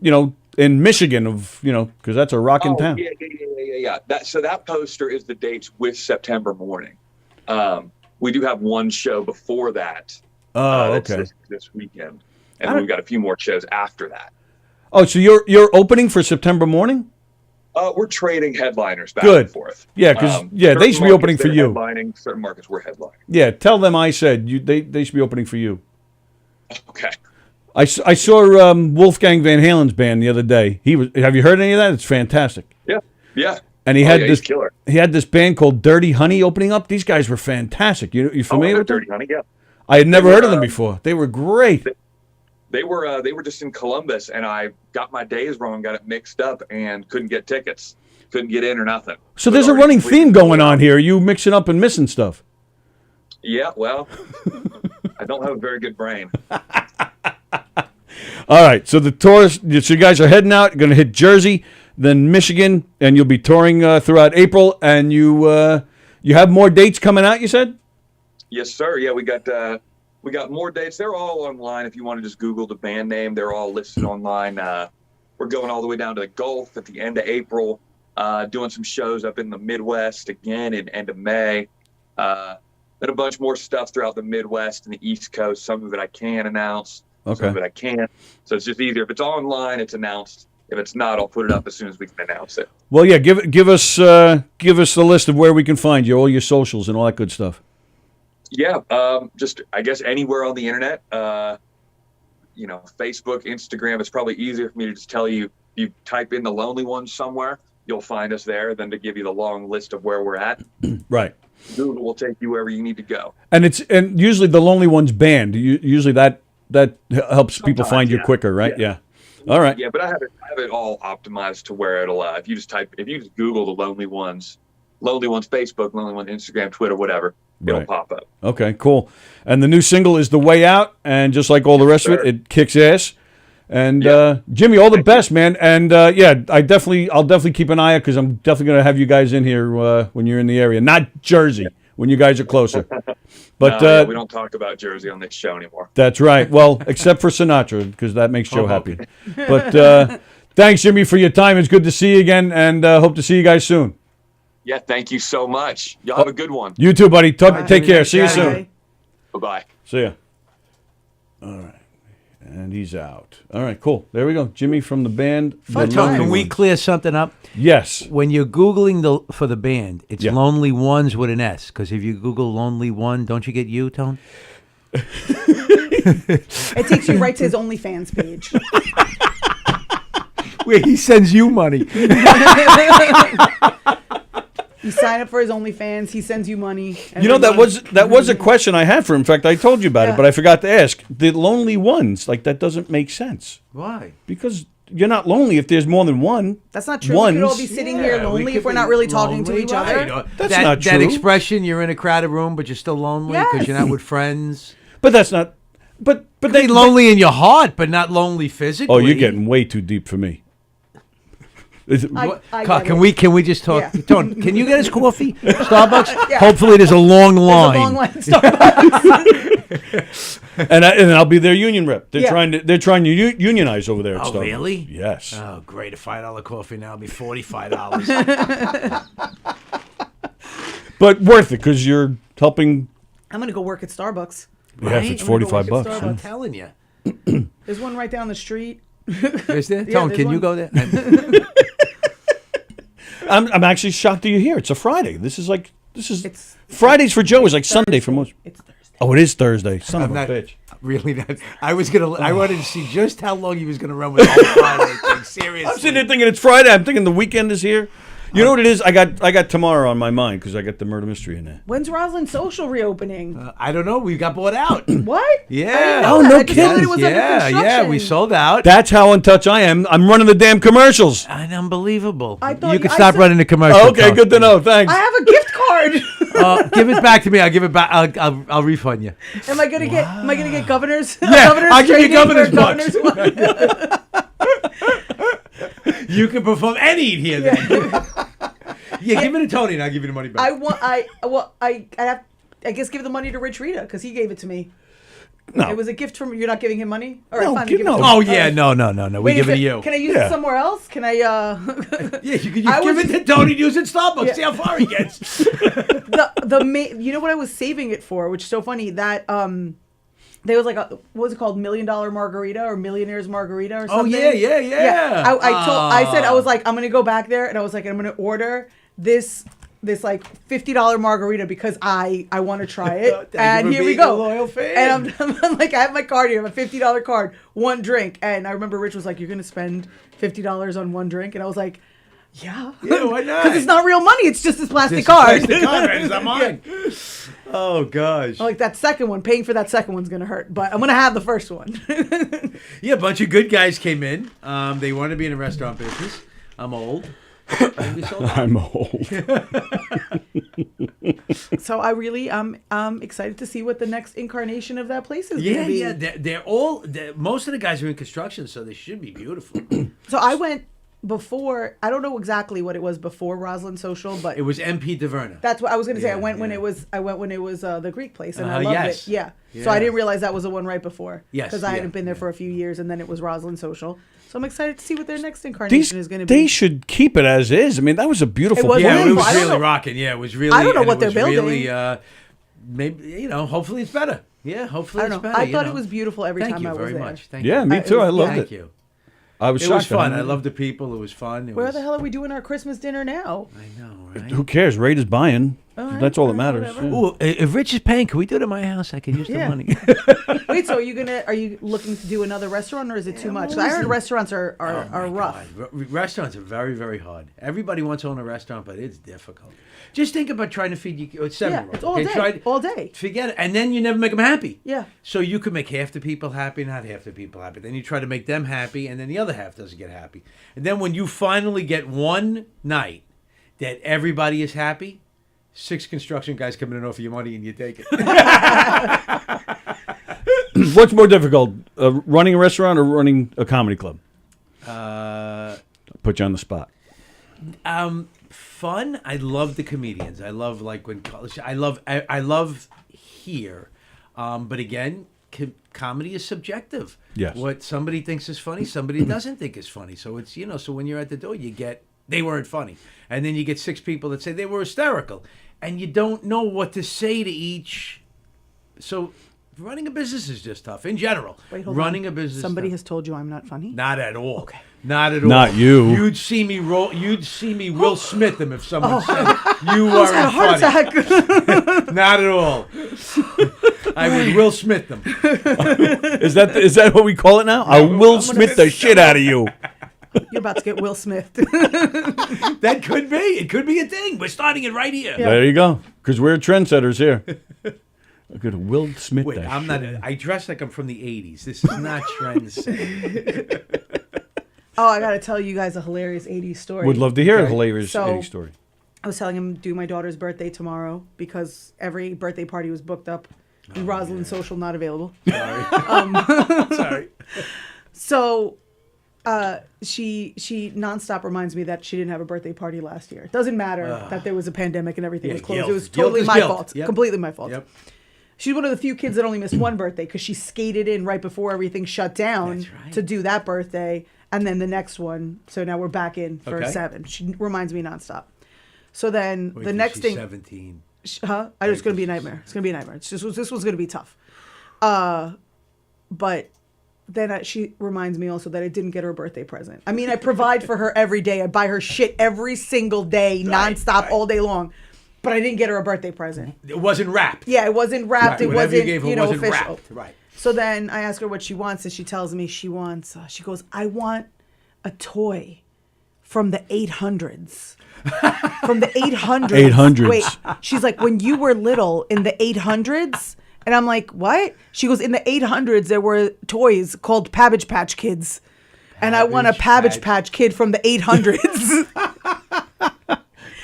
Speaker 7: Michigan because that's a rockin' town.
Speaker 13: Yeah. That poster is the dates with September morning. We do have one show before that.
Speaker 7: Oh, okay.
Speaker 13: This weekend, and we've got a few more shows after that.
Speaker 7: Oh, so you're opening for September morning?
Speaker 13: We're trading headliners back
Speaker 7: Good.
Speaker 13: and forth.
Speaker 7: Yeah, because they should be opening for you.
Speaker 13: Headlining, certain markets we're headlining.
Speaker 7: Yeah, tell them I said they should be opening for you.
Speaker 13: Okay.
Speaker 7: I saw Wolfgang Van Halen's band the other day. Have you heard any of that? It's fantastic.
Speaker 13: Yeah.
Speaker 7: And he had
Speaker 13: he's killer.
Speaker 7: He had this band called Dirty Honey opening up. These guys were fantastic. You familiar with them?
Speaker 13: Dirty Honey? Yeah.
Speaker 7: I had never heard of them before. They were great.
Speaker 13: They were just in Columbus, and I got my days wrong, got it mixed up, and couldn't get tickets. Couldn't get in or nothing.
Speaker 7: So there's a running theme going on here. You mixing up and missing stuff.
Speaker 13: Yeah, well, I don't have a very good brain.
Speaker 7: All right, so the tour, so you guys are heading out. You're going to hit Jersey, then Michigan, and you'll be touring throughout April. And you have more dates coming out, you said?
Speaker 13: Yes, sir. Yeah, we got more dates. They're all online. If you want to just Google the band name, they're all listed online. We're going all the way down to the Gulf at the end of April, doing some shows up in the Midwest again in end of May. Then a bunch more stuff throughout the Midwest and the East Coast. Some of it I can announce.
Speaker 7: Okay.
Speaker 13: Some of it I can't. So it's just easier. If it's online, it's announced. If it's not, I'll put it up as soon as we can announce it.
Speaker 7: Well, yeah, give us the list of where we can find you, all your socials and all that good stuff.
Speaker 13: Yeah, just I guess anywhere on the internet. Facebook, Instagram. It's probably easier for me to just tell you. You type in The Lonely Ones somewhere, you'll find us there, than to give you the long list of where we're at.
Speaker 7: Right.
Speaker 13: Google will take you wherever you need to go.
Speaker 7: And usually The Lonely Ones band. Usually that helps people find you quicker, right? Yeah. All right.
Speaker 13: Yeah, but I have it all optimized to where it'll if you just Google The Lonely Ones Facebook, Lonely Ones Instagram, Twitter, whatever, it'll pop up.
Speaker 7: Okay, cool. And the new single is The Way Out, and just like all the rest of it kicks ass. And Jimmy, all the best, man. And I'll definitely keep an eye out because I'm definitely going to have you guys in here when you're in the area. Not Jersey, when you guys are closer. But
Speaker 13: we don't talk about Jersey on this show anymore.
Speaker 7: That's right. Well, except for Sinatra, because that makes Joe happy. But thanks, Jimmy, for your time. It's good to see you again, and hope to see you guys soon.
Speaker 13: Yeah, thank you so much. Y'all have a good one.
Speaker 7: You too, buddy. Take care. See you soon.
Speaker 13: Bye-bye.
Speaker 7: See ya. All right. And he's out. All right, cool. There we go. Jimmy from the band.
Speaker 14: Can we clear something up?
Speaker 7: Yes.
Speaker 14: When you're Googling for the band, it's Lonely Ones with an S. Because if you Google Lonely One, don't you get you, Tone?
Speaker 11: It takes you right to his OnlyFans page.
Speaker 14: Where he sends you money.
Speaker 11: You sign up for his OnlyFans. He sends you money.
Speaker 7: You know, that was a question I had for him. In fact, I told you about it, but I forgot to ask. The lonely ones, like, that doesn't make sense.
Speaker 14: Why?
Speaker 7: Because you're not lonely if there's more than one.
Speaker 11: That's not true. We could all be sitting here lonely if we're not really talking to each other.
Speaker 7: That's not true.
Speaker 14: That expression, you're in a crowded room, but you're still lonely because you're not with friends.
Speaker 7: But that's not. But
Speaker 14: they lonely in your heart, but not lonely physically.
Speaker 7: Oh, you're getting way too deep for me.
Speaker 14: Can we just talk?
Speaker 11: Yeah.
Speaker 14: Tone, can you get us coffee? Starbucks?
Speaker 11: Yeah.
Speaker 14: Hopefully there's a long line.
Speaker 11: There's a long line at Starbucks.
Speaker 7: and I'll be their union rep. They're
Speaker 11: Yeah.
Speaker 7: trying to unionize over there at Starbucks.
Speaker 14: Really?
Speaker 7: Yes.
Speaker 14: Oh, great. A $5 coffee now will be $45.
Speaker 7: But worth it because you're helping.
Speaker 11: I'm going to go work at Starbucks.
Speaker 7: Yeah, if it's $45.
Speaker 14: I'm telling you.
Speaker 11: There's one right down the street.
Speaker 14: Is there?
Speaker 11: Yeah,
Speaker 14: Tone,
Speaker 11: there's
Speaker 14: can
Speaker 11: one.
Speaker 14: you go there?
Speaker 7: I'm actually shocked that you're here. It's a Friday. Fridays for Joe is like Sunday for most.
Speaker 11: It's Thursday.
Speaker 7: Oh, it is Thursday. Son of a
Speaker 14: not-
Speaker 7: bitch.
Speaker 14: Really not. I wanted to see just how long he was gonna run with the whole Friday thing. Seriously.
Speaker 7: I'm sitting there thinking it's Friday. I'm thinking the weekend is here. You know what it is? I got tomorrow on my mind because I got the murder mystery in there.
Speaker 11: When's Roslyn Social reopening?
Speaker 14: I don't know. We got bought out.
Speaker 11: What?
Speaker 14: Yeah.
Speaker 11: Oh, no
Speaker 14: kidding.
Speaker 11: It was under construction.
Speaker 14: We sold out.
Speaker 7: That's how in touch I am. I'm running the damn commercials.
Speaker 14: And unbelievable.
Speaker 11: I thought
Speaker 14: You can
Speaker 11: I
Speaker 14: stop
Speaker 11: said-
Speaker 14: running the commercial.
Speaker 7: Oh, okay, good to know. Thanks.
Speaker 11: I have a gift card.
Speaker 14: Give it back to me. I'll give it back. I'll refund you.
Speaker 11: Am I gonna get governors?
Speaker 14: Yeah,
Speaker 11: governors
Speaker 14: I'll give you
Speaker 11: training
Speaker 14: governor's
Speaker 11: for
Speaker 14: bucks.
Speaker 11: governors
Speaker 14: You can perform any here then. Yeah, give it to Tony and I'll give you the money back.
Speaker 11: I guess give the money to Rich Rita because he gave it to me.
Speaker 7: No.
Speaker 11: It was a gift from. You're not giving him money. All right,
Speaker 7: No,
Speaker 11: fine.
Speaker 7: give-
Speaker 11: Give it
Speaker 7: no.
Speaker 11: to
Speaker 14: Oh
Speaker 11: him.
Speaker 14: yeah, no. We
Speaker 11: Wait,
Speaker 14: give it
Speaker 11: is
Speaker 14: to you.
Speaker 11: Can I use
Speaker 7: Yeah.
Speaker 11: it somewhere else? Can I?
Speaker 14: Yeah, you can
Speaker 11: I
Speaker 14: give
Speaker 11: was-
Speaker 14: it to Tony to use it at Starbucks.
Speaker 11: Yeah.
Speaker 14: See how far he gets.
Speaker 11: You know what I was saving it for, which is so funny that there was like what was it called, $1 Million Margarita or Millionaire's Margarita or something.
Speaker 14: yeah.
Speaker 11: I said I was like I'm gonna go back there and I was like I'm gonna order this like $50 margarita because I want to try it. And
Speaker 14: for
Speaker 11: here we
Speaker 14: being
Speaker 11: go.
Speaker 14: a loyal fan.
Speaker 11: And I'm like, I have my card here, I have a $50 card, one drink. And I remember Rich was like, you're going to spend $50 on one drink? And I was like, yeah.
Speaker 14: Yeah, why not?
Speaker 11: Because it's not real money. It's just this plastic
Speaker 14: This
Speaker 11: card.
Speaker 14: plastic card, right? It's not mine. Oh gosh.
Speaker 11: I'm like, that second one, paying for that second one's going to hurt. But I'm going to have the first one.
Speaker 14: Yeah, a bunch of good guys came in. They wanted to be in the restaurant business. I'm old.
Speaker 7: I'm old.
Speaker 11: So I really I'm excited to see what the next incarnation of that place is going to be.
Speaker 14: Yeah. Most of the guys are in construction, so they should be beautiful.
Speaker 11: So I went before. I don't know exactly what it was before Roslyn Social, but
Speaker 14: It was MP Taverna.
Speaker 11: that's what I was going to say.
Speaker 14: Yeah,
Speaker 11: I went when
Speaker 14: yeah.
Speaker 11: it was the Greek place, and I loved
Speaker 14: yes.
Speaker 11: it. Yeah.
Speaker 14: Yeah.
Speaker 11: So I didn't realize that was the one right before.
Speaker 14: Yes,
Speaker 11: Because I
Speaker 14: yeah,
Speaker 11: hadn't been there for a few years, and then it was Roslyn Social. So I'm excited to see what their next incarnation is going to be.
Speaker 7: They should keep it as is. I mean, that was a beautiful
Speaker 11: It was
Speaker 7: place.
Speaker 14: Yeah, it
Speaker 11: wonderful.
Speaker 14: was
Speaker 11: I don't
Speaker 14: really
Speaker 11: know-
Speaker 14: rocking. Yeah, it was really.
Speaker 11: I don't know
Speaker 14: and
Speaker 11: what
Speaker 14: it
Speaker 11: they're
Speaker 14: was
Speaker 11: building.
Speaker 14: Really, maybe hopefully it's better. Yeah, hopefully
Speaker 11: I
Speaker 14: it's
Speaker 11: don't know.
Speaker 14: better.
Speaker 11: I thought it was beautiful every
Speaker 14: Thank
Speaker 11: time
Speaker 14: you
Speaker 11: I was
Speaker 14: very
Speaker 11: there.
Speaker 14: much. Thank
Speaker 7: Yeah,
Speaker 14: you.
Speaker 7: me too. I loved
Speaker 14: Thank
Speaker 7: it.
Speaker 14: you.
Speaker 7: I was
Speaker 14: It was
Speaker 7: shocked.
Speaker 14: fun. I loved the people. It was fun. It
Speaker 11: Where
Speaker 14: was,
Speaker 11: the hell are we doing our Christmas dinner now?
Speaker 14: I know, right?
Speaker 7: Who cares? Rate is buying.
Speaker 11: All right,
Speaker 7: That's all that
Speaker 11: all right,
Speaker 7: matters.
Speaker 11: whatever.
Speaker 7: Yeah.
Speaker 14: Ooh, if Rich is paying, can we do it at my house? I could use the
Speaker 11: Yeah.
Speaker 14: money.
Speaker 11: Wait, so are you looking to do another restaurant, or is it too much? 'Cause I heard restaurants are rough.
Speaker 14: God. Restaurants are very, very hard. Everybody wants to own a restaurant, but it's difficult. Just think about trying to feed you 7-year-olds.
Speaker 11: it's all day, all day.
Speaker 14: Forget it, and then you never make them happy.
Speaker 11: Yeah.
Speaker 14: So you could make half the people happy, not half the people happy. Then you try to make them happy, and then the other half doesn't get happy. And then when you finally get one night that everybody is happy, 6 construction guys come in and offer you money, and you take it.
Speaker 7: What's more difficult, running a restaurant or running a comedy club? Put you on the spot.
Speaker 14: Fun. I love the comedians. I love I love here, but again, comedy is subjective.
Speaker 7: Yes.
Speaker 14: What somebody thinks is funny, somebody doesn't think is funny. So it's so when you're at the door, you get they weren't funny, and then you get 6 people that say they were hysterical, and you don't know what to say to each. So running a business is just tough in general.
Speaker 11: Wait, hold
Speaker 14: running
Speaker 11: on.
Speaker 14: a business.
Speaker 11: Somebody
Speaker 14: is
Speaker 11: has told you I'm not funny?
Speaker 14: not at all.
Speaker 11: Okay.
Speaker 14: Not at all.
Speaker 7: Not you.
Speaker 14: You'd see me Will Smith them if someone said you
Speaker 11: I almost
Speaker 14: are
Speaker 11: had a heart
Speaker 14: funny.
Speaker 11: attack.
Speaker 14: Not at all. I would Will Smith them.
Speaker 7: Is that what we call it now? I will Smith the shit out of you.
Speaker 11: You'll about to get Will Smith.
Speaker 14: That could be. It could be a thing. We're starting it right here.
Speaker 11: Yeah.
Speaker 7: There you go. Because we're trendsetters here. Look at Will Smith.
Speaker 14: Wait, I'm not. I dress like I'm from the '80s. This is not trends.
Speaker 11: Oh, I gotta tell you guys a hilarious '80s story.
Speaker 7: Would love to hear a hilarious
Speaker 11: So,
Speaker 7: 80s story.
Speaker 11: I was telling him do my daughter's birthday tomorrow because every birthday party was booked up. And Rosalind's social not available.
Speaker 14: Sorry.
Speaker 11: Sorry. So, she nonstop reminds me that she didn't have a birthday party last year. It doesn't matter that there was a pandemic and everything was closed.
Speaker 14: Guilt.
Speaker 11: It was
Speaker 14: Guilt
Speaker 11: totally
Speaker 14: is
Speaker 11: my
Speaker 14: guilt.
Speaker 11: fault.
Speaker 14: Yep.
Speaker 11: Completely my fault.
Speaker 14: Yep.
Speaker 11: She's one of the few kids that only missed one birthday because she skated in right before everything shut down to do that birthday and then the next one. So now we're back in for 7. She reminds me nonstop. So then
Speaker 14: Wait
Speaker 11: the
Speaker 14: till
Speaker 11: next
Speaker 14: she's
Speaker 11: thing.
Speaker 14: 17.
Speaker 11: It's going to be a nightmare. It's going to be a nightmare. This was going to be tough. But then she reminds me also that I didn't get her a birthday present. I mean, I provide for her every day. I buy her shit every single day, nonstop, all day long. But I didn't get her a birthday present.
Speaker 14: It wasn't wrapped.
Speaker 11: Yeah, it wasn't wrapped.
Speaker 14: Right.
Speaker 11: It
Speaker 14: Whatever
Speaker 11: wasn't,
Speaker 14: you gave her
Speaker 11: know,
Speaker 14: wasn't
Speaker 11: official.
Speaker 14: wrapped. Right.
Speaker 11: So then I ask her what she wants, and she tells me she wants, she goes, I want a toy from the 800s. From the 800s.
Speaker 7: 800s.
Speaker 11: Wait, she's like, when you were little in the 800s? And I'm like, what? She goes, in the 800s, there were toys called Cabbage Patch Kids. And I want a Cabbage Patch Kid from the 800s.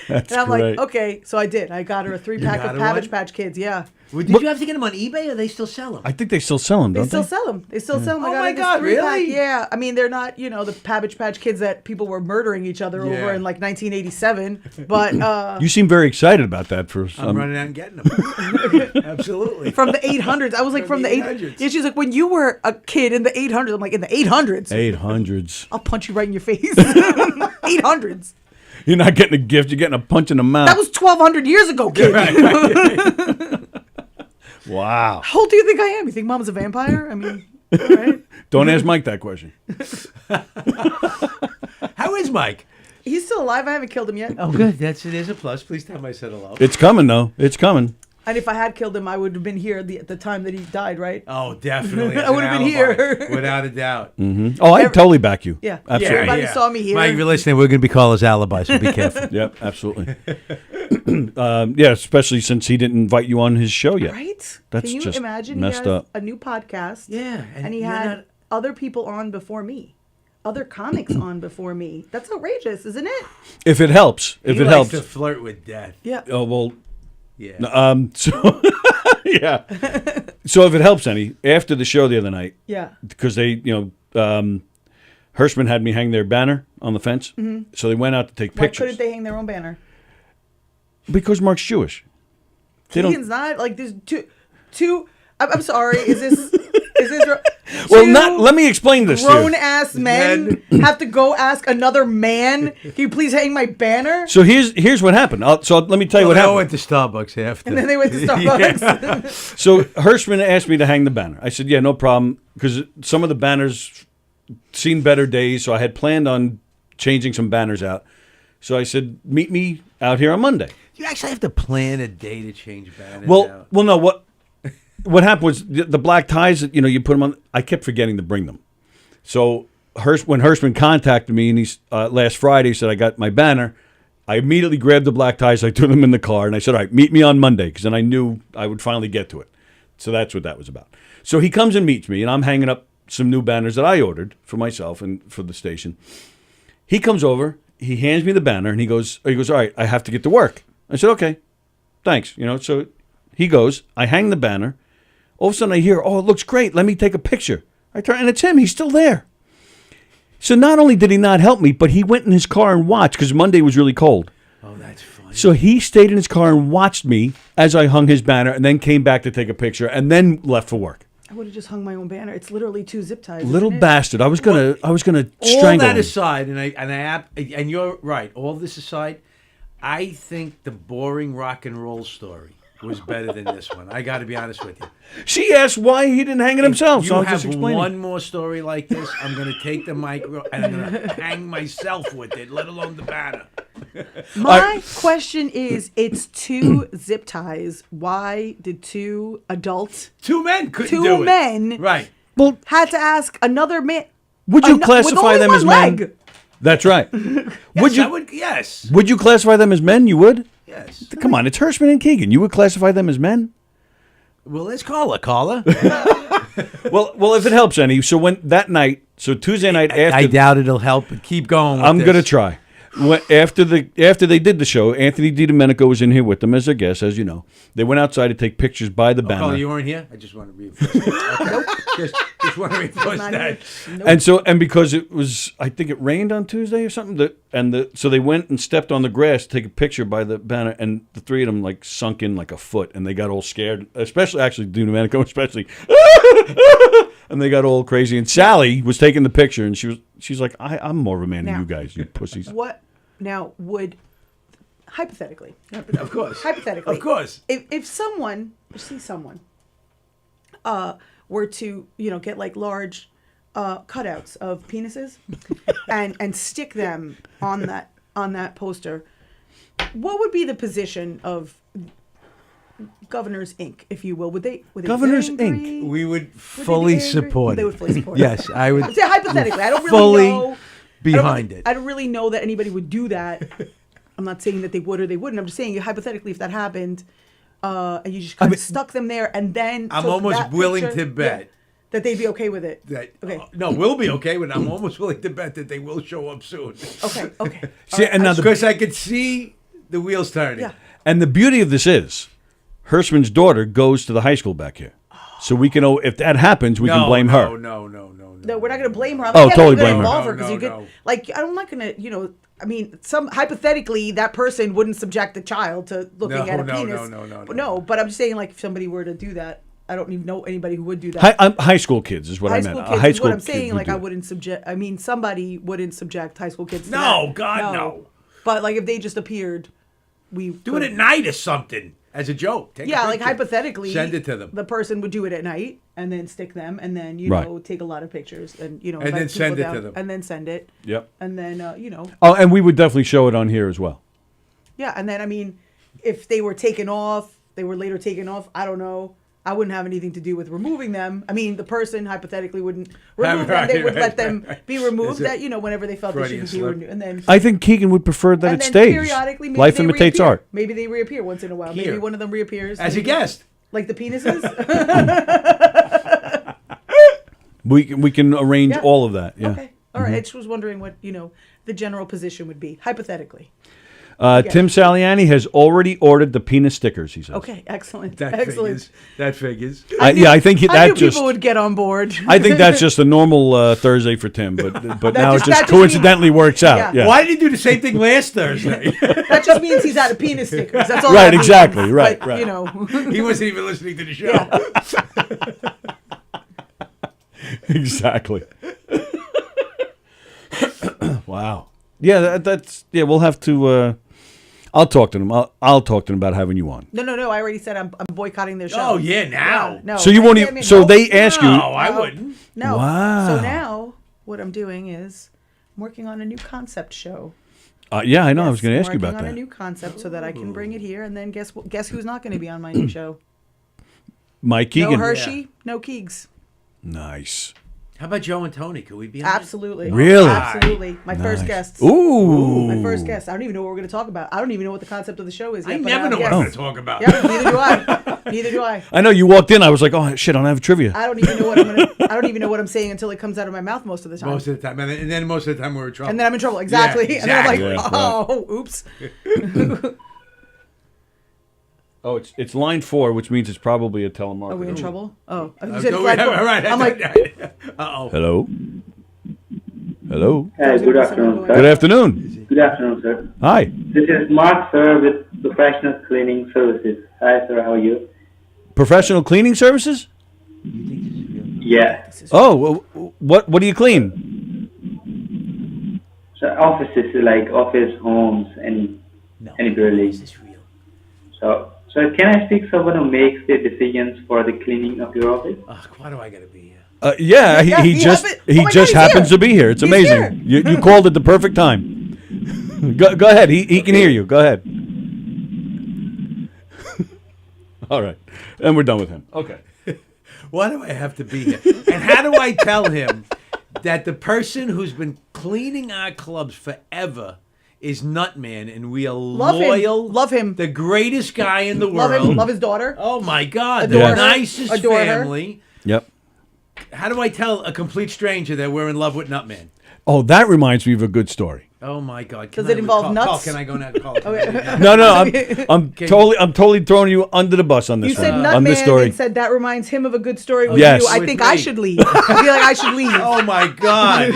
Speaker 7: That's
Speaker 11: and I'm
Speaker 7: great.
Speaker 11: like, okay. So I did. I got her a 3-pack
Speaker 14: got
Speaker 11: of
Speaker 14: her
Speaker 11: Cabbage
Speaker 14: one?
Speaker 11: Patch Kids. Yeah.
Speaker 14: Well, did you have to get them on eBay or they still sell them?
Speaker 7: I think they still sell them,
Speaker 11: They
Speaker 7: don't
Speaker 11: still
Speaker 7: they?
Speaker 11: sell them. They still sell them.
Speaker 14: Oh my God, really?
Speaker 11: Yeah. I mean, they're not, the Cabbage Patch Kids that people were murdering each other over in like 1987. But
Speaker 7: You seem very excited about that for
Speaker 14: I'm
Speaker 7: some.
Speaker 14: running out and getting them. Absolutely.
Speaker 11: from the 800s. I was like, from the 800s. Yeah, she's like, when you were a kid in the 800s. I'm like, in the 800s?
Speaker 7: 800s.
Speaker 11: I'll punch you right in your face. 800s.
Speaker 7: You're not getting a gift, you're getting a punch in the mouth.
Speaker 11: That was 1,200 years ago, kid.
Speaker 7: Wow.
Speaker 11: How old do you think I am? You think Mom's a vampire? I mean, all right.
Speaker 7: Don't ask Mike that question.
Speaker 14: How is Mike?
Speaker 11: He's still alive. I haven't killed him yet.
Speaker 14: Oh, good. It is a plus. Please tell him I said hello.
Speaker 7: It's coming, though. It's coming.
Speaker 11: And if I had killed him, I would have been here at the time that he died, right?
Speaker 14: Oh, definitely.
Speaker 11: I would have been here.
Speaker 14: Without a doubt.
Speaker 7: Mm-hmm. Oh, I totally back you.
Speaker 11: Yeah.
Speaker 7: Absolutely.
Speaker 11: Everybody saw me here.
Speaker 14: Mike, if you're listening, we're going to be called his alibi, so be careful.
Speaker 7: Yep, absolutely. Yeah, especially since he didn't invite you on his show yet.
Speaker 11: Right?
Speaker 7: That's
Speaker 11: Can you
Speaker 7: just
Speaker 11: imagine
Speaker 7: messed
Speaker 11: he has
Speaker 7: up.
Speaker 11: a new podcast?
Speaker 14: Yeah.
Speaker 11: And he had other people on before me. Other comics on before me. That's outrageous, isn't it?
Speaker 7: If it helps. If
Speaker 14: he
Speaker 7: it
Speaker 14: likes
Speaker 7: helps.
Speaker 14: to flirt with death.
Speaker 11: Yeah.
Speaker 7: Oh, well.
Speaker 14: Yeah.
Speaker 7: So, yeah. So if it helps any, after the show the other night,
Speaker 11: Yeah.
Speaker 7: because they, Hirschman had me hang their banner on the fence.
Speaker 11: Mhm.
Speaker 7: So they went out to take
Speaker 11: Why
Speaker 7: pictures.
Speaker 11: couldn't they hang their own banner?
Speaker 7: Because Mark's Jewish. They don't.
Speaker 11: Keegan's not. Like, there's two. I'm sorry. Is this
Speaker 7: Well, let me explain this to you.
Speaker 11: grown-ass men have to go ask another man, can you please hang my banner?
Speaker 7: So here's what happened. So let me tell you what
Speaker 14: I
Speaker 7: happened.
Speaker 14: went to Starbucks after.
Speaker 11: And then they went to Starbucks.
Speaker 7: So Hirschman asked me to hang the banner. I said, yeah, no problem, because some of the banners seen better days, so I had planned on changing some banners out. So I said, meet me out here on Monday.
Speaker 14: You actually have to plan a day to change banners
Speaker 7: Well, no, what happened was the black ties, you put them on. I kept forgetting to bring them. So when Hirschman contacted me and last Friday said I got my banner, I immediately grabbed the black ties. I threw them in the car and I said, all right, meet me on Monday, because then I knew I would finally get to it. So that's what that was about. So he comes and meets me, and I'm hanging up some new banners that I ordered for myself and for the station. He comes over, he hands me the banner, and he goes, all right, I have to get to work. I said, okay, thanks. So he goes, I hang the banner. All of a sudden I hear, oh, it looks great. Let me take a picture. I turn, and it's him. He's still there. So not only did he not help me, but he went in his car and watched, because Monday was really cold.
Speaker 14: Oh, that's funny.
Speaker 7: So he stayed in his car and watched me as I hung his banner, and then came back to take a picture, and then left for work.
Speaker 11: I would have just hung my own banner. It's literally 2 zip ties.
Speaker 7: Little
Speaker 11: isn't it?
Speaker 7: bastard. I was gonna
Speaker 14: All
Speaker 7: strangle
Speaker 14: that
Speaker 7: him.
Speaker 14: aside, and you're right. All this aside, I think the boring rock and roll story was better than this one. I got to be honest with you.
Speaker 7: She asked why he didn't hang it himself.
Speaker 14: You
Speaker 7: So I was
Speaker 14: have
Speaker 7: just explaining.
Speaker 14: one more story like this, I'm going to take the mic and I'm going to hang myself with it, let alone the banner.
Speaker 11: My question is, it's 2 zip ties. Why did 2 adults,
Speaker 14: 2 men couldn't
Speaker 11: 2
Speaker 14: do it.
Speaker 11: men,
Speaker 14: Right.
Speaker 11: had to ask another man?
Speaker 7: Would you
Speaker 11: with
Speaker 7: classify
Speaker 11: only
Speaker 7: them
Speaker 11: one
Speaker 7: as
Speaker 11: leg.
Speaker 7: men? That's right.
Speaker 14: Yes.
Speaker 7: Would you classify them as men? You would?
Speaker 14: Yes.
Speaker 7: Come on, it's Hirschman and Keegan. You would classify them as men?
Speaker 14: Well, let's call her, caller.
Speaker 7: Well, if it helps any. So that night, so Tuesday night after,
Speaker 14: I doubt it'll help. But keep going.
Speaker 7: I'm gonna try. After they did the show, Anthony DiDomenico was in here with them as a guest, as you know. They went outside to take pictures by the banner.
Speaker 14: Oh, you weren't here? I just want to reinforce that. Nope. Just want to reinforce that.
Speaker 7: Nope. And because it was, I think it rained on Tuesday or something, so they went and stepped on the grass to take a picture by the banner, and the three of them like sunk in like a foot, and they got all scared, especially actually DiDomenico, especially, and they got all crazy. And Sallie was taking the picture, and she's like, I'm more of a man than you guys, you pussies.
Speaker 11: What now would hypothetically?
Speaker 14: Of course.
Speaker 11: Hypothetically,
Speaker 14: Of course.
Speaker 11: If someone were to get like large cutouts of penises and stick them on that poster, what would be the position of Governors Inc., if you will? Would they
Speaker 7: Governors
Speaker 11: get angry?
Speaker 7: Inc.
Speaker 14: We would fully support
Speaker 11: They
Speaker 14: it.
Speaker 11: would fully support it.
Speaker 14: Yes, I would.
Speaker 11: Say hypothetically, I don't really
Speaker 14: fully
Speaker 11: know.
Speaker 14: behind it.
Speaker 11: I don't really know that anybody would do that. I'm not saying that they would or they wouldn't. I'm just saying hypothetically, if that happened, and you just kind of stuck them there, and then
Speaker 14: I'm
Speaker 11: took
Speaker 14: almost
Speaker 11: that
Speaker 14: willing
Speaker 11: picture,
Speaker 14: to bet
Speaker 11: that they'd be okay with it.
Speaker 14: Okay. No, we'll be okay with it. I'm almost willing to bet that they will show up soon.
Speaker 11: Okay.
Speaker 7: See, and now
Speaker 14: because I could see the wheels turning.
Speaker 11: Yeah.
Speaker 7: And the beauty of this is, Hirschman's daughter goes to the high school back here, so we can. If that happens, we can blame her.
Speaker 14: No.
Speaker 11: No, we're not going to blame her. I'm
Speaker 7: Oh,
Speaker 11: not
Speaker 7: totally
Speaker 11: gonna
Speaker 7: blame her.
Speaker 11: involve her
Speaker 14: No,
Speaker 11: because you
Speaker 14: no.
Speaker 11: could like. I'm not going to. I mean, hypothetically, that person wouldn't subject the child to looking at a penis. No. But I'm just saying, like, if somebody were to do that, I don't even know anybody who would do that.
Speaker 7: High school kids is what I meant.
Speaker 11: High school kids
Speaker 7: High
Speaker 11: is
Speaker 7: school
Speaker 11: what I'm saying.
Speaker 7: kid would
Speaker 11: Like,
Speaker 7: do
Speaker 11: I
Speaker 7: it.
Speaker 11: wouldn't subject. I mean, somebody wouldn't subject high school kids to
Speaker 14: No,
Speaker 11: that.
Speaker 14: God, no.
Speaker 11: But like, if they just appeared, we
Speaker 14: Do it at night or something as a joke. Take a
Speaker 11: yeah, like
Speaker 14: picture.
Speaker 11: hypothetically,
Speaker 14: Send it to them.
Speaker 11: The person would do it at night and then stick them, and then
Speaker 7: Right.
Speaker 11: take a lot of pictures, and
Speaker 14: And
Speaker 11: invite
Speaker 14: then
Speaker 11: people
Speaker 14: send it
Speaker 11: down,
Speaker 14: to them.
Speaker 11: and then send it.
Speaker 7: Yep.
Speaker 11: And then
Speaker 7: Oh, and we would definitely show it on here as well.
Speaker 11: yeah, and then I mean, if they were taken off, they were later taken off. I don't know. I wouldn't have anything to do with removing them. I mean, the person hypothetically wouldn't remove them. They would let them be removed. That whenever they felt they should be removed, and then
Speaker 7: I think Keegan would prefer that
Speaker 11: and
Speaker 7: it
Speaker 11: then
Speaker 7: stays.
Speaker 11: periodically, maybe
Speaker 7: Life
Speaker 11: they
Speaker 7: imitates
Speaker 11: reappear.
Speaker 7: art.
Speaker 11: Maybe they reappear once in a while. Maybe
Speaker 14: Here.
Speaker 11: one of them reappears
Speaker 14: As a
Speaker 11: maybe-
Speaker 14: guest.
Speaker 11: like the penises.
Speaker 7: We can arrange
Speaker 11: Yeah.
Speaker 7: all of that. Yeah.
Speaker 11: Okay. All right. I just was wondering what the general position would be hypothetically.
Speaker 7: Tim Saliani has already ordered the penis stickers. He says.
Speaker 11: Okay. Excellent.
Speaker 14: That
Speaker 11: Excellent.
Speaker 14: figures.
Speaker 7: I think
Speaker 11: I knew
Speaker 7: that just.
Speaker 11: people would get on board.
Speaker 7: I think that's just a normal Thursday for Tim, but now it
Speaker 11: that
Speaker 7: just
Speaker 11: just
Speaker 7: coincidentally works out.
Speaker 11: Yeah.
Speaker 7: Yeah.
Speaker 14: Why did he do the same thing last Thursday?
Speaker 11: That just means he's out of penis stickers. That's all.
Speaker 7: Right,
Speaker 11: that means.
Speaker 7: exactly, right,
Speaker 11: But,
Speaker 7: right.
Speaker 14: He wasn't even listening to the show.
Speaker 11: Yeah.
Speaker 7: Exactly. Wow. Yeah, that's We'll have to. I'll talk to them. I'll talk to them about having you on.
Speaker 11: No. I already said I'm boycotting their show.
Speaker 14: Oh yeah, now.
Speaker 11: Yeah, no.
Speaker 7: So you won't
Speaker 11: I
Speaker 7: even.
Speaker 11: mean,
Speaker 7: So
Speaker 11: no,
Speaker 7: they ask you.
Speaker 14: No, I wouldn't.
Speaker 11: No.
Speaker 7: Wow.
Speaker 11: So now what I'm doing is I'm working on a new concept show.
Speaker 7: Yeah, I know. I was
Speaker 11: Yes,
Speaker 7: going to ask you
Speaker 11: working
Speaker 7: about
Speaker 11: on a
Speaker 7: that.
Speaker 11: new concept so that I can bring it here, and then guess who's not going to be on my new show?
Speaker 7: Mike Keegan.
Speaker 11: No Hershey, no Keegs.
Speaker 7: Nice.
Speaker 14: How about Joe and Tony? Could we be on
Speaker 11: Absolutely.
Speaker 7: Really?
Speaker 11: Absolutely. My first
Speaker 7: Nice.
Speaker 11: guests.
Speaker 7: Ooh.
Speaker 11: My first guest. I don't even know what we're going to talk about. I don't even know what the concept of the show is yet.
Speaker 14: I
Speaker 11: but
Speaker 14: never know what
Speaker 11: yes.
Speaker 14: I'm going to talk about.
Speaker 11: Yeah, neither do I. Neither do I.
Speaker 7: I know you walked in. I was like, oh shit, I don't have trivia.
Speaker 11: I don't even know what I'm gonna. I don't even know what I'm saying until it comes out of my mouth most of the time.
Speaker 14: Most of the time. And then most of the time we're in trouble.
Speaker 11: And then I'm in trouble. Exactly.
Speaker 14: Yeah,
Speaker 11: And then I'm like,
Speaker 14: exactly.
Speaker 11: oh, oops.
Speaker 7: Oh, it's line 4, which means it's probably a telemarketer.
Speaker 11: Are we in trouble? Oh, I
Speaker 14: No,
Speaker 11: said
Speaker 14: we
Speaker 11: flag
Speaker 14: have-
Speaker 11: four.
Speaker 14: all right,
Speaker 11: I'm like,
Speaker 14: uh-oh.
Speaker 7: Hello. Hello.
Speaker 12: Hi, good afternoon, sir.
Speaker 7: Good afternoon.
Speaker 12: Good afternoon, sir.
Speaker 7: Hi.
Speaker 12: This is Mark, sir, with Professional Cleaning Services. Hi, sir. How are you?
Speaker 7: Professional cleaning services?
Speaker 12: Yeah.
Speaker 7: Oh, what do you clean?
Speaker 12: So offices, like office, homes, any building. So can I speak to someone who makes the decisions for the cleaning of your office?
Speaker 14: Why do I got to be here?
Speaker 7: Yeah,
Speaker 11: Yeah,
Speaker 7: he
Speaker 11: he
Speaker 7: just
Speaker 11: happen- oh my
Speaker 7: just
Speaker 11: God, he's
Speaker 7: happens
Speaker 11: here.
Speaker 7: to be here. It's
Speaker 11: He's
Speaker 7: amazing. You called at the perfect time. Go ahead. He can hear you. Go ahead. All right, and we're done with him. Okay.
Speaker 14: Why do I have to be here? And how do I tell him that the person who's been cleaning our clubs forever is Nutman, and we are
Speaker 11: Love
Speaker 14: loyal.
Speaker 11: him. Love him.
Speaker 14: The greatest guy in the
Speaker 11: Love
Speaker 14: world.
Speaker 11: him. Love his daughter.
Speaker 14: Oh my God,
Speaker 11: Adore
Speaker 14: the
Speaker 11: her.
Speaker 14: nicest
Speaker 11: Adore her.
Speaker 14: family.
Speaker 7: Yep.
Speaker 14: How do I tell a complete stranger that we're in love with Nutman?
Speaker 7: Oh, that reminds me of a good story.
Speaker 14: Oh my God!
Speaker 11: Does it involve
Speaker 14: call,
Speaker 11: nuts?
Speaker 14: Call, can I go now? Call.
Speaker 7: No, I'm totally throwing you under the bus on this
Speaker 11: You said
Speaker 7: one. On this
Speaker 11: Nutman
Speaker 7: story.
Speaker 11: and said that reminds him of a good story with
Speaker 7: Yes.
Speaker 11: you. I
Speaker 14: With
Speaker 11: think
Speaker 14: me.
Speaker 11: I should leave. I feel like I should leave.
Speaker 14: Oh my God!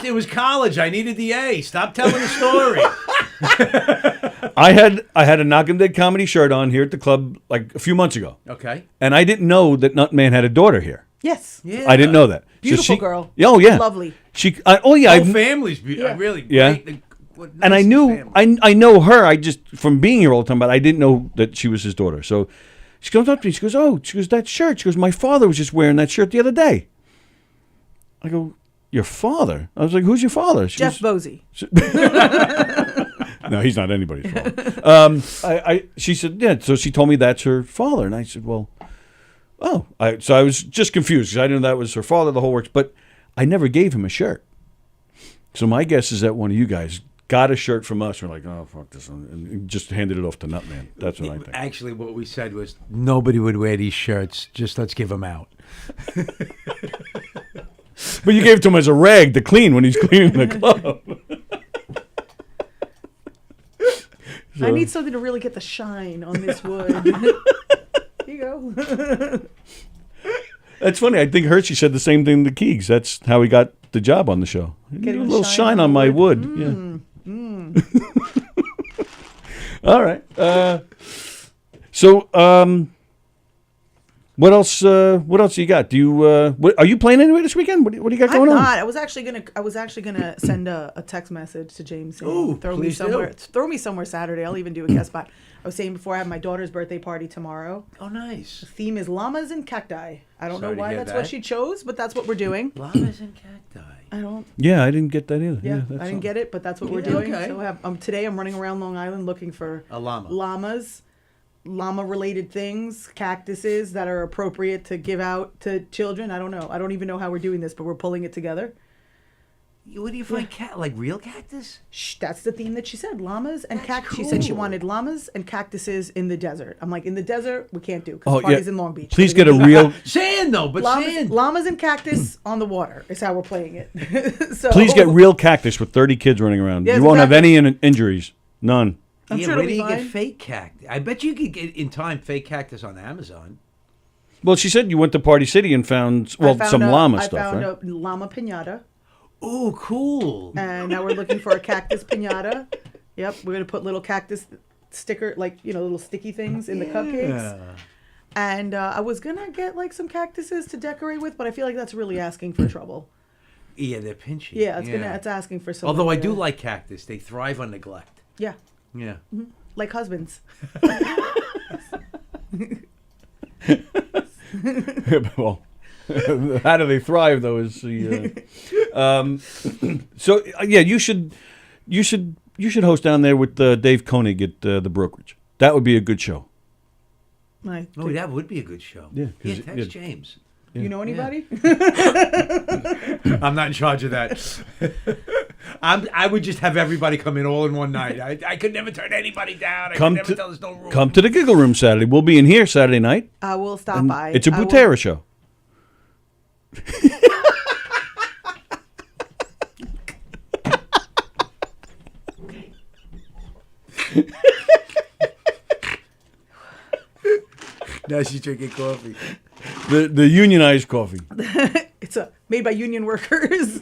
Speaker 14: It was college. I needed the A. Stop telling the story.
Speaker 7: I had a Knockem Dead comedy shirt on here at the club like a few months ago.
Speaker 14: Okay.
Speaker 7: And I didn't know that Nutman had a daughter here.
Speaker 11: Yes.
Speaker 14: Yeah.
Speaker 7: I didn't know that.
Speaker 11: Beautiful girl.
Speaker 7: Oh yeah.
Speaker 11: Lovely.
Speaker 14: Whole family's really
Speaker 7: Yeah.
Speaker 14: great. What
Speaker 7: And I
Speaker 14: nice
Speaker 7: knew
Speaker 14: family.
Speaker 7: I know her. I just from being here all the time, but I didn't know that she was his daughter. So she comes up to me. She goes, that shirt. She goes, my father was just wearing that shirt the other day. I go, your father? I was like, who's your father? She
Speaker 11: Jeff
Speaker 7: goes,
Speaker 11: Bosey.
Speaker 7: No, he's not anybody's father. She said, yeah. So she told me that's her father, and I said, well, oh. So I was just confused because I didn't know that was her father. The whole works, but I never gave him a shirt. So my guess is that one of you guys got a shirt from us. We're like, oh fuck this, and just handed it off to Nutman. That's what I think.
Speaker 14: Actually, what we said was nobody would wear these shirts. Just let's give them out.
Speaker 7: But you gave it to him as a rag to clean when he's cleaning the club.
Speaker 11: I need something to really get the shine on this wood. Here you go.
Speaker 7: That's funny. I think Hershey said the same thing to Keegs. That's how he got the job on the show.
Speaker 11: Getting
Speaker 7: a little shine on my wood. Yeah. All right. So, what else? What else you got? Do you? Are you playing anyway this weekend? What do you got going
Speaker 11: I'm
Speaker 7: on?
Speaker 11: not. I was actually gonna send a text message to James saying,
Speaker 14: Ooh,
Speaker 11: throw me
Speaker 14: please do.
Speaker 11: somewhere. Throw me somewhere Saturday. I'll even do a guest spot. I was saying before I have my daughter's birthday party tomorrow.
Speaker 14: Oh, nice.
Speaker 11: The theme is llamas and cacti. I don't
Speaker 14: Sorry
Speaker 11: know
Speaker 14: to
Speaker 11: why
Speaker 14: hear
Speaker 11: that's
Speaker 14: that.
Speaker 11: what she chose, but that's what we're doing.
Speaker 14: Llamas and cacti.
Speaker 11: I don't.
Speaker 7: Yeah, I didn't get that either.
Speaker 11: Yeah,
Speaker 7: that's
Speaker 11: I didn't get it, but that's what we're
Speaker 14: Yeah,
Speaker 11: doing.
Speaker 14: okay.
Speaker 11: So today I'm running around Long Island looking for
Speaker 14: A llama.
Speaker 11: llamas, llama-related things, cactuses that are appropriate to give out to children. I don't know. I don't even know how we're doing this, but we're pulling it together.
Speaker 14: What do you find? Like real cactus?
Speaker 11: Shh, that's the theme that she said. Llamas and cactus. She said she wanted llamas and cactuses in the desert. I'm like, in the desert, we can't do because the party's in Long Beach.
Speaker 7: Please get a real.
Speaker 14: Sand though, but sand.
Speaker 11: Llamas and cactus on the water is how we're playing it. So
Speaker 7: Please get real cactus with 30 kids running around.
Speaker 11: Yes,
Speaker 7: you won't have
Speaker 11: exactly.
Speaker 7: any injuries. None.
Speaker 11: I'm
Speaker 14: Yeah,
Speaker 11: sure
Speaker 14: where
Speaker 11: it'll
Speaker 14: do
Speaker 11: be
Speaker 14: you get
Speaker 11: fine.
Speaker 14: fake cactus? I bet you could get in time fake cactus on Amazon.
Speaker 7: Well, she said you went to Party City and found some llama stuff,
Speaker 11: I found
Speaker 7: right?
Speaker 11: a llama piñata.
Speaker 14: Oh, cool.
Speaker 11: And now we're looking for a cactus piñata. Yep, we're gonna put little cactus sticker, like little sticky things in the cupcakes. And I was gonna get like some cactuses to decorate with, but I feel like that's really asking for trouble.
Speaker 14: Yeah, they're pinchy.
Speaker 11: Yeah, it's asking for some.
Speaker 14: Although I do like cactus, they thrive on neglect.
Speaker 11: Yeah,
Speaker 14: Yeah.
Speaker 11: like husbands.
Speaker 7: Well, how do they thrive though? Is the so yeah, you should host down there with Dave Koenig at the brokerage. That would be a good show.
Speaker 14: Oh, that would be a good show.
Speaker 7: Yeah,
Speaker 14: Yeah,
Speaker 7: 'cause
Speaker 14: text James.
Speaker 11: You know anybody?
Speaker 14: I'm not in charge of that. I would just have everybody come in all in one night. I could never turn anybody down. I could never tell there's no rules.
Speaker 7: Come to the Giggle Room Saturday. We'll be in here Saturday night.
Speaker 11: I will stop
Speaker 7: and
Speaker 11: by.
Speaker 7: It's a
Speaker 11: I will-
Speaker 7: Butera show.
Speaker 14: Now she's drinking coffee.
Speaker 7: The unionized coffee.
Speaker 11: It's made by union workers.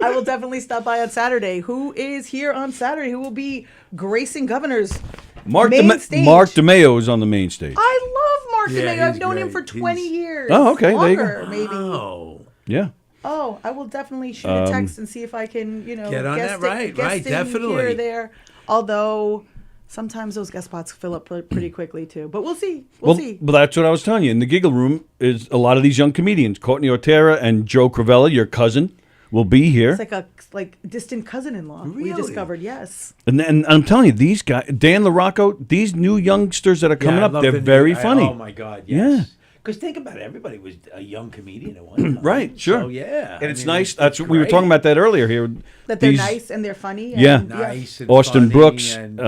Speaker 11: I will definitely stop by on Saturday. Who is here on Saturday? Who will be gracing Governor's main stage?
Speaker 7: Mark DeMeo is on the main stage.
Speaker 11: I love Mark
Speaker 14: Yeah,
Speaker 11: DeMeo. I've
Speaker 14: he's
Speaker 11: known him
Speaker 14: great.
Speaker 11: for 20 years.
Speaker 7: Oh, okay, there you go.
Speaker 11: Longer, maybe.
Speaker 14: Oh.
Speaker 7: Yeah.
Speaker 11: Oh, I will definitely shoot a text and see if I can,
Speaker 14: Get on
Speaker 11: guest
Speaker 14: that, right,
Speaker 11: guest in
Speaker 14: definitely.
Speaker 11: here or there. Although sometimes those guest spots fill up pretty quickly too. But we'll see. We'll see.
Speaker 7: Well, that's what I was telling you. In the Giggle Room is a lot of these young comedians. Courtney Ortera and Joe Cravella, your cousin, will be here.
Speaker 11: It's like a distant cousin-in-law. We
Speaker 14: Really?
Speaker 11: discovered, yes.
Speaker 7: And I'm telling you, these guys, Dan LaRocco, these new youngsters that are coming
Speaker 14: I
Speaker 7: up,
Speaker 14: love
Speaker 7: they're
Speaker 14: the-
Speaker 7: very funny.
Speaker 14: Oh my God, yes. Because think about it, everybody was a young comedian at one time.
Speaker 7: Right, sure.
Speaker 14: So, yeah.
Speaker 7: And it's nice. That's we were talking about that earlier here.
Speaker 11: That they're nice and they're funny. And,
Speaker 7: Yeah.
Speaker 14: Nice and
Speaker 7: Austin
Speaker 14: funny
Speaker 7: Brooks.
Speaker 14: and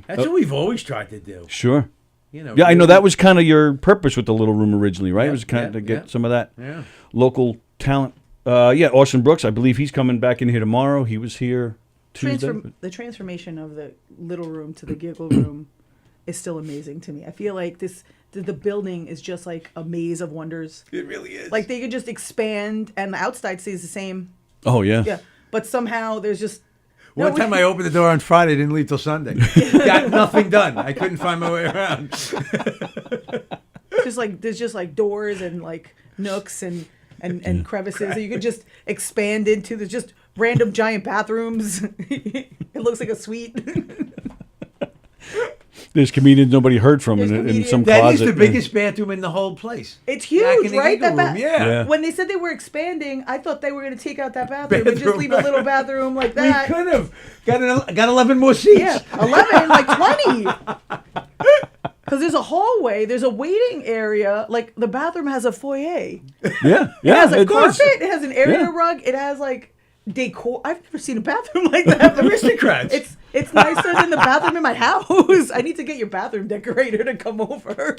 Speaker 14: that's what we've always tried to do.
Speaker 7: Sure.
Speaker 14: You know,
Speaker 7: yeah, I know
Speaker 14: really-
Speaker 7: that was kind of your purpose with the Little Room originally, right?
Speaker 14: Yep,
Speaker 7: It was kind of
Speaker 14: yep,
Speaker 7: to get
Speaker 14: yep.
Speaker 7: some of that
Speaker 14: Yeah.
Speaker 7: local talent. Yeah, Austin Brooks, I believe he's coming back in here tomorrow. He was here Tuesday.
Speaker 11: The transformation of the Little Room to the Giggle Room is still amazing to me. I feel like the building is just like a maze of wonders.
Speaker 14: It really is.
Speaker 11: Like they could just expand, and the outside stays the same.
Speaker 7: Oh yeah.
Speaker 11: Yeah, but somehow there's just
Speaker 14: One time I opened the door on Friday, didn't leave till Sunday. Got nothing done. I couldn't find my way around.
Speaker 11: just like there's just like doors and like nooks and crevices that you could just expand into. There's just random giant bathrooms. It looks like a suite.
Speaker 7: There's comedians nobody heard from in some
Speaker 14: That
Speaker 7: closet.
Speaker 14: is the biggest bathroom in the whole place.
Speaker 11: It's
Speaker 14: Back
Speaker 11: huge,
Speaker 14: in the
Speaker 11: right?
Speaker 14: Giggle Room, yeah.
Speaker 11: When they said they were expanding, I thought they were going to take out that bathroom and just
Speaker 14: Bathroom.
Speaker 11: leave a little bathroom like that.
Speaker 14: We could have got 11 more seats.
Speaker 11: Yeah, 11, like 20. Because there's a hallway, there's a waiting area. Like the bathroom has a foyer.
Speaker 7: Yeah,
Speaker 11: It has a
Speaker 7: it does.
Speaker 11: carpet. It has an area
Speaker 7: Yeah.
Speaker 11: rug. It has like decor. I've never seen a bathroom like that.
Speaker 14: Aristocrats.
Speaker 11: It's nicer than the bathroom in my house. I need to get your bathroom decorator to come over.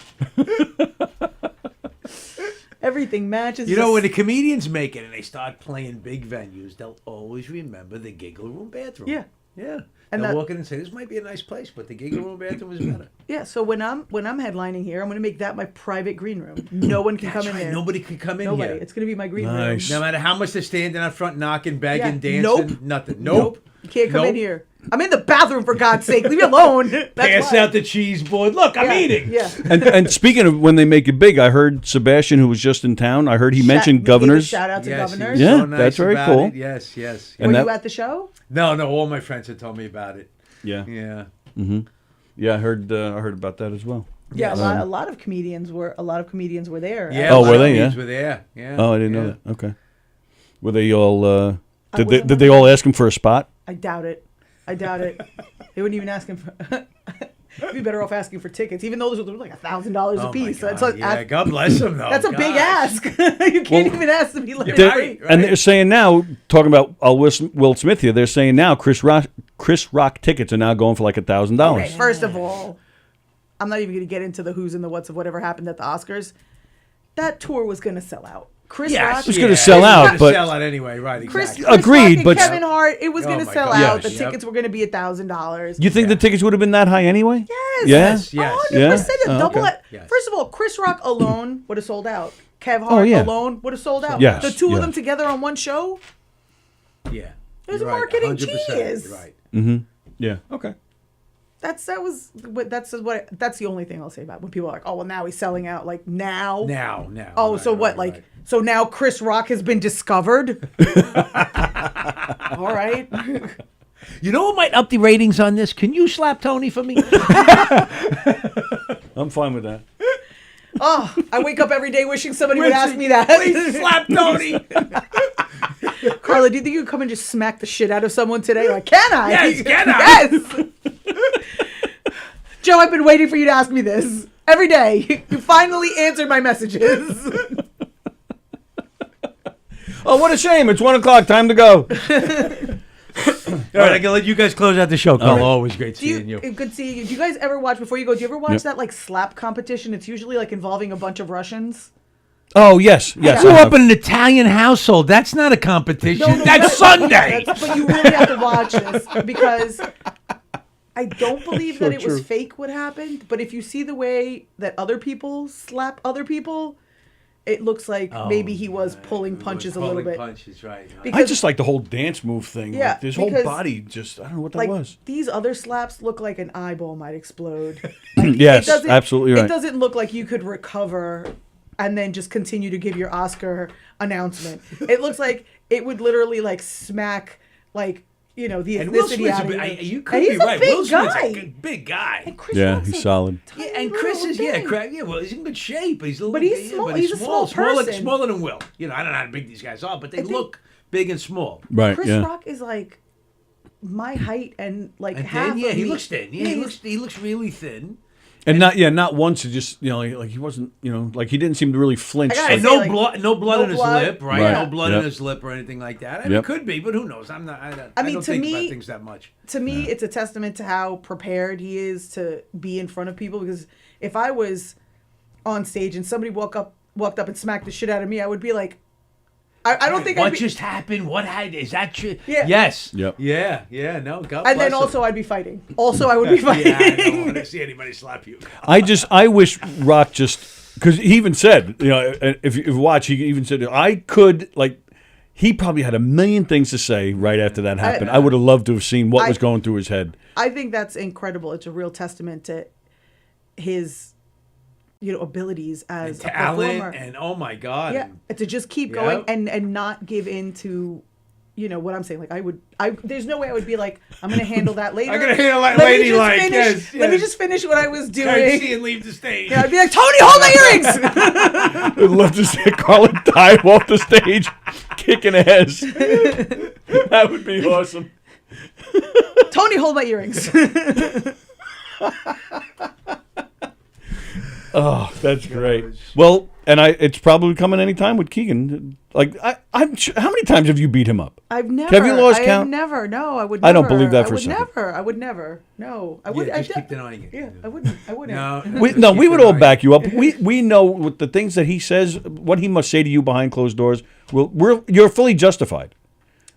Speaker 11: Everything matches.
Speaker 14: You know, when the comedians make it and they start playing big venues, they'll always remember the Giggle Room bathroom.
Speaker 11: Yeah.
Speaker 14: Yeah.
Speaker 11: And
Speaker 14: They'll
Speaker 11: that-
Speaker 14: walk in and say, this might be a nice place, but the Giggle Room bathroom was better.
Speaker 11: Yeah, so when I'm headlining here, I'm going to make that my private green room. No one can come in there.
Speaker 14: Nobody can come in
Speaker 11: Nobody.
Speaker 14: here.
Speaker 11: It's going to be my green
Speaker 7: Nice.
Speaker 14: No matter how much they're standing out front, knocking, begging,
Speaker 11: Yeah.
Speaker 14: dancing,
Speaker 11: Nope.
Speaker 14: nothing. Nope.
Speaker 11: You can't come in
Speaker 14: Nope.
Speaker 11: here. I'm in the bathroom, for God's sake. Leave me alone. That's
Speaker 14: Pass
Speaker 11: why.
Speaker 14: out the cheese board. Look, I'm
Speaker 11: Yeah,
Speaker 14: eating.
Speaker 11: Yeah.
Speaker 7: And speaking of when they make it big, I heard Sebastian, who was just in town. I heard he mentioned governors.
Speaker 11: Shout out to
Speaker 14: Yes,
Speaker 11: governors.
Speaker 14: he was
Speaker 7: Yeah,
Speaker 14: so nice
Speaker 7: that's very
Speaker 14: about
Speaker 7: cool.
Speaker 14: it. Yes, yes.
Speaker 7: And
Speaker 11: Were
Speaker 7: that-
Speaker 11: you at the show?
Speaker 14: No, all my friends had told me about it.
Speaker 7: Yeah.
Speaker 14: Yeah.
Speaker 7: Mm-hmm. Yeah, I heard about that as well.
Speaker 11: Yeah, a lot of comedians were there.
Speaker 14: Yeah.
Speaker 7: Oh,
Speaker 14: a lot
Speaker 7: were
Speaker 14: of
Speaker 7: they?
Speaker 14: comedians
Speaker 7: Yeah.
Speaker 14: were there. Yeah.
Speaker 7: Oh, I didn't know that. Okay. Were they all? Did
Speaker 11: wasn't
Speaker 7: they all ask him for a spot?
Speaker 11: I doubt it. They wouldn't even ask him for. You'd be better off asking for tickets, even though those were like $1,000 a
Speaker 14: Oh,
Speaker 11: piece.
Speaker 14: my
Speaker 11: That's
Speaker 14: God.
Speaker 11: like,
Speaker 14: Yeah, God bless him, though.
Speaker 11: That's a big
Speaker 14: Gosh.
Speaker 11: ask. You can't even ask to be let
Speaker 7: They're- And they're saying now, talking about Will Smith here, they're saying now Chris Rock tickets are now going for like $1,000.
Speaker 11: Okay, first of all, I'm not even going to get into the who's and the whats of whatever happened at the Oscars. That tour was going to sell out. Chris Rock
Speaker 7: it was going to sell out, but
Speaker 14: sell out anyway, right?
Speaker 11: Chris
Speaker 14: Exactly.
Speaker 7: Agreed,
Speaker 11: Rock and
Speaker 7: but-
Speaker 11: Kevin Hart, it was
Speaker 14: Oh
Speaker 11: going to
Speaker 14: my
Speaker 11: sell
Speaker 14: God.
Speaker 11: out.
Speaker 14: Yes.
Speaker 11: The
Speaker 14: Yep.
Speaker 11: tickets were going to be $1,000.
Speaker 7: you think the tickets would have been that high anyway?
Speaker 11: Yes.
Speaker 7: Yeah.
Speaker 14: Yes.
Speaker 11: 100%.
Speaker 7: Yeah? Oh,
Speaker 11: Double
Speaker 7: okay.
Speaker 11: it.
Speaker 14: Yes.
Speaker 11: First of all, Chris Rock alone would have sold out. Kev Hart
Speaker 7: Oh, yeah.
Speaker 11: alone would have sold out.
Speaker 7: Yes,
Speaker 11: The two
Speaker 7: yes.
Speaker 11: of them together on one show,
Speaker 14: Yeah.
Speaker 11: it was a
Speaker 14: You're right,
Speaker 11: marketing
Speaker 14: 100%.
Speaker 11: genius.
Speaker 14: You're right.
Speaker 7: Mm-hmm. Yeah. Okay.
Speaker 11: That's the only thing I'll say about it. When people are like, oh well, now he's selling out. Like now.
Speaker 14: Now.
Speaker 11: Oh,
Speaker 14: Right,
Speaker 11: so what?
Speaker 14: right,
Speaker 11: Like,
Speaker 14: right.
Speaker 11: so now Chris Rock has been discovered. All right.
Speaker 14: You know what might up the ratings on this? Can you slap Tony for me?
Speaker 7: I'm fine with that.
Speaker 11: Oh, I wake up every day wishing somebody would ask me that.
Speaker 14: Please slap Tony.
Speaker 11: Carla, do you think you could come and just smack the shit out of someone today? Like, can I?
Speaker 14: Yes, can I?
Speaker 11: Yes. Joe, I've been waiting for you to ask me this every day. You finally answered my messages.
Speaker 7: Oh, what a shame! It's 1 o'clock. Time to go.
Speaker 14: All right, I can let you guys close out the show. Carl, always great
Speaker 11: Do you,
Speaker 14: seeing you.
Speaker 11: good seeing you. Do you guys ever watch, before you go, do you ever watch
Speaker 7: Yep.
Speaker 11: that like slap competition? It's usually like involving a bunch of Russians.
Speaker 7: Oh yes, yes.
Speaker 14: Grew
Speaker 7: I
Speaker 14: up
Speaker 7: have.
Speaker 14: in an Italian household. That's not a competition.
Speaker 11: No,
Speaker 14: That's Sunday.
Speaker 11: But you really have to watch this because I don't believe
Speaker 7: So
Speaker 11: that it was
Speaker 7: true.
Speaker 11: fake what happened. But if you see the way that other people slap other people, it looks like maybe he was pulling punches a little bit.
Speaker 14: Punches, right.
Speaker 7: I just like the whole dance move thing.
Speaker 11: Yeah,
Speaker 7: Like, his whole
Speaker 11: because,
Speaker 7: body just, I don't know what that
Speaker 11: like
Speaker 7: was.
Speaker 11: these other slaps look like an eyeball might explode.
Speaker 7: Yes,
Speaker 11: It doesn't-
Speaker 7: absolutely right.
Speaker 11: It doesn't look like you could recover and then just continue to give your Oscar announcement. It looks like it would literally like smack like, you know, the
Speaker 14: And Will
Speaker 11: ethnicity
Speaker 14: Smith's
Speaker 11: out of
Speaker 14: you
Speaker 11: you.
Speaker 14: could
Speaker 11: And
Speaker 14: be
Speaker 11: he's a
Speaker 14: right.
Speaker 11: big
Speaker 14: Will Smith's
Speaker 11: guy.
Speaker 14: a good, big guy.
Speaker 11: And Chris
Speaker 7: Yeah,
Speaker 11: Rock's
Speaker 7: he's
Speaker 11: a
Speaker 7: solid.
Speaker 14: Yeah, and
Speaker 11: little
Speaker 14: Chris is
Speaker 11: thing.
Speaker 14: well, he's in good shape. He's a little,
Speaker 11: But he's
Speaker 14: yeah,
Speaker 11: small.
Speaker 14: but
Speaker 11: He's a small person.
Speaker 14: smaller than Will. You know, I don't know how big these guys are, but they
Speaker 11: I think-
Speaker 14: look big and small.
Speaker 7: Right.
Speaker 11: Chris
Speaker 7: yeah.
Speaker 11: Rock is like my height and like
Speaker 14: And
Speaker 11: half
Speaker 14: then, yeah,
Speaker 11: of
Speaker 14: he
Speaker 11: me.
Speaker 14: looks thin. Yeah,
Speaker 11: he's-
Speaker 14: he looks really thin.
Speaker 7: And not once. It just like he wasn't like he didn't seem to really flinch.
Speaker 14: And no blood in his lip, right?
Speaker 7: Right.
Speaker 14: No blood
Speaker 7: Yep.
Speaker 14: in his lip or anything like that. I mean, it could be, but who knows? I don't think about things that much.
Speaker 11: To me, it's a testament to how prepared he is to be in front of people. Because if I was on stage and somebody walked up and smacked the shit out of me, I would be like, I don't think.
Speaker 14: What just happened? Is that true?
Speaker 11: Yeah.
Speaker 14: Yes.
Speaker 7: Yep.
Speaker 14: Yeah. No. God
Speaker 11: And
Speaker 14: bless
Speaker 11: then
Speaker 14: him.
Speaker 11: also I'd be fighting. Also, I would be fighting.
Speaker 14: Yeah, I don't want to see anybody slap you.
Speaker 7: I wish Rock just because he even said if you watch he even said I could he probably had a million things to say right after that happened. I would have loved to have seen what was going through his head.
Speaker 11: I think that's incredible. It's a real testament to his abilities as a
Speaker 14: talent
Speaker 11: performer.
Speaker 14: and oh my God.
Speaker 11: Yeah, to just keep going and not give in to, what I'm saying. Like there's no way I would be like, I'm gonna handle that later.
Speaker 14: I'm gonna handle that
Speaker 11: Let me
Speaker 14: lady
Speaker 11: just
Speaker 14: like
Speaker 11: finish,
Speaker 14: yes.
Speaker 11: Let me just finish what I was doing.
Speaker 14: and leave the stage.
Speaker 11: Yeah, I'd be like, Tony, hold my earrings.
Speaker 7: I'd love to see Carla dive off the stage, kicking ass. That would be awesome.
Speaker 11: Tony, hold my earrings.
Speaker 7: Oh, that's great. Well, and it's probably coming anytime with Keegan. Like, I'm sure, how many times have you beat him up?
Speaker 11: I've never.
Speaker 7: Have you lost count?
Speaker 11: I've never. No, I would never.
Speaker 7: I don't believe that for a second.
Speaker 11: I would never. No, I would.
Speaker 14: Just keep denying it.
Speaker 11: Yeah, I wouldn't. I wouldn't.
Speaker 7: We would all back you up. We know with the things that he says, what he must say to you behind closed doors. You're fully justified.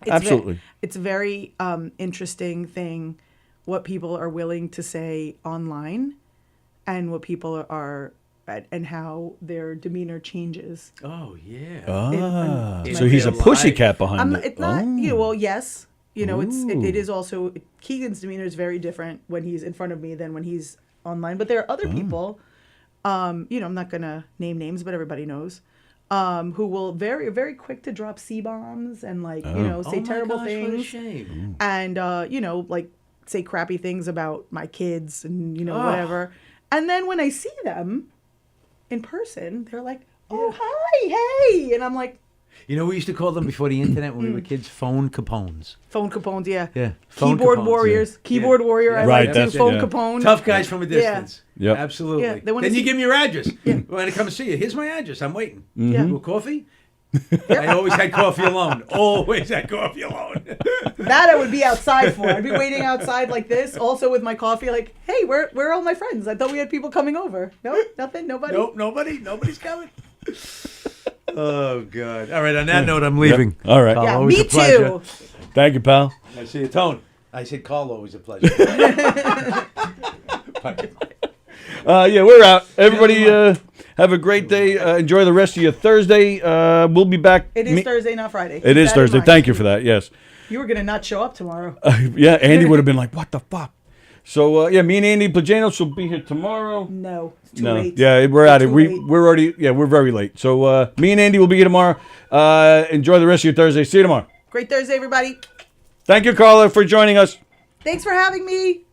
Speaker 7: Absolutely.
Speaker 11: It's a very interesting thing what people are willing to say online and what people are and how their demeanor changes.
Speaker 14: Oh, yeah.
Speaker 7: So he's a pussycat behind it.
Speaker 11: It's not, well, yes. It is also, Keegan's demeanor is very different when he's in front of me than when he's online. But there are other people, I'm not going to name names, but everybody knows, who will very, very quick to drop C-bombs and say terrible things.
Speaker 14: What a shame.
Speaker 11: And, say crappy things about my kids and, whatever. And then when I see them in person, they're like, oh, hi, hey. And I'm like,
Speaker 14: we used to call them before the internet when we were kids, phone Capones.
Speaker 11: Phone Capones, yeah.
Speaker 14: Yeah.
Speaker 11: Keyboard warriors. Yeah. Keyboard warrior, I like too. Phone Capone.
Speaker 14: Tough guys from a distance.
Speaker 7: Yeah.
Speaker 14: Absolutely.
Speaker 11: Yeah,
Speaker 14: then you give me your address. When I come to see you, here's my address. I'm waiting.
Speaker 7: Mm-hmm.
Speaker 11: Yeah.
Speaker 14: You want coffee? I always had coffee alone. Always had coffee alone.
Speaker 11: That I would be outside for. I'd be waiting outside like this, also with my coffee, like, hey, where are all my friends? I thought we had people coming over. Nope, nothing, nobody.
Speaker 14: Nope, nobody's coming. Oh, God. All right, on that note, I'm leaving.
Speaker 7: Yep. All right.
Speaker 14: Carl,
Speaker 11: Yeah,
Speaker 14: always
Speaker 11: me
Speaker 14: a pleasure.
Speaker 11: too.
Speaker 7: Thank you, pal.
Speaker 14: I see you, Tone. I said, Carl, always a pleasure.
Speaker 7: Yeah, we're out. Everybody have a great day. Enjoy the rest of your Thursday. We'll be back.
Speaker 11: It is Thursday, not Friday.
Speaker 7: It is
Speaker 11: Keep that in
Speaker 7: Thursday.
Speaker 11: mind.
Speaker 7: Thank you for that. Yes.
Speaker 11: You were going to not show up tomorrow.
Speaker 7: Yeah, Andy would have been like, what the fuck? So, me and Andy Plajanos will be here tomorrow.
Speaker 11: No, it's too late.
Speaker 7: Yeah, we're at it.
Speaker 11: Too late.
Speaker 7: We're already, we're very late. So, me and Andy will be here tomorrow. Enjoy the rest of your Thursday. See you tomorrow.
Speaker 11: Great Thursday, everybody.
Speaker 7: Thank you, Carla, for joining us.
Speaker 11: Thanks for having me.